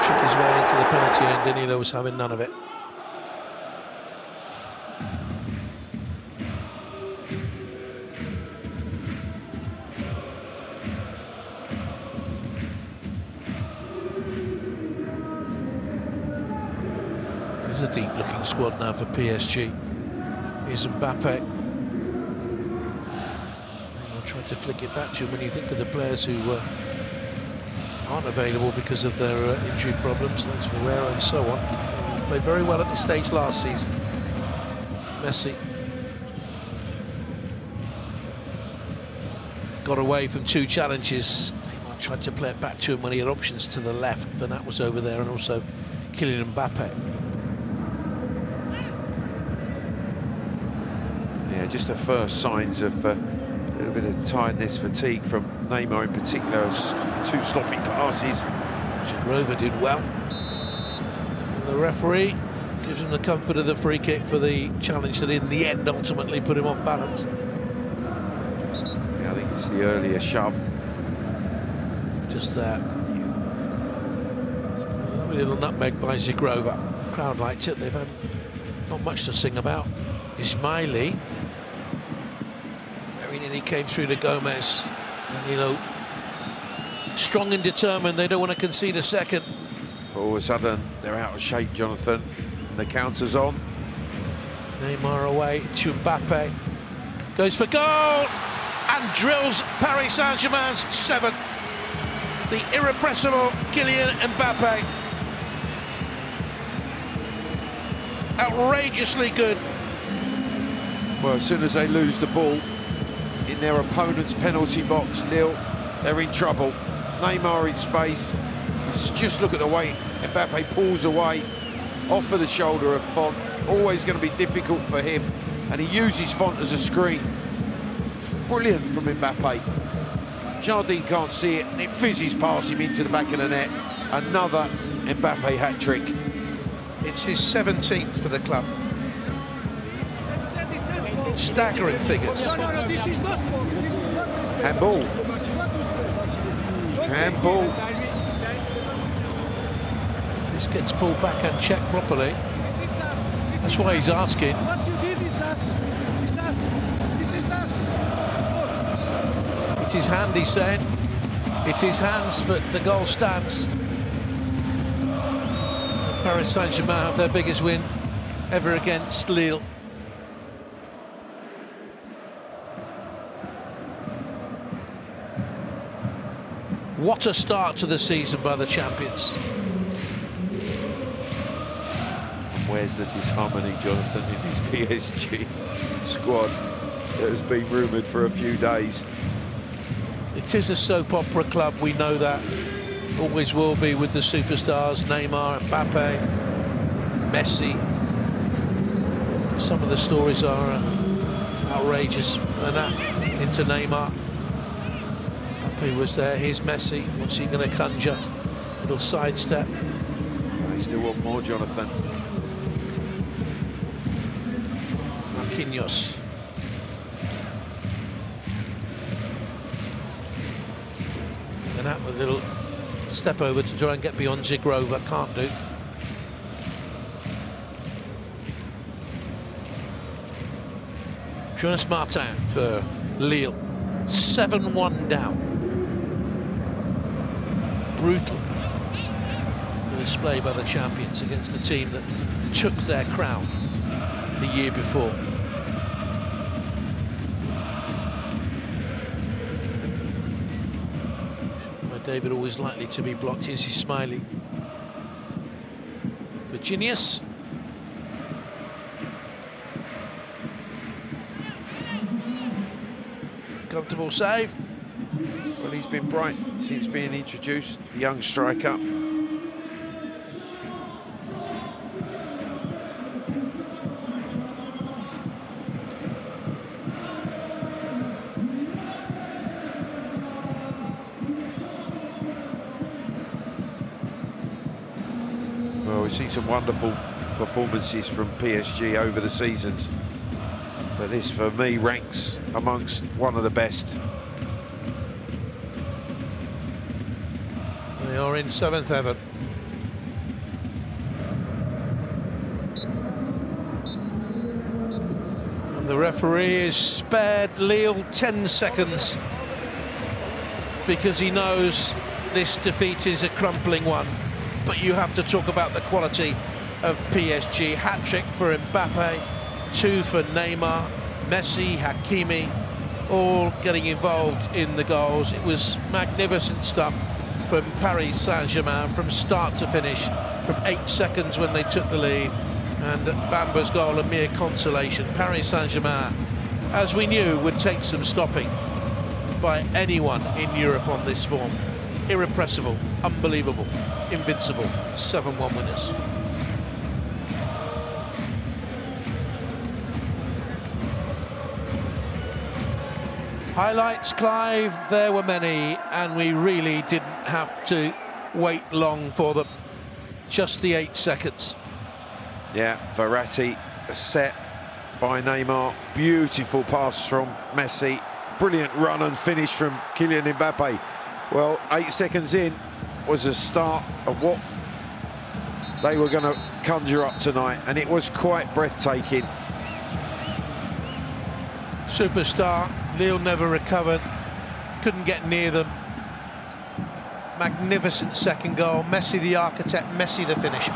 Trick his way into the penalty and Danilo was having none of it. There's a deep-looking squad now for PSG. Here's Mbappe. I'll try to flick it back to him when you think of the players who aren't available because of their injury problems. That's Ferreira and so on. Played very well at this stage last season. Messi. Got away from 2 challenges. Neymar tried to play it back to him when he had options to the left, but that was over there, and also Kylian Mbappe. Yeah, just the first signs of a little bit of tiredness, fatigue from Neymar in particular. 2 sloppy passes. Grover did well. And the referee gives him the comfort of the free kick for the challenge that in the end ultimately put him off balance. Yeah, I think it's the earlier shove. Just that. Lovely little nutmeg by Zigrova. Crowd liked it. They've had not much to sing about. Ismaili. Very nearly came through to Gomez. And, you know, strong and determined. They don't want to concede a second. But all of a sudden, they're out of shape, Jonathan. And the counter's on. Neymar away to Mbappe. Goes for goal! And drills Paris Saint-Germain's 7th. The irrepressible Kylian Mbappe. Outrageously good. Well, as soon as they lose the ball in their opponent's penalty box, Lille, they're in trouble. Neymar in space. Just look at the way Mbappe pulls away off of the shoulder of Font. Always going to be difficult for him, and he uses Font as a screen. Brilliant from Mbappe. Jardine can't see it, and it fizzes past him into the back of the net. Another Mbappe hat-trick. It's his 17th for the club. Staggering figures. Handball. Handball. This gets pulled back and checked properly. That's why he's asking. It is hand, he's saying. It is hands, but the goal stands. Paris Saint-Germain have their biggest win ever against Lille. What a start to the season by the champions. Where's the disharmony, Jonathan, in this PSG squad that has been rumoured for a few days? It is a soap opera club, we know that. Always will be, with the superstars, Neymar, Mbappe, Messi. Some of the stories are outrageous. And that into Neymar. Mbappe was there, here's Messi. What's he going to conjure? Little sidestep. They still want more, Jonathan. Marquinhos. And that with a little step over to try and get beyond Zigrova, can't do. Jonas Martin for Lille, 7-1 down. Brutal display by the champions against the team that took their crown the year before. David always likely to be blocked. Here's Ismaili. Virginius. Comfortable save. Well, he's been bright since being introduced, the young striker. we've seen some wonderful performances from PSG over the seasons, but this for me ranks amongst one of the best. They are in 7th heaven. And the referee has spared Lille 10 seconds because he knows this defeat is a crumpling one. But you have to talk about the quality of PSG. Hat-trick for Mbappe, 2 for Neymar, Messi, Hakimi, all getting involved in the goals. It was magnificent stuff from Paris Saint-Germain from start to finish, from 8 seconds when they took the lead, and Bamba's goal a mere consolation. Paris Saint-Germain, as we knew, would take some stopping by anyone in Europe on this form. Irrepressible, unbelievable, invincible, 7-1 winners. Highlights, Clive, there were many, and we really didn't have to wait long for them. Just the 8 seconds. Yeah, Verratti, a set by Neymar, beautiful pass from Messi, brilliant run and finish from Kylian Mbappe. Well, 8 seconds in was the start of what they were going to conjure up tonight, and it was quite breathtaking. Superstar, Lille never recovered, couldn't get near them. Magnificent second goal, Messi the architect, Messi the finisher.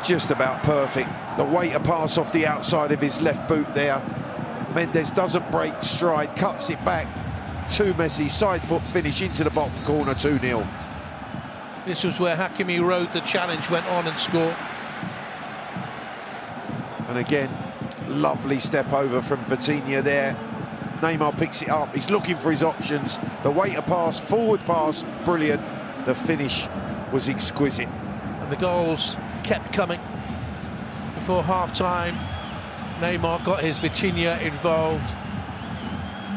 Just about perfect. The weight of pass off the outside of his left boot there. Mendes doesn't break stride, cuts it back to Messi, side foot finish into the bottom corner, 2-0. This was where Hakimi rode the challenge, went on and scored. And again, lovely step over from Vitinha there. Neymar picks it up, he's looking for his options. The weight of pass, forward pass, brilliant. The finish was exquisite. And the goals kept coming. Before half-time, Neymar got his Vitinha involved.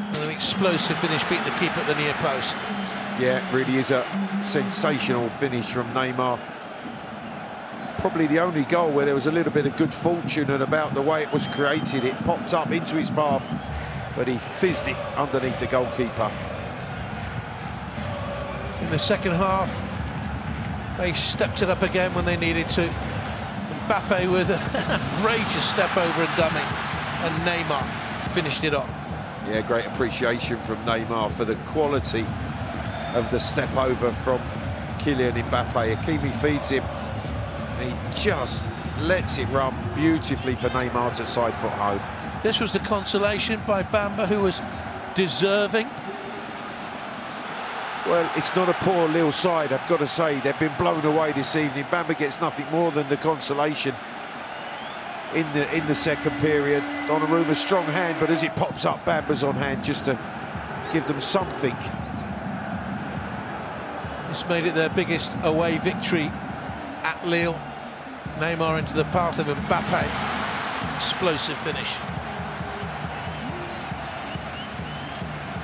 And an explosive finish beat the keeper at the near post. Yeah, it really is a sensational finish from Neymar. Probably the only goal where there was a little bit of good fortune and about the way it was created. It popped up into his path, but he fizzed it underneath the goalkeeper. In the second half, they stepped it up again when they needed to. Mbappe with an outrageous step over and dummy, and Neymar finished it off. Yeah, great appreciation from Neymar for the quality of the step over from Kylian Mbappe. Hakimi feeds him, and he just lets it run beautifully for Neymar to side foot home. This was the consolation by Bamba, who was deserving. Well, it's not a poor Lille side, I've got to say. They've been blown away this evening. Bamba gets nothing more than the consolation in the second period. Donnarumma's strong hand, but as it pops up, Bamba's on hand just to give them something. This made it their biggest away victory at Lille. Neymar into the path of Mbappe. Explosive finish.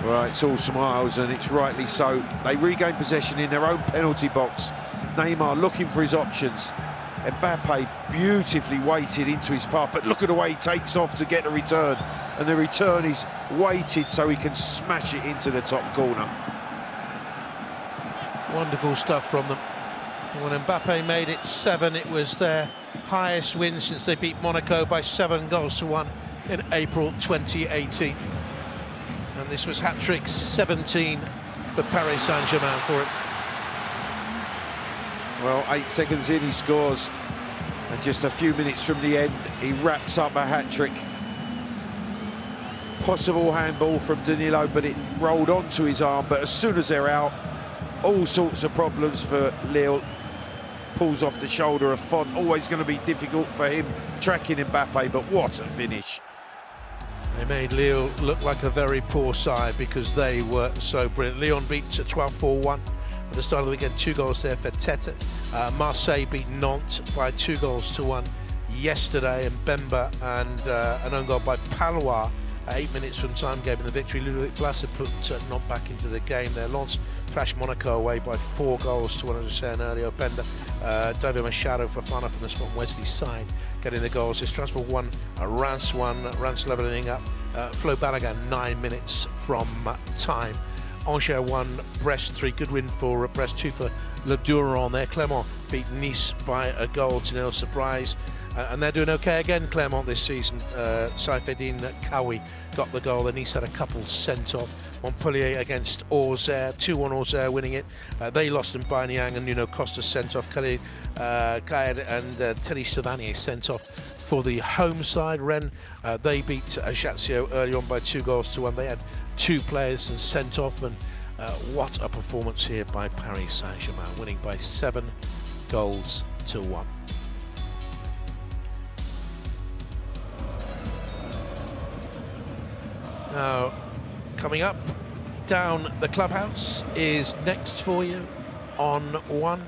Well, it's all smiles, and it's rightly so. They regain possession in their own penalty box. Neymar looking for his options. Mbappe beautifully weighted into his path, but look at the way he takes off to get a return. And the return is weighted so he can smash it into the top corner. Wonderful stuff from them. And when Mbappe made it 7, it was their highest win since they beat Monaco by 7-1 in April 2018. And this was hat-trick 17 for Paris Saint-Germain for it. Well, 8 seconds in, he scores. And just a few minutes from the end, he wraps up a hat-trick. Possible handball from Danilo, but it rolled onto his arm. But as soon as they're out, all sorts of problems for Lille. Pulls off the shoulder of Font. Always going to be difficult for him tracking Mbappe, but what a finish. They made Lille look like a very poor side because they were so brilliant. Lyon beat 12-4-1 at the start of the weekend, 2 goals there for Tete. Marseille beat Nantes by 2-1 yesterday, and Bemba and an own goal by Palois at 8 minutes from time gave them the victory. Ludovic Blas had put Nantes back into the game there. Lens thrashed Monaco away by 4-1, as I was saying earlier. Benda David Machado for Fana from the spot, Wesley side getting the goals. It's Strasbourg 1, Reims 1, Reims levelling up. Flo Balaga 9 minutes from time. Angers 1, Brest 3. Good win for Brest, 2 for Le Duron there. Clermont beat Nice by a goal to nil. Surprise. And they're doing okay again, Clermont, this season. Saifeddin Kawi got the goal. Then Nice had a couple sent off. Montpellier against Auxerre, 2-1 Auxerre winning it. They lost in Banyang and Nuno Costa sent off. Khalid Kaed and Teddy Savanier sent off for the home side. Rennes, they beat Ajaccio early on by 2-1. They had 2 players and sent off. And what a performance here by Paris Saint-Germain, winning by 7-1. Now, coming up, down the clubhouse is next for you on 1.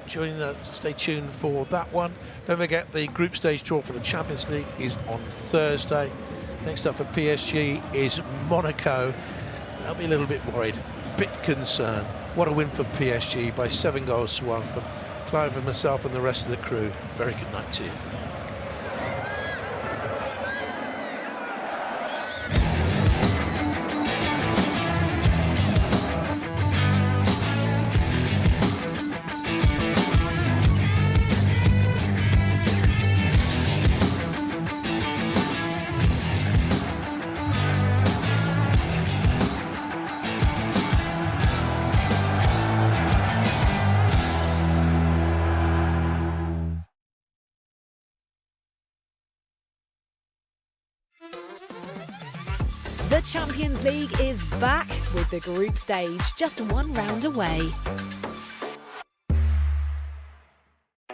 Stay tuned for that one. Don't forget the group stage draw for the Champions League is on Thursday. Next up for PSG is Monaco. I'll be a little bit worried, a bit concerned. What a win for PSG by 7-1 from Clive and myself and the rest of the crew. Very good night to you. The Champions League is back with the group stage just 1 round away.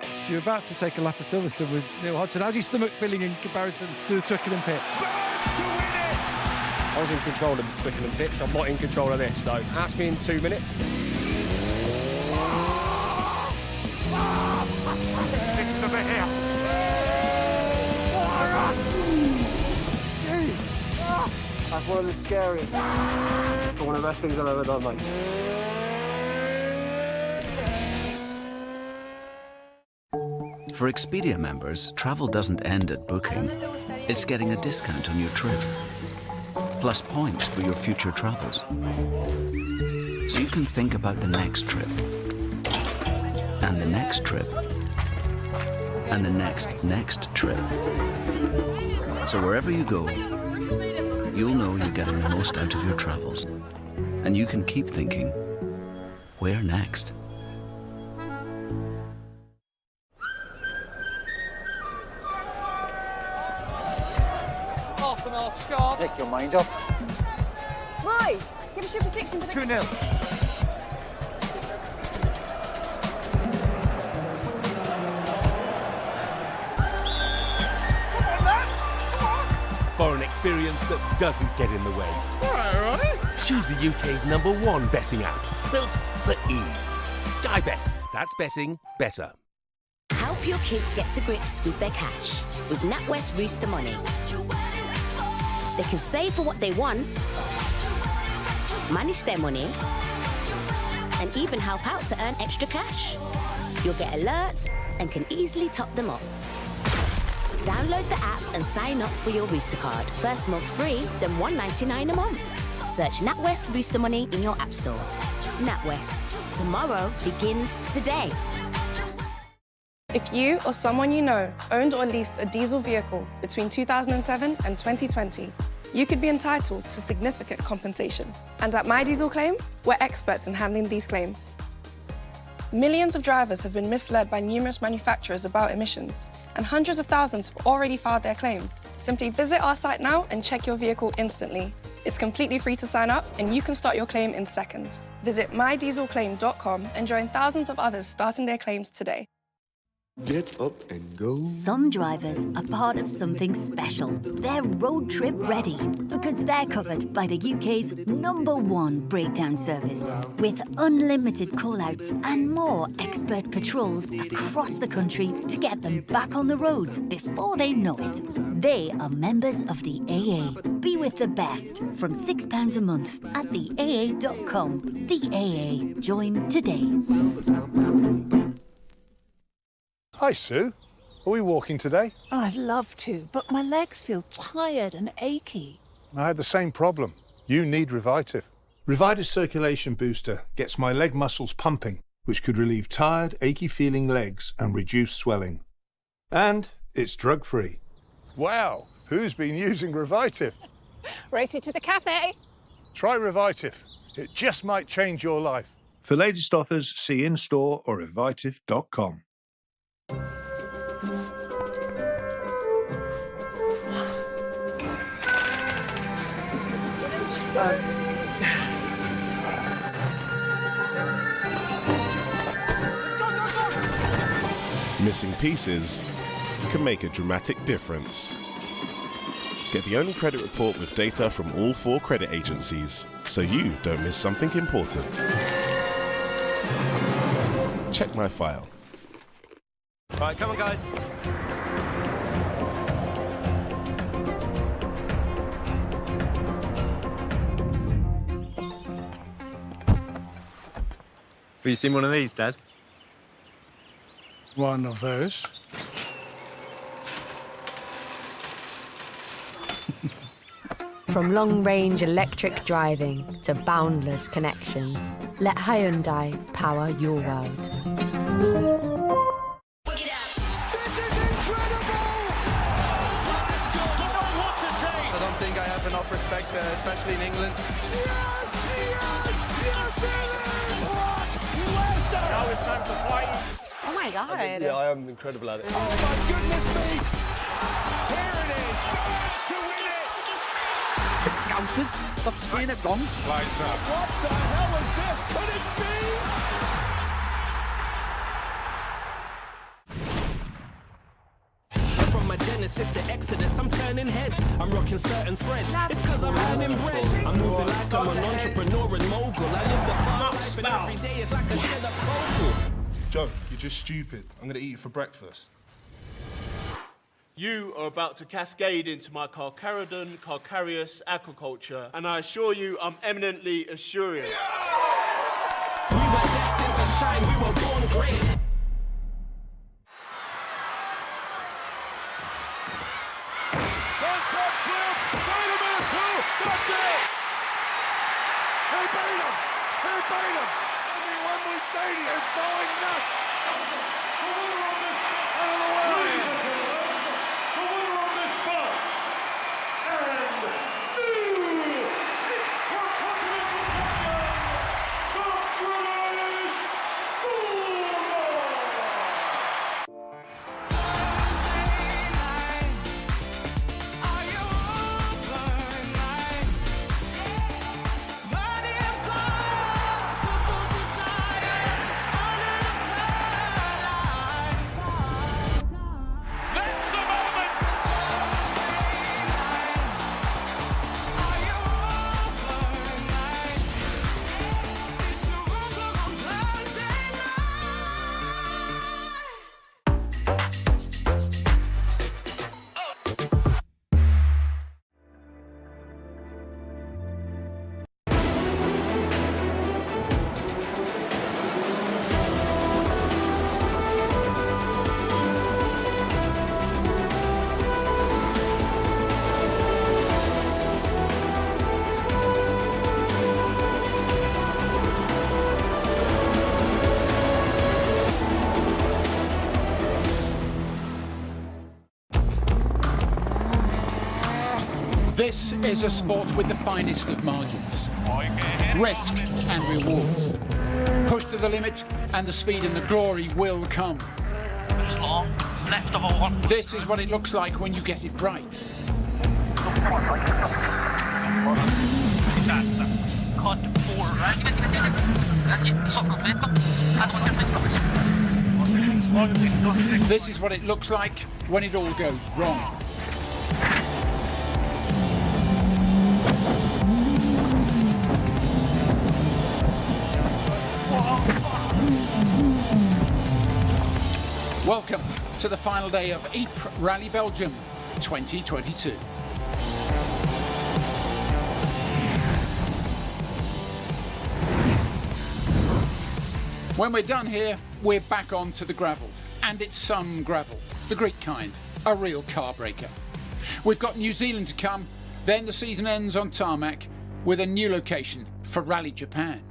So you're about to take a lap of Silverstone with Neil Hodgson. How's your stomach feeling in comparison to the Twickenham pitch? Burns to win it! I was in control of the Twickenham pitch. I'm not in control of this, so ask me in 2 minutes. This is the bit here. That's one of the scariest, but one of the best things I've ever done, mate. For Expedia members, travel doesn't end at booking. It's getting a discount on your trip, plus points for your future travels. So you can think about the next trip, and the next trip, and the next trip. So wherever you go, you'll know you're getting the most out of your travels. And you can keep thinking, where next? Half and half scarf. Make your mind up. Roy, give us your prediction for the... 2-0. For an experience that doesn't get in the way. All right. Choose the UK's #1 betting app, built for ease. Sky Bet. That's betting better. Help your kids get to grips with their cash with NatWest Rooster Money. They can save for what they want, manage their money, and even help out to earn extra cash. You'll get alerts and can easily top them up. Download the app and sign up for your Rooster card. First month free, then $1.99 a month. Search NatWest Rooster Money in your app store. NatWest. Tomorrow begins today. If you or someone you know owned or leased a diesel vehicle between 2007 and 2020, you could be entitled to significant compensation. And at My Diesel Claim, we're experts in handling these claims. Millions of drivers have been misled by numerous manufacturers about emissions, and hundreds of thousands have already filed their claims. Simply visit our site now and check your vehicle instantly. It's completely free to sign up, and you can start your claim in seconds. Visit mydieselclaim.com and join thousands of others starting their claims today. Get up and go. Some drivers are part of something special. They're road trip ready because they're covered by the UK's #1 breakdown service. With unlimited call-outs and more expert patrols across the country to get them back on the road before they know it. They are members of the AA. Be with the best from £6 a month at theaa.com. The AA. Join today. Hi, Sue. Are we walking today? I'd love to, but my legs feel tired and achy. I had the same problem. You need Revitive. Revitive Circulation Booster gets my leg muscles pumping, which could relieve tired, achy-feeling legs and reduce swelling. And it's drug-free. Wow, who's been using Revitive? Race you to the cafe. Try Revitive. It just might change your life. For latest offers, see in-store or revitive.com. Missing pieces can make a dramatic difference. Get the only credit report with data from all 4 credit agencies, so you don't miss something important. Check my file. Right, come on, guys. Have you seen one of these, Dad? One of those. From long-range electric driving to boundless connections, let Hyundai power your world. I don't think I have enough respect, especially in England. Now it's time to fight. Oh my God. Yeah, I am incredible at it. Oh my goodness me! Here it is. Spurs to win it. It's Scousers. Stop screwing it wrong. Lights up. What the hell is this? Could it be? From my genesis to exodus, I'm turning heads. I'm rocking certain threads. It's cause I'm earning bread. I'm moving like I'm an entrepreneur and mogul. I live the fast life and every day is like a stand-up vocal. Joe, you're just stupid. I'm gonna eat you for breakfast. You are about to cascade into my Calcareous aquaculture, and I assure you I'm eminently Assurian. We were destined to shine, we were born great. Sunset flip. Wait a minute, too. That's it. He beat him. He beat him. In the Wembley Stadium, going nuts. The winner on this spot. Out of the way. Ladies and gentlemen, the winner on this spot. And new Intercontinental Champion, the British Bulldogs. That's the moment. This is a sport with the finest of margins. Risk and reward. Push to the limit and the speed and the glory will come. Left of a one. This is what it looks like when you get it right. This is what it looks like when it all goes wrong. Welcome to the final day of Ypres Rally Belgium 2022. When we're done here, we're back onto the gravel. And it's some gravel, the Greek kind, a real car breaker. We've got New Zealand to come, then the season ends on tarmac with a new location for Rally Japan.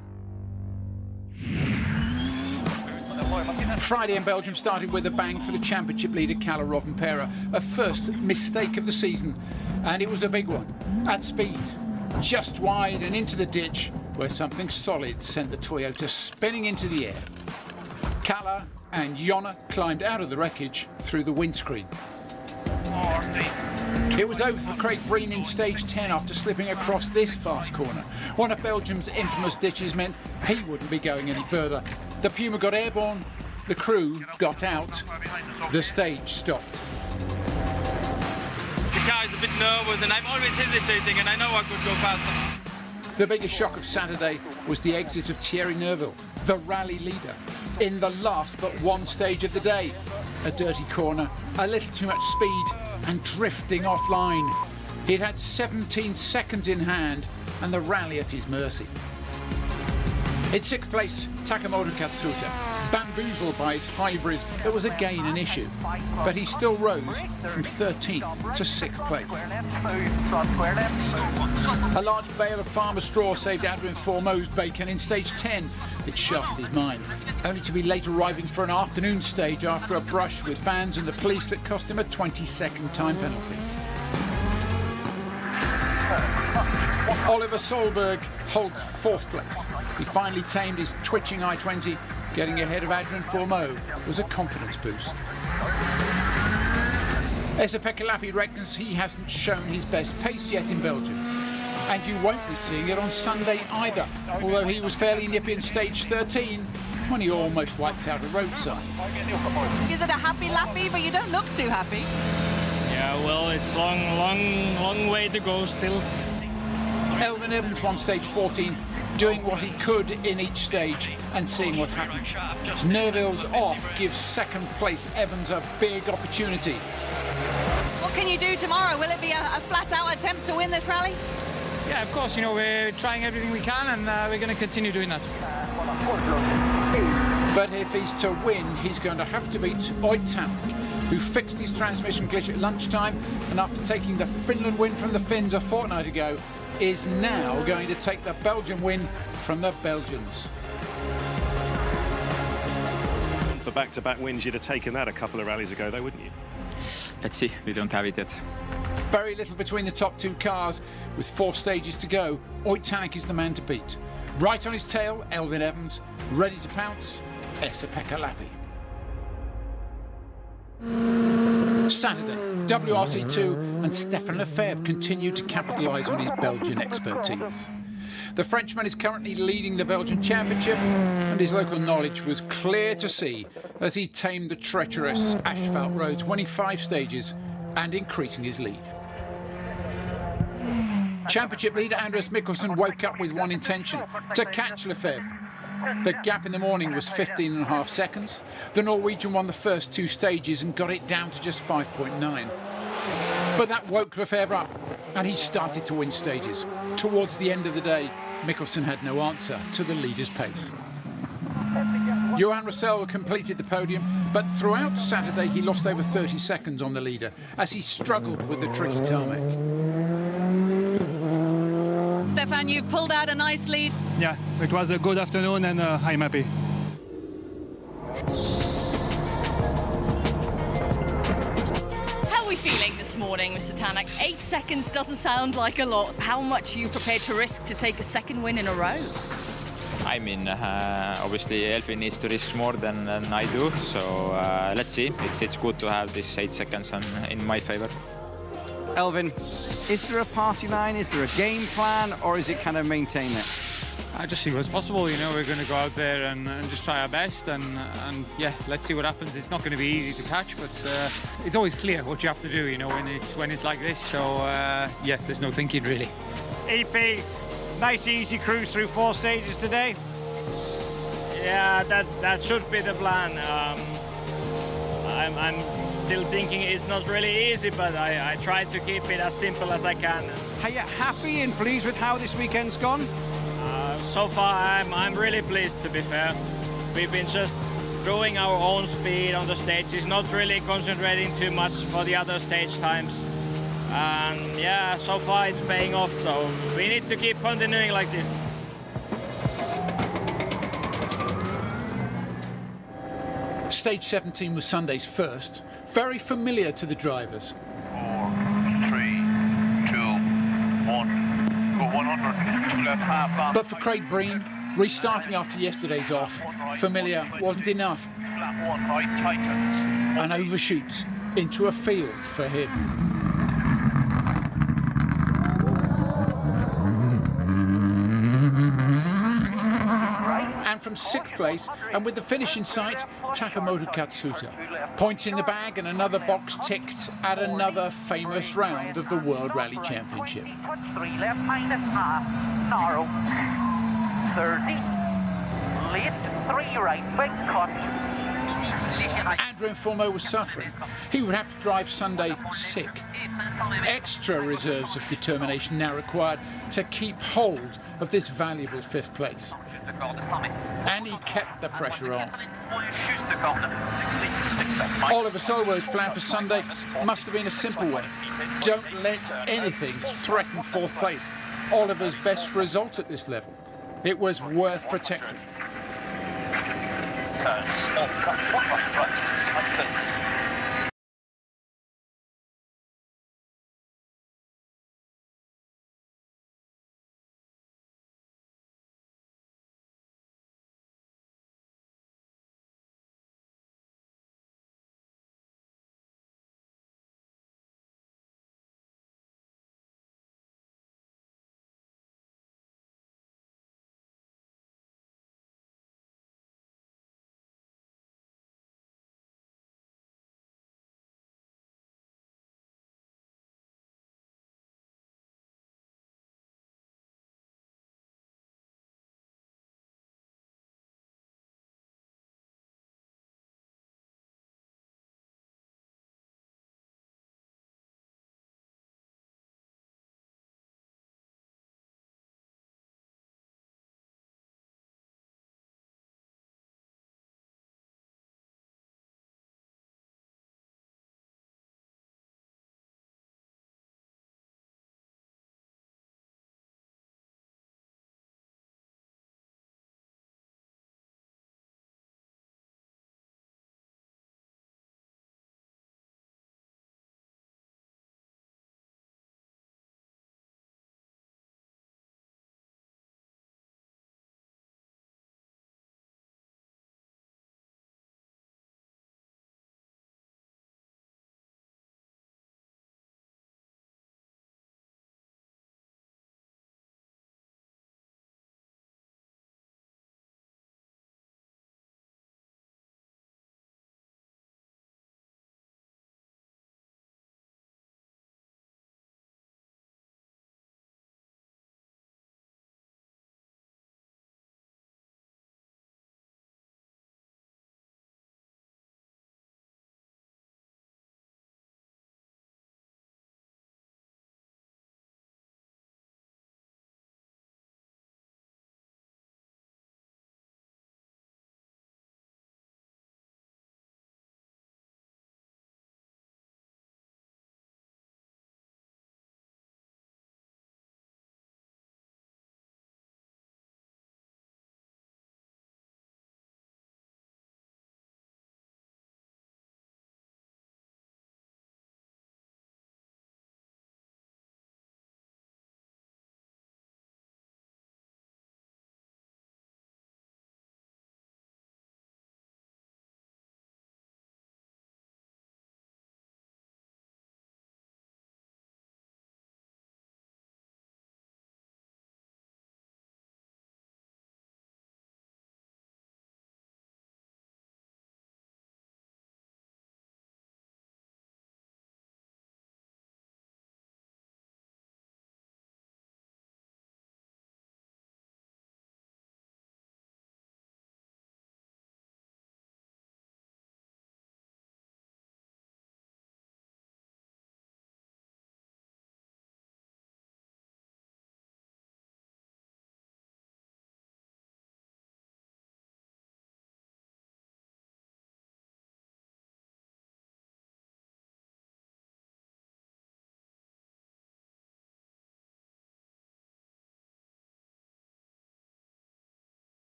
Friday in Belgium started with a bang for the championship leader Kalle Rovanperä, a first mistake of the season, and it was a big one. At speed, just wide and into the ditch, where something solid sent the Toyota spinning into the air. Kalle and Jonna climbed out of the wreckage through the windscreen. It was over for Craig Breen in stage 10 after slipping across this fast corner. One of Belgium's infamous ditches meant he wouldn't be going any further. The Puma got airborne, the crew got out, the stage stopped. The car is a bit nervous and I'm always hesitating and I know I could go faster. The biggest shock of Saturday was the exit of Thierry Neuville, the rally leader, in the last but one stage of the day. A dirty corner, a little too much speed and drifting offline. He'd had 17 seconds in hand and the rally at his mercy. In sixth place, Takemoto Katsuta, bamboozled by his hybrid that was again an issue, but he still rose from 13th to 6th place. A large bale of farmer straw saved Adrian Formeau's bacon in stage 10. It shafted his mind, only to be late arriving for an afternoon stage after a brush with fans and the police that cost him a 20-second time penalty. Oliver Solberg holds 4th place. He finally tamed his twitching I-20. Getting ahead of Adrian Formeau was a confidence boost. Esa-Pekka Lappi reckons he hasn't shown his best pace yet in Belgium. And you won't be seeing it on Sunday either, although he was fairly nippy in stage 13 when he almost wiped out a roadside. Is it a happy Lappi, but you don't look too happy? Yeah, well, it's long way to go still. Elvin Evans won stage 14, doing what he could in each stage and seeing what happened. Neuville's off gives second place Evans a big opportunity. What can you do tomorrow? Will it be a flat-out attempt to win this rally? Yeah, of course, you know, we're trying everything we can and we're going to continue doing that. But if he's to win, he's going to have to beat Oitan, who fixed his transmission glitch at lunchtime and after taking the Finland win from the Finns a fortnight ago, is now going to take the Belgian win from the Belgians. For back-to-back wins, you'd have taken that a couple of rallies ago, though, wouldn't you? Let's see, we don't have it yet. Very little between the top two cars. With 4 stages to go, Oitanek is the man to beat. Right on his tail, Elvin Evans. Ready to pounce, Esa-Pekka Lappi. Saturday, WRC2 and Stefan Lefebvre continue to capitalise on his Belgian expertise. The Frenchman is currently leading the Belgian Championship and his local knowledge was clear to see as he tamed the treacherous asphalt roads, winning 5 stages and increasing his lead. Championship leader Andreas Mikkelsen woke up with one intention, to catch Lefebvre. The gap in the morning was 15.5 seconds. The Norwegian won the first 2 stages and got it down to just 5.9. But that woke Lefebvre up and he started to win stages. Towards the end of the day, Mikkelsen had no answer to the leader's pace. Johan Roussel completed the podium, but throughout Saturday he lost over 30 seconds on the leader as he struggled with the tricky tarmac. Stefan, you've pulled out a nice lead. Yeah, it was a good afternoon and I'm happy. How are we feeling this morning, Mr. Tanak? 8 seconds doesn't sound like a lot. How much are you prepared to risk to take a second win in a row? I mean, obviously Elvin needs to risk more than I do, so let's see. It's good to have this 8 seconds in my favour. Elvin, is there a party line, is there a game plan, or is it kind of maintain it? I just see what's possible, you know, we're going to go out there and just try our best and yeah, let's see what happens. It's not going to be easy to catch, but it's always clear what you have to do, you know, when it's like this, so yeah, there's no thinking really. EP, nice easy cruise through 4 stages today. Yeah, that should be the plan. I'm still thinking it's not really easy, but I try to keep it as simple as I can. Are you happy and pleased with how this weekend's gone? So far, I'm really pleased, to be fair. We've been just doing our own speed on the stages, not really concentrating too much for the other stage times. And yeah, so far it's paying off, so we need to keep continuing like this. Stage 17 was Sunday's first, very familiar to the drivers. 4, 3, 2, 1, go 100, 2 left, half long. But for Craig Breen, restarting after yesterday's off, familiar wasn't enough. Flat 1 right, tightens. And overshoots into a field for him. And from 6th place, and with the finish in sight, Takamoto Katsuta. Points in the bag and another box ticked at another famous round of the World Rally Championship. 3 left, minus half, narrow, 30, late, 3 right, big cut. Andrew Informo was suffering. He would have to drive Sunday sick. Extra reserves of determination now required to keep hold of this valuable 5th place. And he kept the pressure on. Oliver Solwood's plan for Sunday must have been a simple one. Don't let anything threaten 4th place. Oliver's best result at this level. It was worth protecting. Turns, small cut, 1 right, tightens.